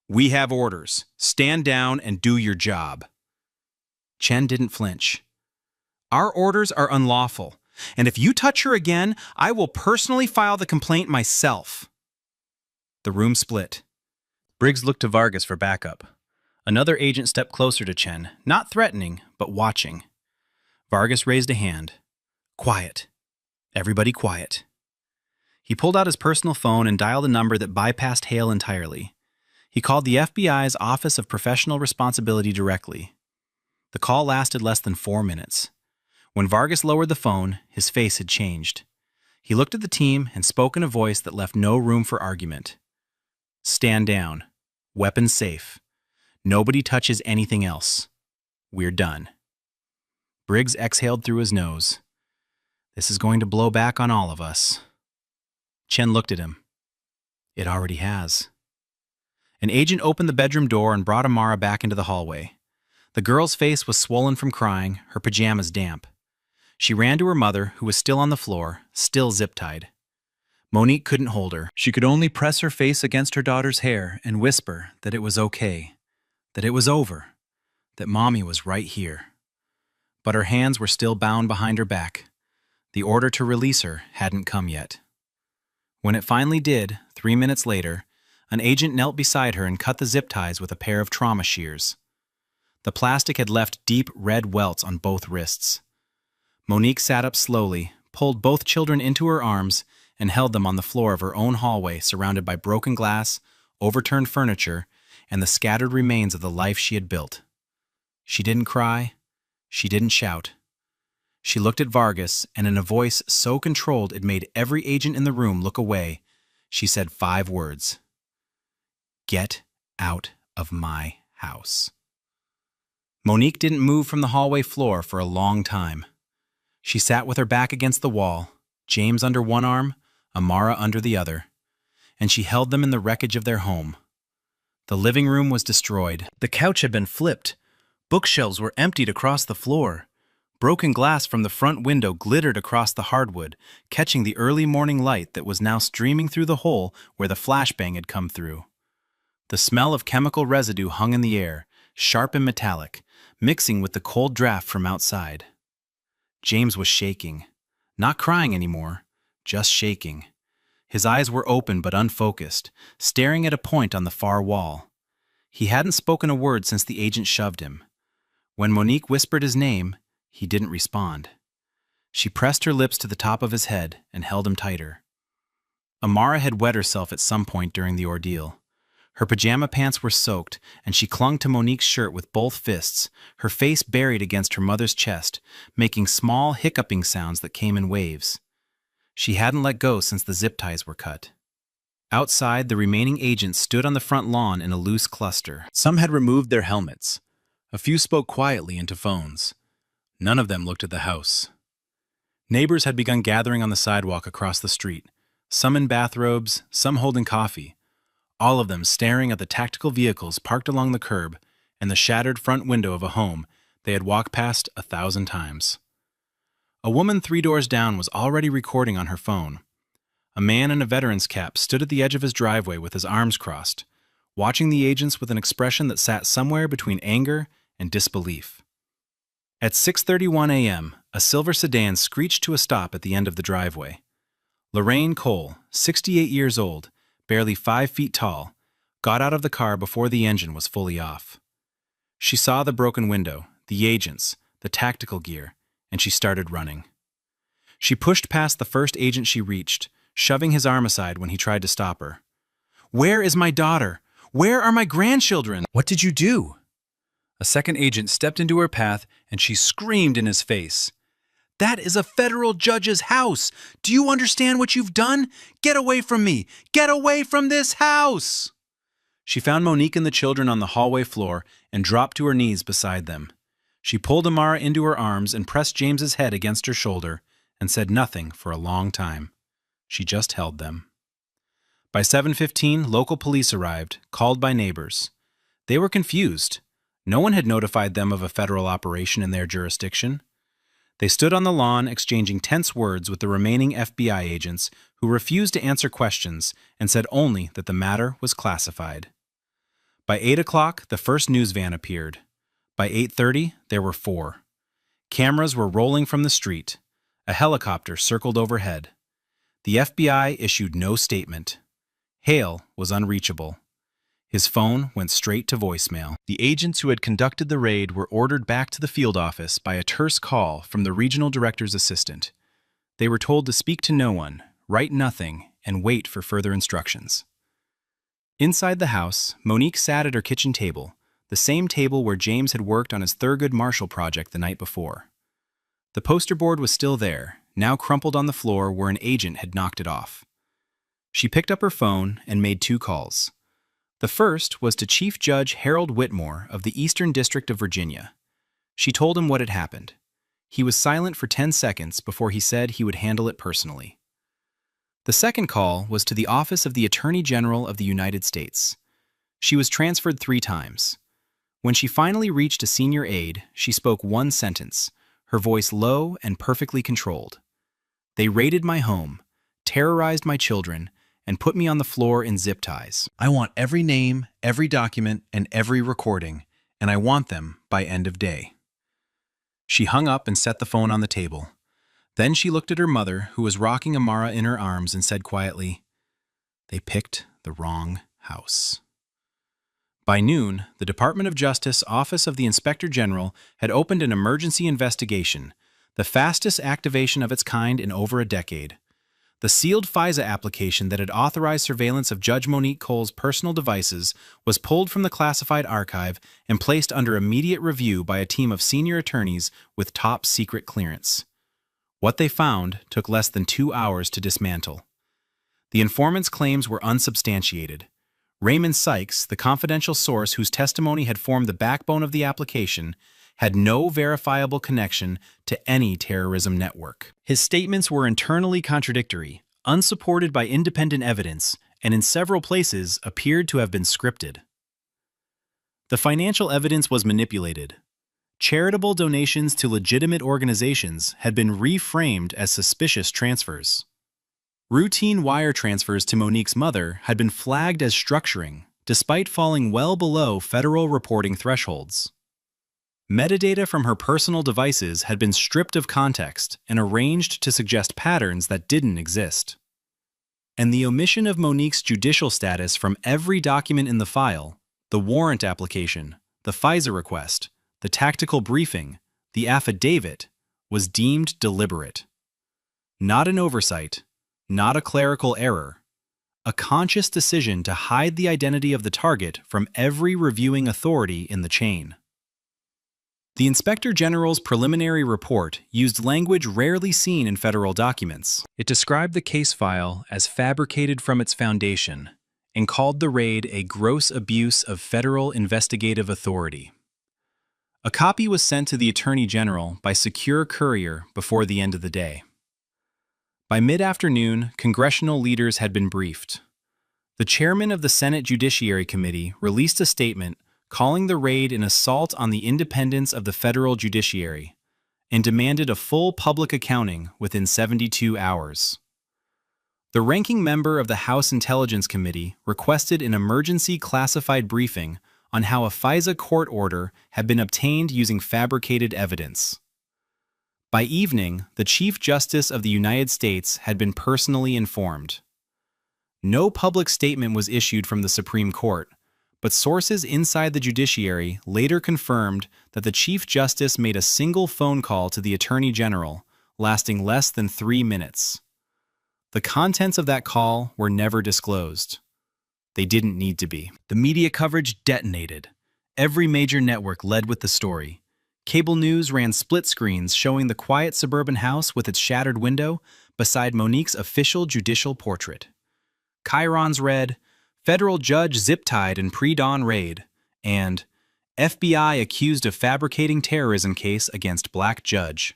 "We have orders. Stand down and do your job." Chen didn't flinch. "Our orders are unlawful, and if you touch her again, I will personally file the complaint myself." The room split. Briggs looked to Vargas for backup. Another agent stepped closer to Chen, not threatening, but watching. Vargas raised a hand. "Quiet. Everybody quiet." He pulled out his personal phone and dialed a number that bypassed Hale entirely. He called the FBI's Office of Professional Responsibility directly. The call lasted less than 4 minutes. When Vargas lowered the phone, his face had changed. He looked at the team and spoke in a voice that left no room for argument. "Stand down. Weapons safe. Nobody touches anything else. We're done." Briggs exhaled through his nose. This is going to blow back on all of us. Chen looked at him. It already has. An agent opened the bedroom door and brought Amara back into the hallway. The girl's face was swollen from crying, her pajamas damp. She ran to her mother, who was still on the floor, still zip-tied. Monique couldn't hold her. She could only press her face against her daughter's hair and whisper that it was okay, that it was over, that Mommy was right here. But her hands were still bound behind her back. The order to release her hadn't come yet. When it finally did, 3 minutes later, an agent knelt beside her and cut the zip ties with a pair of trauma shears. The plastic had left deep red welts on both wrists. Monique sat up slowly, pulled both children into her arms, and held them on the floor of her own hallway surrounded by broken glass, overturned furniture, and the scattered remains of the life she had built. She didn't cry. She didn't shout. She looked at Vargas, and in a voice so controlled it made every agent in the room look away, she said 5 words. Get out of my house. Monique didn't move from the hallway floor for a long time. She sat with her back against the wall, James under one arm, Amara under the other, and she held them in the wreckage of their home. The living room was destroyed. The couch had been flipped. Bookshelves were emptied across the floor. Broken glass from the front window glittered across the hardwood, catching the early morning light that was now streaming through the hole where the flashbang had come through. The smell of chemical residue hung in the air, sharp and metallic, mixing with the cold draft from outside. James was shaking. Not crying anymore, just shaking. His eyes were open but unfocused, staring at a point on the far wall. He hadn't spoken a word since the agent shoved him. When Monique whispered his name, he didn't respond. She pressed her lips to the top of his head and held him tighter. Amara had wet herself at some point during the ordeal. Her pajama pants were soaked, and she clung to Monique's shirt with both fists, her face buried against her mother's chest, making small hiccuping sounds that came in waves. She hadn't let go since the zip ties were cut. Outside, the remaining agents stood on the front lawn in a loose cluster. Some had removed their helmets. A few spoke quietly into phones. None of them looked at the house. Neighbors had begun gathering on the sidewalk across the street, some in bathrobes, some holding coffee, all of them staring at the tactical vehicles parked along the curb and the shattered front window of a home they had walked past 1,000 times. A woman 3 doors down was already recording on her phone. A man in a veteran's cap stood at the edge of his driveway with his arms crossed, watching the agents with an expression that sat somewhere between anger and disbelief. At 6:31 a.m., a silver sedan screeched to a stop at the end of the driveway. Lorraine Cole, 68 years old, barely 5 feet tall, got out of the car before the engine was fully off. She saw the broken window, the agents, the tactical gear, and she started running. She pushed past the first agent she reached, shoving his arm aside when he tried to stop her. "Where is my daughter? Where are my grandchildren?" "What did you do?" A second agent stepped into her path and she screamed in his face. "That is a federal judge's house! Do you understand what you've done? Get away from me! Get away from this house!" She found Monique and the children on the hallway floor and dropped to her knees beside them. She pulled Amara into her arms and pressed James's head against her shoulder and said nothing for a long time. She just held them. By 7:15, local police arrived, called by neighbors. They were confused. No one had notified them of a federal operation in their jurisdiction. They stood on the lawn exchanging tense words with the remaining FBI agents who refused to answer questions and said only that the matter was classified. By 8 o'clock, the first news van appeared. By 8:30, there were 4. Cameras were rolling from the street. A helicopter circled overhead. The FBI issued no statement. Hale was unreachable. His phone went straight to voicemail. The agents who had conducted the raid were ordered back to the field office by a terse call from the regional director's assistant. They were told to speak to no one, write nothing, and wait for further instructions. Inside the house, Monique sat at her kitchen table, the same table where James had worked on his Thurgood Marshall project the night before. The poster board was still there, now crumpled on the floor where an agent had knocked it off. She picked up her phone and made 2 calls. The first was to Chief Judge Harold Whitmore of the Eastern District of Virginia. She told him what had happened. He was silent for 10 seconds before he said he would handle it personally. The second call was to the Office of the Attorney General of the United States. She was transferred 3 times. When she finally reached a senior aide, she spoke one sentence, her voice low and perfectly controlled. "They raided my home, terrorized my children, and put me on the floor in zip ties. I want every name, every document, and every recording, and I want them by end of day." She hung up and set the phone on the table. Then she looked at her mother, who was rocking Amara in her arms, and said quietly, "They picked the wrong house." By noon, the Department of Justice Office of the Inspector General had opened an emergency investigation, the fastest activation of its kind in over a decade. The sealed FISA application that had authorized surveillance of Judge Monique Cole's personal devices was pulled from the classified archive and placed under immediate review by a team of senior attorneys with top-secret clearance. What they found took less than 2 hours to dismantle. The informant's claims were unsubstantiated. Raymond Sykes, the confidential source whose testimony had formed the backbone of the application, had no verifiable connection to any terrorism network. His statements were internally contradictory, unsupported by independent evidence, and in several places appeared to have been scripted. The financial evidence was manipulated. Charitable donations to legitimate organizations had been reframed as suspicious transfers. Routine wire transfers to Monique's mother had been flagged as structuring, despite falling well below federal reporting thresholds. Metadata from her personal devices had been stripped of context and arranged to suggest patterns that didn't exist. And the omission of Monique's judicial status from every document in the file, the warrant application, the FISA request, the tactical briefing, the affidavit, was deemed deliberate. Not an oversight, not a clerical error, a conscious decision to hide the identity of the target from every reviewing authority in the chain. The Inspector General's preliminary report used language rarely seen in federal documents. It described the case file as fabricated from its foundation and called the raid a gross abuse of federal investigative authority. A copy was sent to the Attorney General by secure courier before the end of the day. By mid-afternoon, congressional leaders had been briefed. The chairman of the Senate Judiciary Committee released a statement calling the raid an assault on the independence of the federal judiciary and demanded a full public accounting within 72 hours. The ranking member of the House Intelligence Committee requested an emergency classified briefing on how a FISA court order had been obtained using fabricated evidence. By evening, the Chief Justice of the United States had been personally informed. No public statement was issued from the Supreme Court, but sources inside the judiciary later confirmed that the Chief Justice made a single phone call to the Attorney General, lasting less than 3 minutes. The contents of that call were never disclosed. They didn't need to be. The media coverage detonated. Every major network led with the story. Cable news ran split screens showing the quiet suburban house with its shattered window beside Monique's official judicial portrait. Chyrons read, "Federal judge zip-tied in pre-dawn raid," and "FBI accused of fabricating terrorism case against black judge."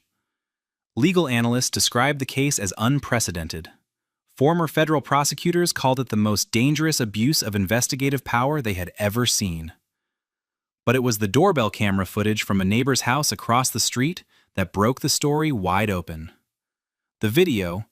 Legal analysts described the case as unprecedented. Former federal prosecutors called it the most dangerous abuse of investigative power they had ever seen. But it was the doorbell camera footage from a neighbor's house across the street that broke the story wide open. The video,